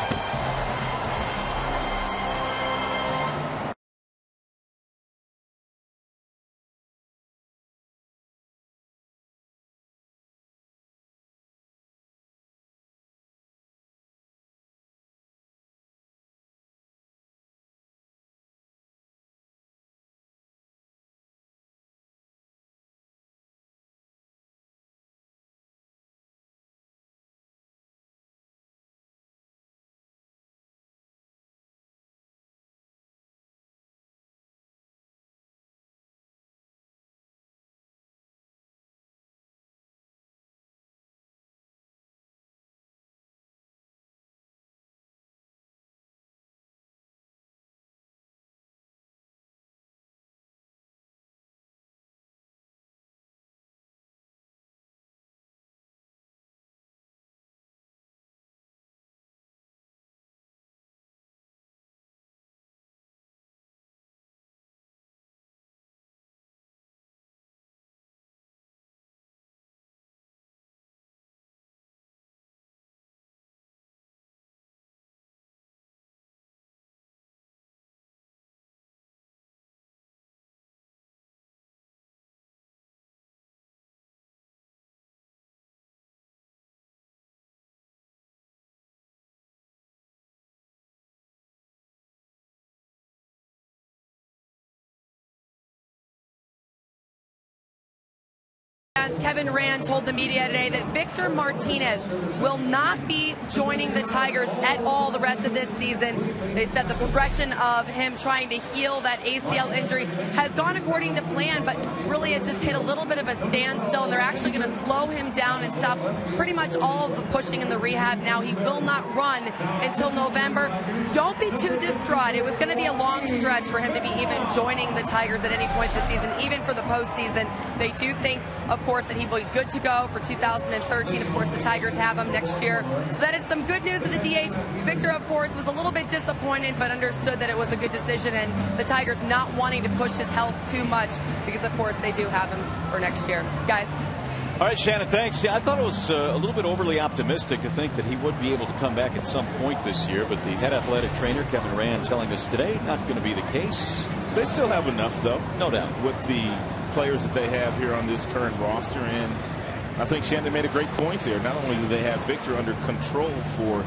Kevin Rand told the media today that Victor Martinez will not be joining the Tigers at all the rest of this season. They said the progression of him trying to heal that ACL injury has gone according to plan, but really it just hit a little bit of a standstill, and they're actually going to slow him down and stop pretty much all of the pushing in the rehab. Now he will not run until November. Don't be too distraught. It was going to be a long stretch for him to be even joining the Tigers at any point this season, even for the postseason. They do think, of course, that he will be good to go for 2013. Of course, the Tigers have him next year. So that is some good news at the DH. Victor, of course, was a little bit disappointed, but understood that it was a good decision, and the Tigers not wanting to push his health too much because, of course, they do have him for next year. Guys. All right, Shannon, thanks. Yeah, I thought it was a little bit overly optimistic to think that he would be able to come back at some point this year, but the head athletic trainer, Kevin Rand, telling us today not going to be the case. They still have enough, though. No doubt. With the players that they have here on this current roster, and I think Shannon made a great point there. Not only do they have Victor under control for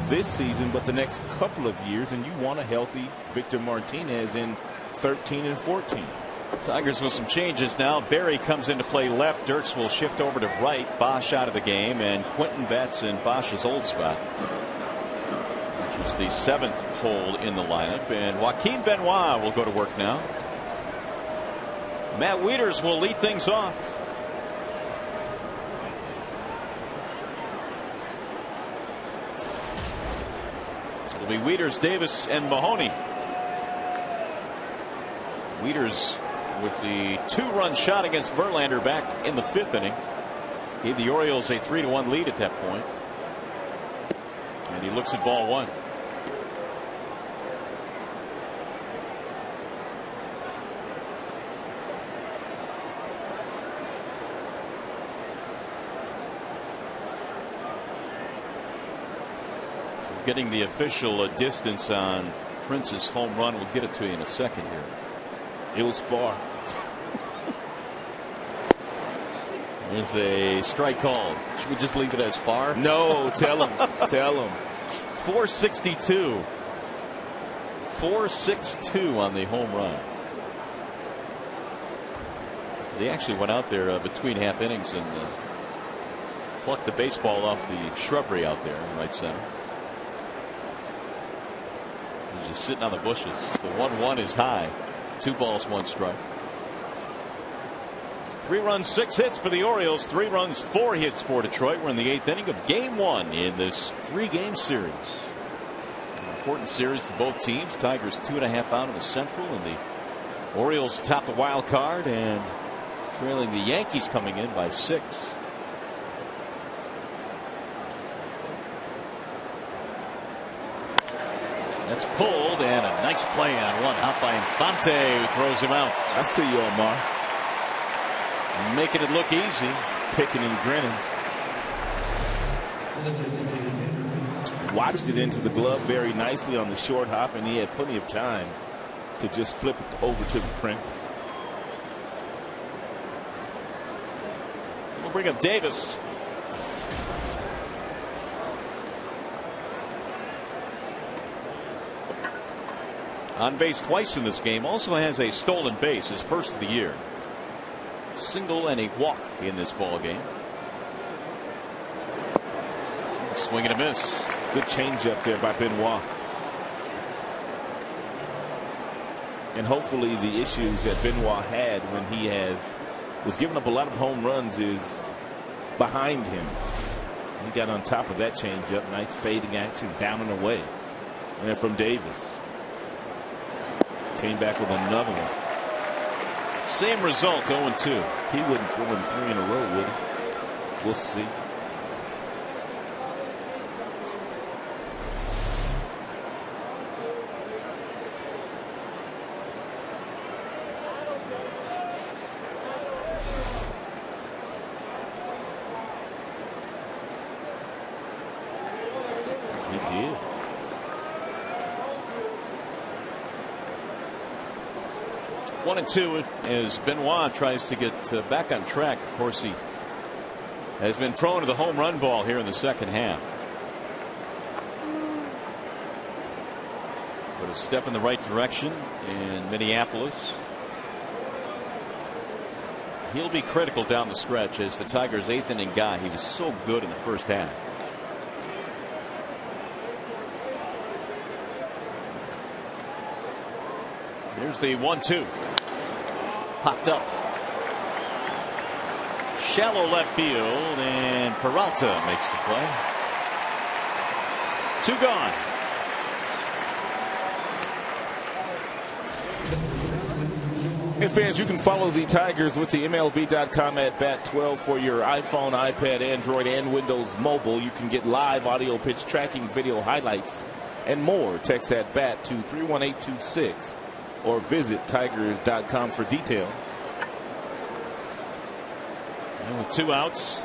this season, but the next couple of years, and you want a healthy Victor Martinez in 13 and 14. Tigers with some changes now. Barry comes into play left. Dirks will shift over to right. Bosch out of the game, and Quentin Betts in Bosch's old spot, which is the 7th hole in the lineup. And Joaquin Benoit will go to work now. Matt Weiters will lead things off. It'll be Weiters, Davis, and Mahoney. Weiters with the 2-run shot against Verlander back in the 5th inning. Gave the Orioles a 3-1 lead at that point. And he looks at ball 1. Getting the official distance on Prince's home run. We'll get it to you in a second here. It was far. There's a strike called. Should we just leave it as far? No, tell him. Tell him. 462. 462 on the home run. They actually went out there between half innings and plucked the baseball off the shrubbery out there in right center. He's just sitting on the bushes. The 1-1 is high. 2 balls, 1 strike. 3 runs, 6 hits for the Orioles. 3 runs, 4 hits for Detroit. We're in the 8th inning of game 1 in this 3-game series. An important series for both teams. Tigers 2.5 out in the Central, and the Orioles top the wild card and trailing the Yankees coming in by 6. That's pulled, and a nice play on one out by Infante, who throws him out. I see you, Omar. Making it look easy. Picking and grinning. Watched it into the glove very nicely on the short hop, and he had plenty of time to just flip it over to the Prince. We'll bring up Davis. On base twice in this game. Also has a stolen base, his first of the year. Single and a walk in this ball game. Swing and a miss. Good changeup there by Benoit. And hopefully the issues that Benoit had when he was giving up a lot of home runs is behind him. He got on top of that changeup. Nice fading action down and away. And then from Davis. Came back with another one. Same result, 0-2. He wouldn't throw him 3 in a row, would he? We'll see. He did. One and 2 as Benoit tries to get back on track. Of course, he has been thrown to the home run ball here in the second half. But a step in the right direction in Minneapolis. He'll be critical down the stretch as the Tigers' 8th inning guy. He was so good in the first half. Here's the 1-2. Popped up. Shallow left field, and Peralta makes the play. 2 gone. Hey fans, you can follow the Tigers with the MLB.com at Bat 12 for your iPhone, iPad, Android, and Windows Mobile. You can get live audio pitch tracking, video highlights, and more. Text at BAT to 31826 or visit Tigers.com for details. And with 2 outs,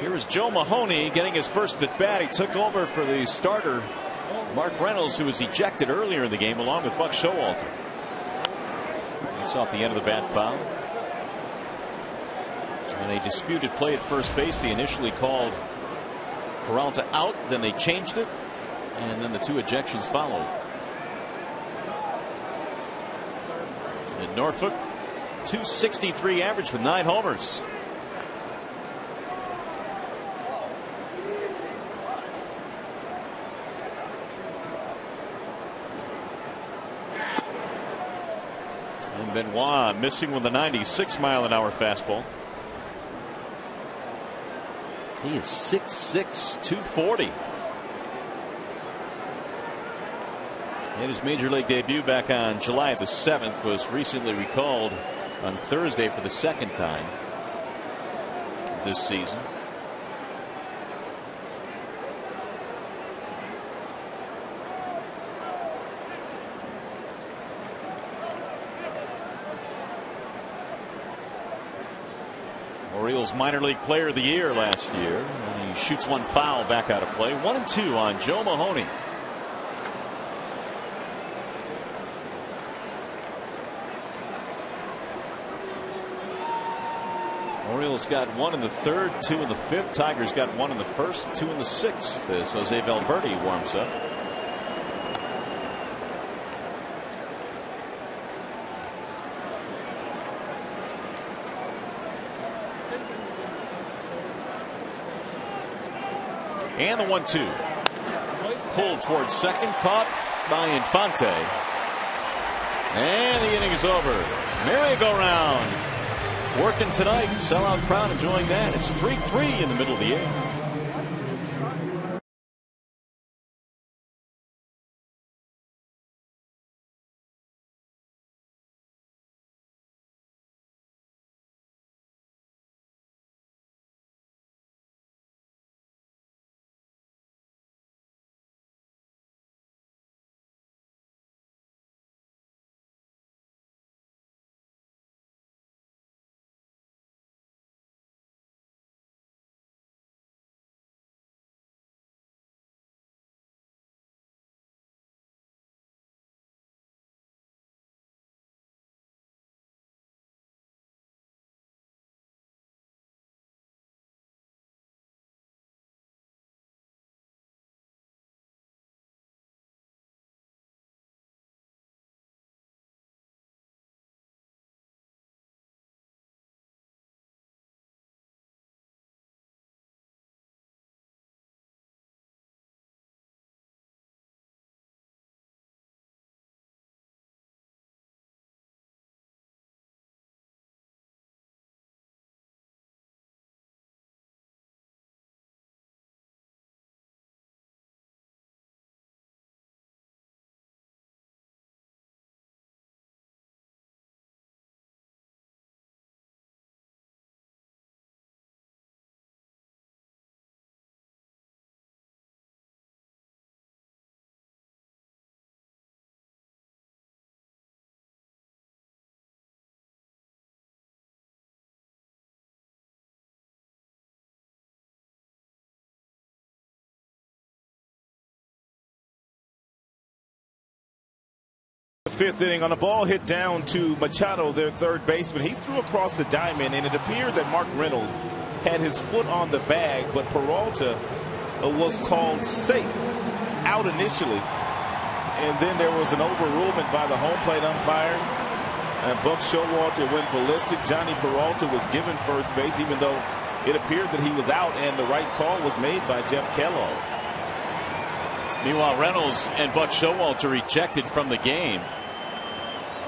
here is Joe Mahoney getting his first at bat. He took over for the starter, Mark Reynolds, who was ejected earlier in the game, along with Buck Showalter. That's off the end of the bat foul. And they disputed play at first base. They initially called Peralta out, then they changed it, and then the 2 ejections followed. In Norfolk, .263 average with 9 homers. And Benoit missing with a 96-mile-an-hour fastball. He is 6'6", 240. And his major league debut back on July the 7th was recently recalled on Thursday for the 2nd time this season. Orioles minor league player of the year last year. And he shoots 1 foul back out of play. 1-2 on Joe Mahoney. Orioles got 1 in the 3rd, 2 in the 5th. Tigers got 1 in the 1st, 2 in the 6th as Jose Valverde warms up. And the 1-2. Pulled towards second, caught by Infante. And the inning is over. Merry-go-round. Working tonight. Sellout crowd enjoying that. It's 3-3 in the middle of the 8th. The 5th inning on a ball hit down to Machado, their 3rd baseman. He threw across the diamond, and it appeared that Mark Reynolds had his foot on the bag, but Peralta was called safe out initially. And then there was an overrulement by the home plate umpire. And Buck Showalter went ballistic. Johnny Peralta was given first base, even though it appeared that he was out, and the right call was made by Jeff Kellogg. Meanwhile, Reynolds and Buck Showalter ejected from the game.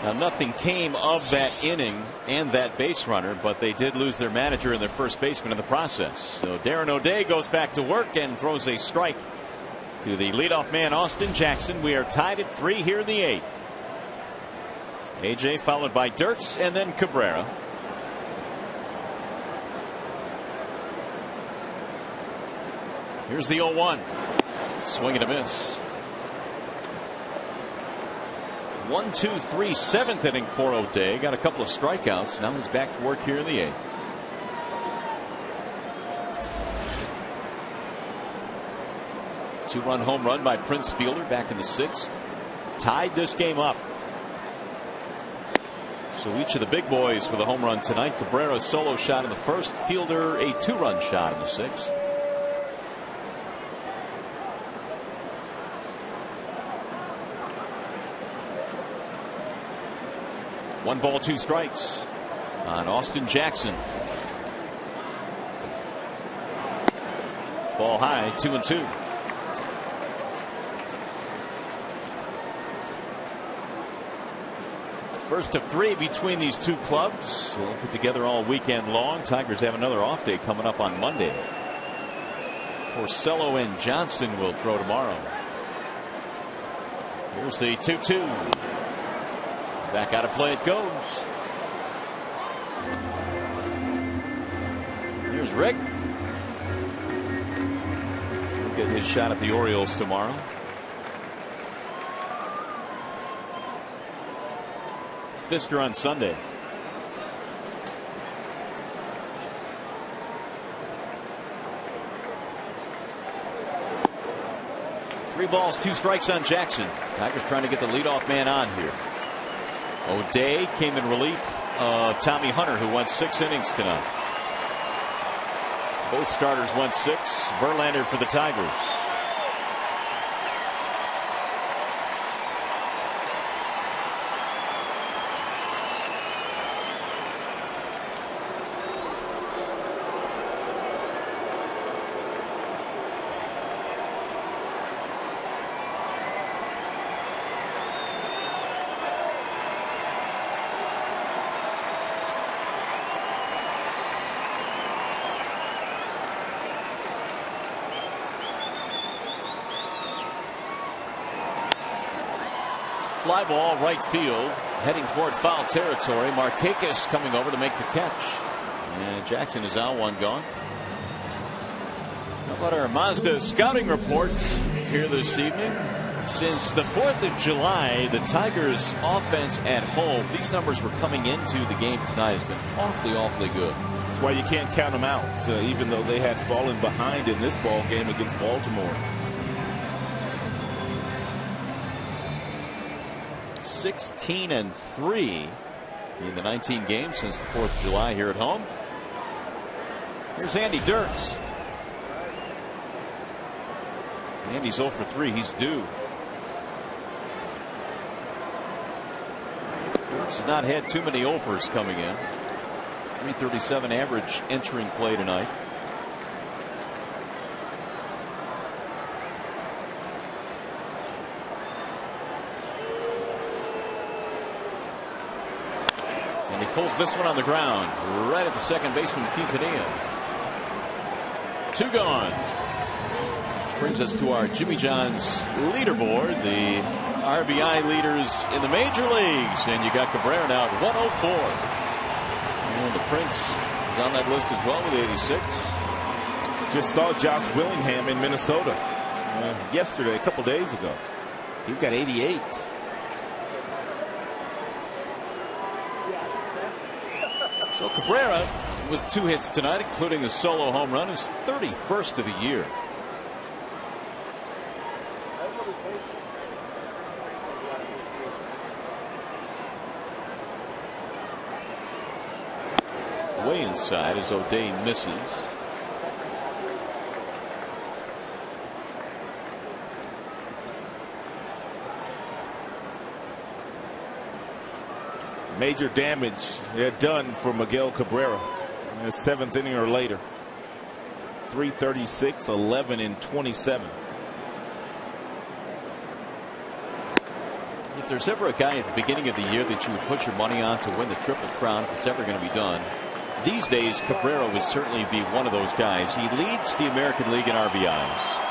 Now, nothing came of that inning and that base runner, but they did lose their manager and their first baseman in the process. So Darren O'Day goes back to work and throws a strike to the leadoff man, Austin Jackson. We are tied at 3 here in the 8th. AJ followed by Dirks and then Cabrera. Here's the 0-1. Swing and a miss. 1, 2, 3, 7th inning for O'Day. Got a couple of strikeouts. Now he's back to work here in the 8th. Two-run home run by Prince Fielder back in the 6th. Tied this game up. So each of the big boys with a home run tonight. Cabrera solo shot in the 1st. Fielder a 2-run shot in the 6th. One ball, 2 strikes on Austin Jackson. Ball high, 2-2. First of 3 between these two clubs. They'll put together all weekend long. Tigers have another off day coming up on Monday. Porcello and Johnson will throw tomorrow. Here's the 2-2. Back out of play it goes. Here's Rick. He'll get his shot at the Orioles tomorrow. Fisker on Sunday. Three balls, 2 strikes on Jackson. Tigers trying to get the leadoff man on here. O'Day came in relief of Tommy Hunter, who went 6 innings tonight. Both starters went 6. Verlander for the Tigers. Fly ball right field, heading toward foul territory. Markakis coming over to make the catch, and Jackson is out, 1 gone. How about our Mazda scouting reports here this evening? Since the 4th of July, the Tigers offense at home, these numbers were coming into the game tonight, has been awfully good. That's why you can't count them out, even though they had fallen behind in this ball game against Baltimore. 16-3 in the 19 games since the 4th of July here at home. Here's Andy Dirks. Andy's 0 for 3. He's due. Dirks has not had too many offers coming in. 337 average entering play tonight. And he pulls this one on the ground right at the second baseman Quintanilla. 2 gone. Which brings us to our Jimmy John's leaderboard, the RBI leaders in the major leagues, and you got Cabrera now at 104. And the Prince is on that list as well with 86. Just saw Josh Willingham in Minnesota yesterday, a couple days ago. He's got 88. So Cabrera with 2 hits tonight, including the solo home run, his 31st of the year. Way inside as O'Day misses. Major damage done for Miguel Cabrera in the 7th inning or later. 336, 11 and 27. If there's ever a guy at the beginning of the year that you would put your money on to win the Triple Crown, if it's ever going to be done, these days Cabrera would certainly be one of those guys. He leads the American League in RBIs.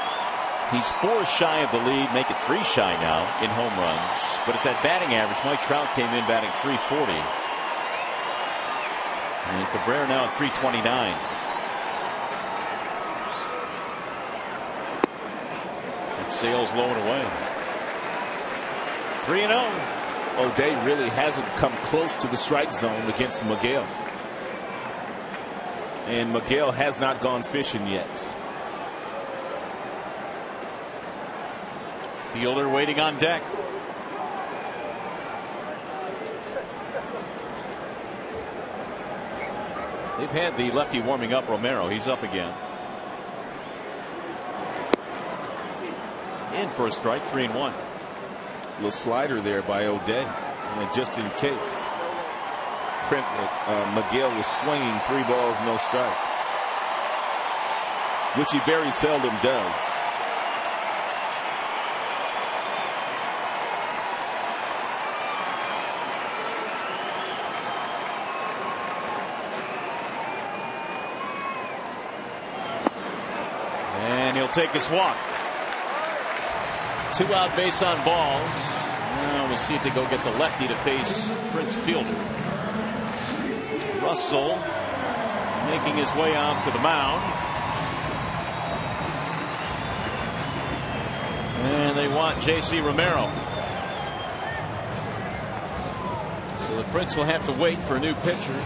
He's 4 shy of the lead, make it 3 shy now in home runs. But it's that batting average. Mike Trout came in batting .340. And Cabrera now at .329. That sails low and away. 3-0. O'Day really hasn't come close to the strike zone against Miguel. And Miguel has not gone fishing yet. Fielder waiting on deck. They've had the lefty warming up, Romero. He's up again. In for a strike, 3-1. Little slider there by O'Day, and just in case. Miguel was swinging 3 balls, no strikes, which he very seldom does. And he'll take his walk. 2 out base on balls. Now we'll see if they go get the lefty to face Prince Fielder. Russell making his way out to the mound. And they want J.C. Romero. So the Prince will have to wait for a new pitcher.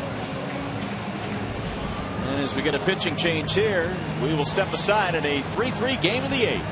And as we get a pitching change here, we will step aside in a 3-3 game of the 8th.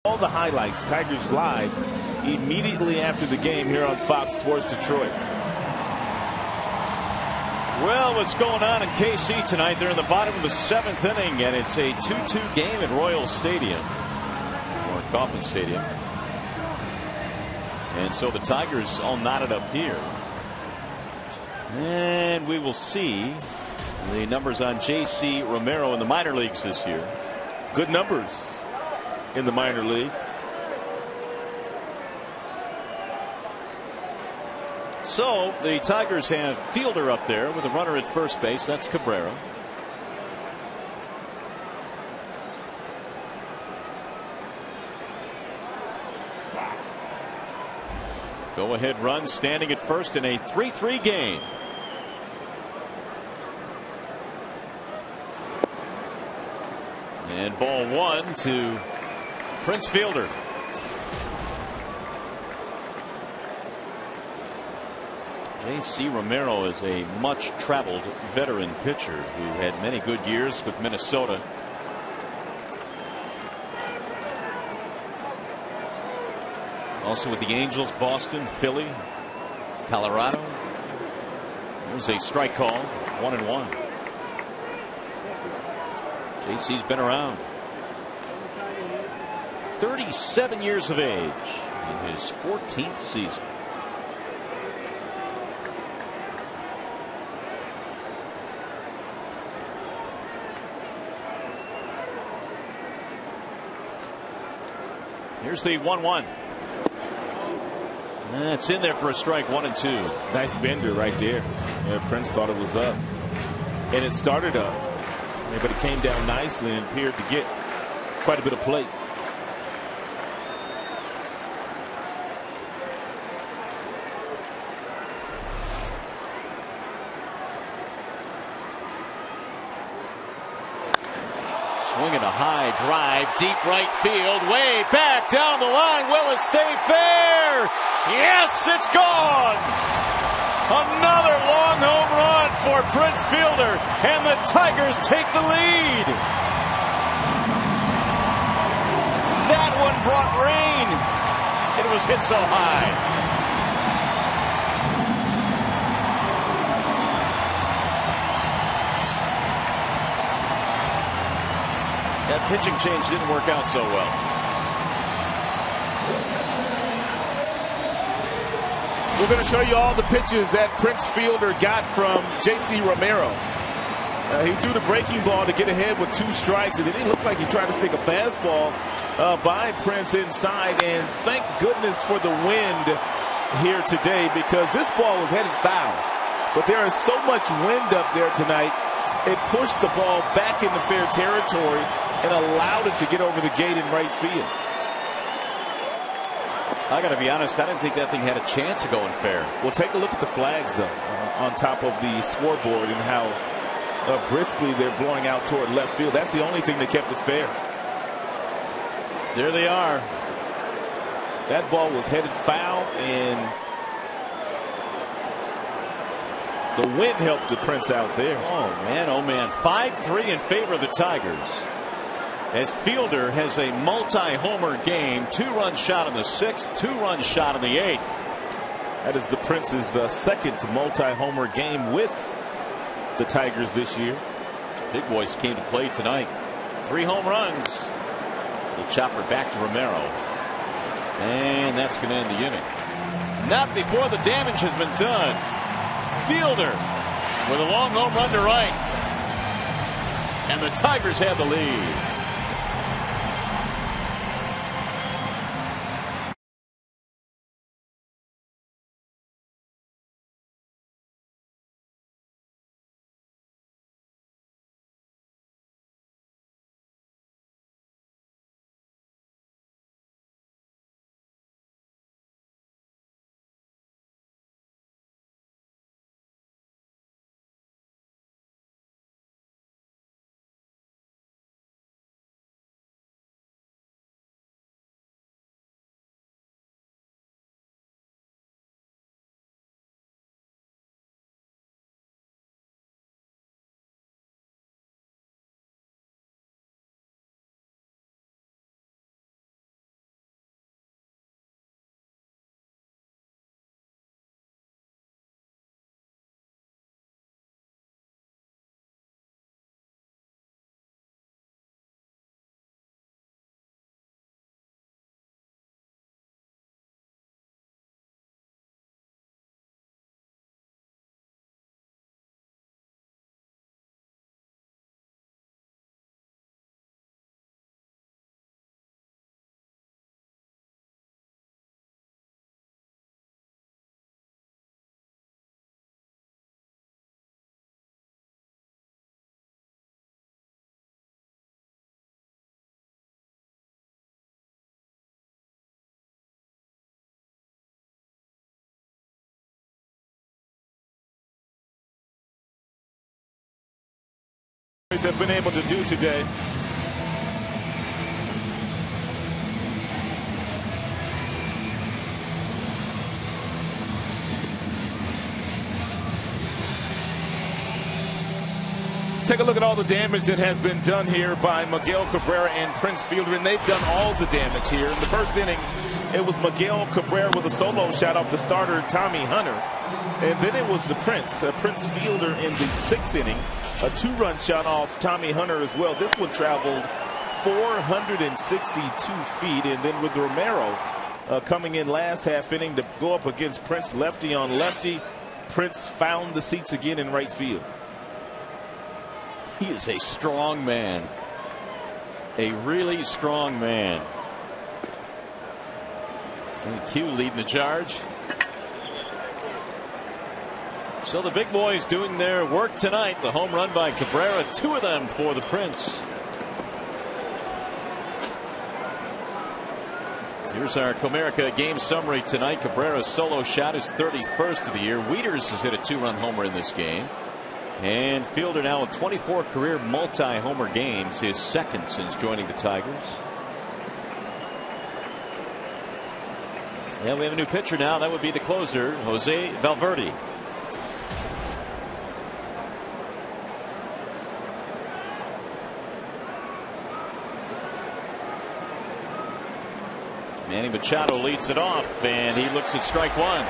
All the highlights, Tigers Live, immediately after the game here on Fox Sports Detroit. Well, what's going on in KC tonight? They're in the bottom of the 7th inning, and it's a 2-2 game at Royal Stadium, or Kauffman Stadium. And so the Tigers all knotted up here. And we will see the numbers on J.C. Romero in the minor leagues this year. Good numbers in the minor leagues. So the Tigers have Fielder up there with a runner at first base. That's Cabrera. Go ahead run standing at first in a 3-3 game. And ball 1 to Prince Fielder. J.C. Romero is a much traveled veteran pitcher who had many good years with Minnesota. Also with the Angels, Boston, Philly, Colorado. There's a strike call, 1-1. JC's been around. 37 years of age in his 14th season. Here's the 1-1. That's in there for a strike, 1-2. Nice bender right there. Yeah, Prince thought it was up. And it started up. But it came down nicely and appeared to get quite a bit of plate. Swinging a high drive, deep right field, way back down the line. Will it stay fair? Yes, it's gone. Another long home run for Prince Fielder, and the Tigers take the lead. That one brought rain. It was hit so high. That pitching change didn't work out so well. We're going to show you all the pitches that Prince Fielder got from J.C. Romero. He threw the breaking ball to get ahead with 2 strikes, and it didn't look like he tried to stick a fastball by Prince inside. And thank goodness for the wind here today, because this ball was headed foul. But there is so much wind up there tonight, it pushed the ball back into fair territory and allowed it to get over the gate in right field. I got to be honest, I didn't think that thing had a chance of going fair. Well, take a look at the flags, though, on top of the scoreboard, and how briskly they're blowing out toward left field. That's the only thing that kept it fair. There they are. That ball was headed foul, and the wind helped the Prince out there. Oh, man, oh, man. 5-3 in favor of the Tigers, as Fielder has a multi-homer game. 2-run shot in the 6th, 2-run shot in the 8th. That is the Prince's second multi-homer game with the Tigers this year. Big boys came to play tonight. 3 home runs. The chopper back to Romero. And that's going to end the inning. Not before the damage has been done. Fielder with a long home run to right. And the Tigers have the lead. Have been able to do today. take a look at all the damage that has been done here by Miguel Cabrera and Prince Fielder, and they've done all the damage here. In the first inning, it was Miguel Cabrera with a solo shot off the starter, Tommy Hunter. And then it was the Prince Fielder in the 6th inning, a 2-run shot off Tommy Hunter as well. This one traveled 462 feet. And then with Romero coming in last half inning to go up against Prince, lefty on lefty, Prince found the seats again in right field. He is a strong man. A really strong man. And Q leading the charge. So the big boys doing their work tonight. The home run by Cabrera, 2 of them for the Prince. Here's our Comerica game summary tonight. Cabrera's solo shot is 31st of the year. Weiters has hit a 2-run homer in this game. And Fielder now with 24 career multi-homer games, his 2nd since joining the Tigers. Yeah, we have a new pitcher now. That would be the closer, Jose Valverde. Manny Machado leads it off, and he looks at strike 1.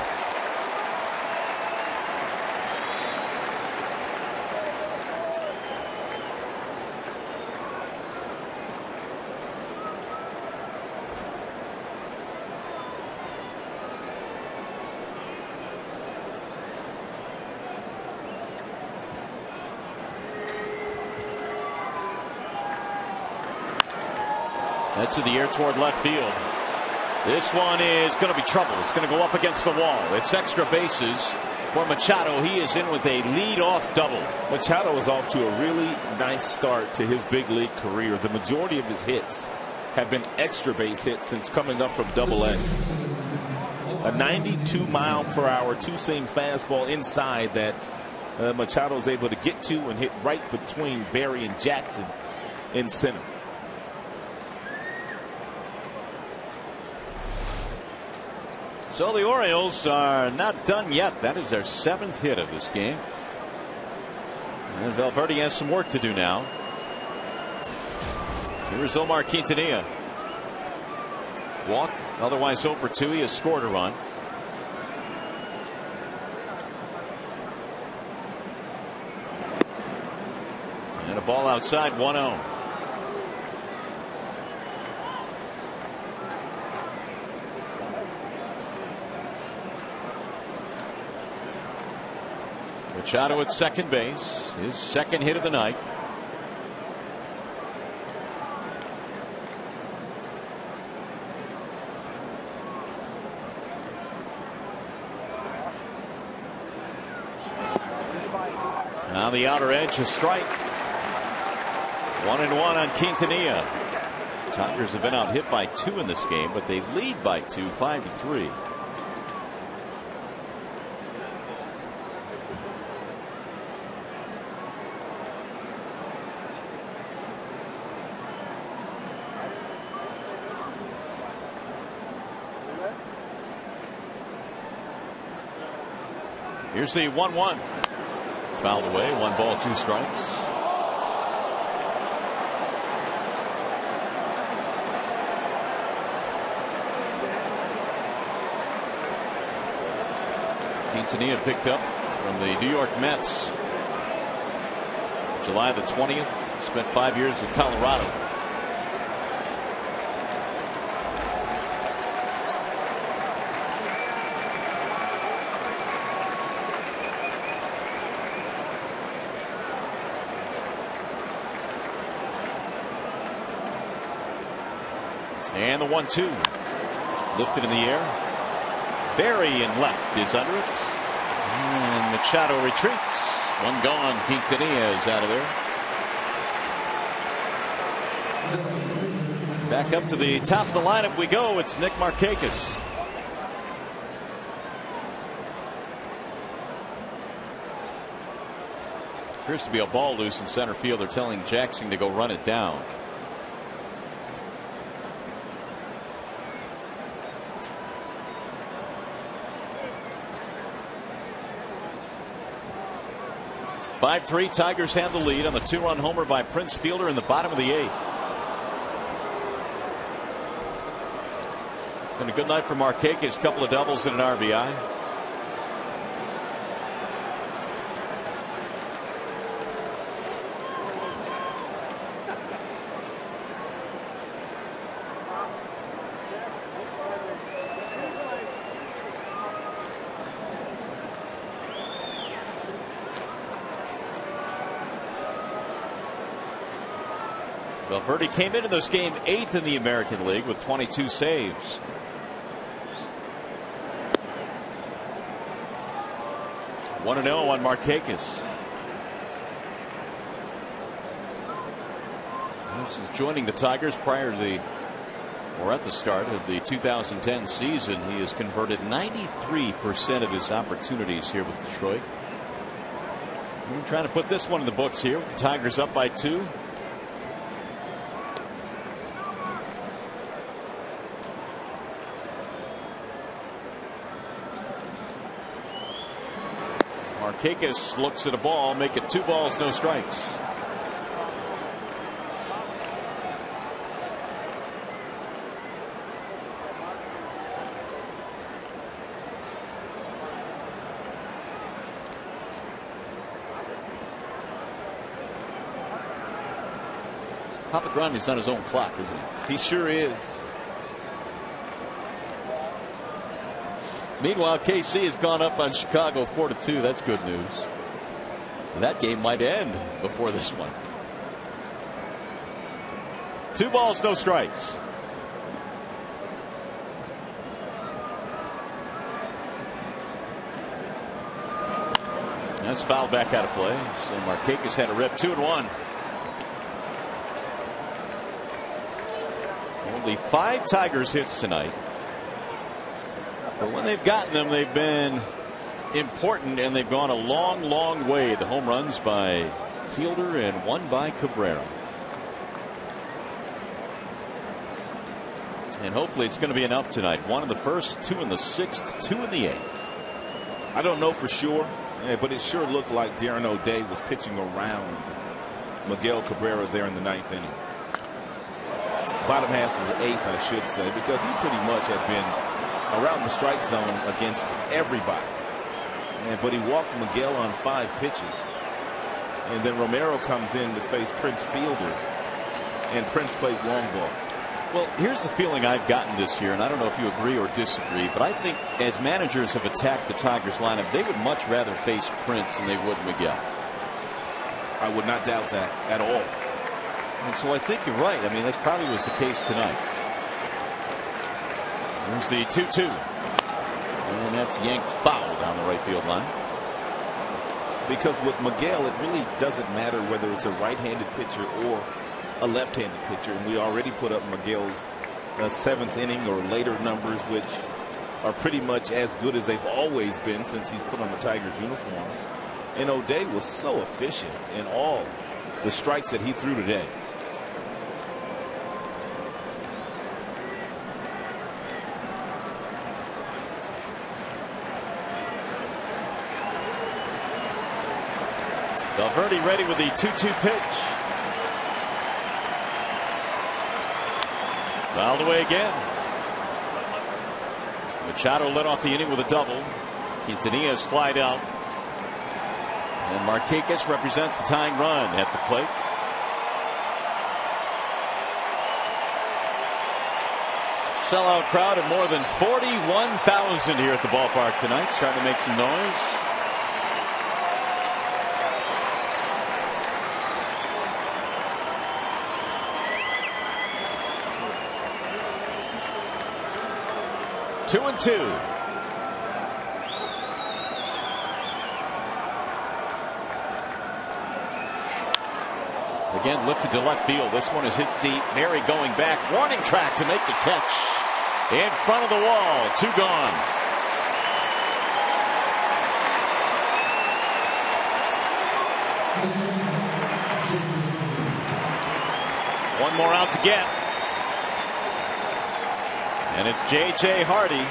That's in the air toward left field. This one is going to be trouble. It's going to go up against the wall. It's extra bases for Machado. He is in with a lead-off double. Machado is off to a really nice start to his big league career. The majority of his hits have been extra base hits since coming up from Double-A. A 92-mile-per-hour two-seam fastball inside that Machado is able to get to and hit right between Barry and Jackson in center. So the Orioles are not done yet. That is their 7th hit of this game. And Valverde has some work to do now. Here's Omar Quintanilla. Walk, otherwise 0 for 2. He has scored a run. And a ball outside, 1-0. Machado at second base, his 2nd hit of the night. Now the outer edge, a strike. 1-1 on Quintanilla. Tigers have been out hit by 2 in this game, but they lead by 2, 5-3. Here's the 1-1. Fouled away. 1 ball, 2 strikes. Quintanilla picked up from the New York Mets. July the 20th. Spent 5 years with Colorado. And the 1-2 lifted in the air. Barry in left is under it. And Machado retreats. 1 gone. Quintanilla is out of there. Back up to the top of the lineup we go. It's Nick Markakis. Appears to be a ball loose in center field. They're telling Jackson to go run it down. 5-3, Tigers have the lead on the 2-run homer by Prince Fielder in the bottom of the 8th. Been a good night for Markakis, couple of doubles and an RBI. Valverde came into this game 8th in the American League with 22 saves. One 1-0 on Markakis. This is joining the Tigers prior to the, or at the start of the 2010 season. He has converted 93% of his opportunities here with Detroit. We're trying to put this one in the books here with the Tigers up by 2. Markakis looks at a ball, make it 2 balls, no strikes. Papa Grande's on his own clock, isn't he? He sure is. Meanwhile, KC has gone up on Chicago 4-2. That's good news. That game might end before this one. 2 balls, no strikes. That's fouled back out of play. So Markakis had a rip. 2-1. Only 5 Tigers hits tonight. But when they've gotten them, they've been important, and they've gone a long, long way. The home runs by Fielder and 1 by Cabrera. And hopefully it's going to be enough tonight. 1 in the 1st, 2 in the 6th, 2 in the 8th. I don't know for sure, but it sure looked like Darren O'Day was pitching around Miguel Cabrera there in the 9th inning. Bottom half of the 8th, I should say, because he pretty much had been around the strike zone against everybody. But he walked Miguel on 5 pitches. And then Romero comes in to face Prince Fielder. And Prince plays long ball. Well, here's the feeling I've gotten this year, and I don't know if you agree or disagree, but I think as managers have attacked the Tigers lineup, they would much rather face Prince than they would Miguel. I would not doubt that at all. And so I think you're right. I mean, that probably was the case tonight. There's the 2-2. And that's yanked foul down the right field line. Because with Miguel, it really doesn't matter whether it's a right-handed pitcher or a left-handed pitcher. And we already put up Miguel's 7th inning or later numbers, which are pretty much as good as they've always been since he's put on the Tigers uniform. And O'Day was so efficient in all the strikes that he threw today. Valverde ready with the 2-2 pitch. Fouled away again. Machado led off the inning with a double. Quintanillas flied out. And Markakis represents the tying run at the plate. Sellout crowd of more than 41,000 here at the ballpark tonight. Starting to make some noise. Two and 2. Again lifted to left field. This one is hit deep. Mary going back. Warning track to make the catch. In front of the wall. 2 gone. One more out to get. And it's J.J. Hardy.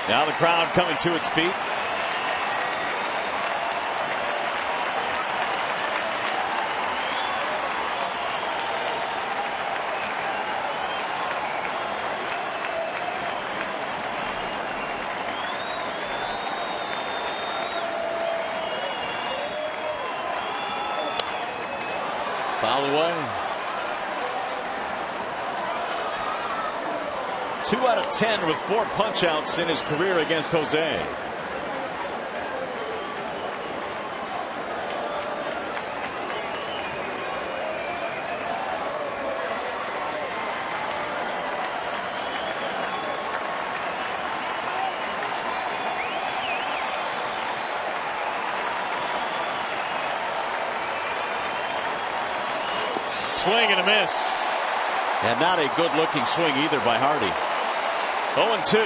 Now the crowd coming to its feet. Foul away. 2 out of 10 with 4 punch-outs in his career against Jose. Swing and a miss. And not a good-looking swing either by Hardy. 0-2.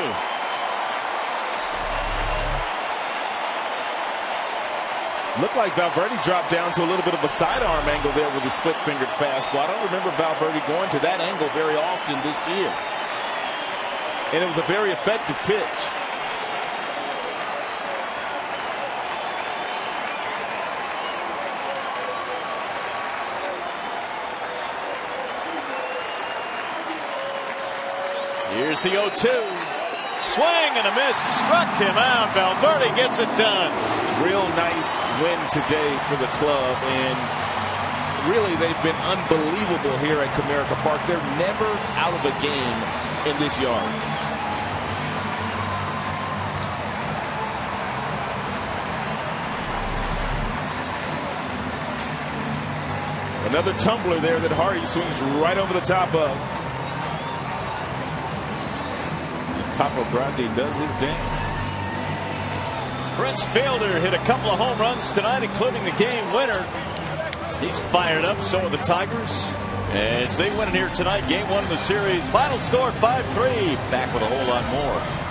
Looked like Valverde dropped down to a little bit of a sidearm angle there with a split-fingered fastball. I don't remember Valverde going to that angle very often this year. And it was a very effective pitch. Here's the 0-2. Swing and a miss. Struck him out. Valverde gets it done. Real nice win today for the club. And really, they've been unbelievable here at Comerica Park. They're never out of a game in this yard. Another tumbler there that Hardy swings right over the top of. Papa Grande does his dance. Prince Fielder hit a couple of home runs tonight, including the game winner. He's fired up. So are the Tigers. As they win it here tonight, game 1 of the series. Final score 5-3. Back with a whole lot more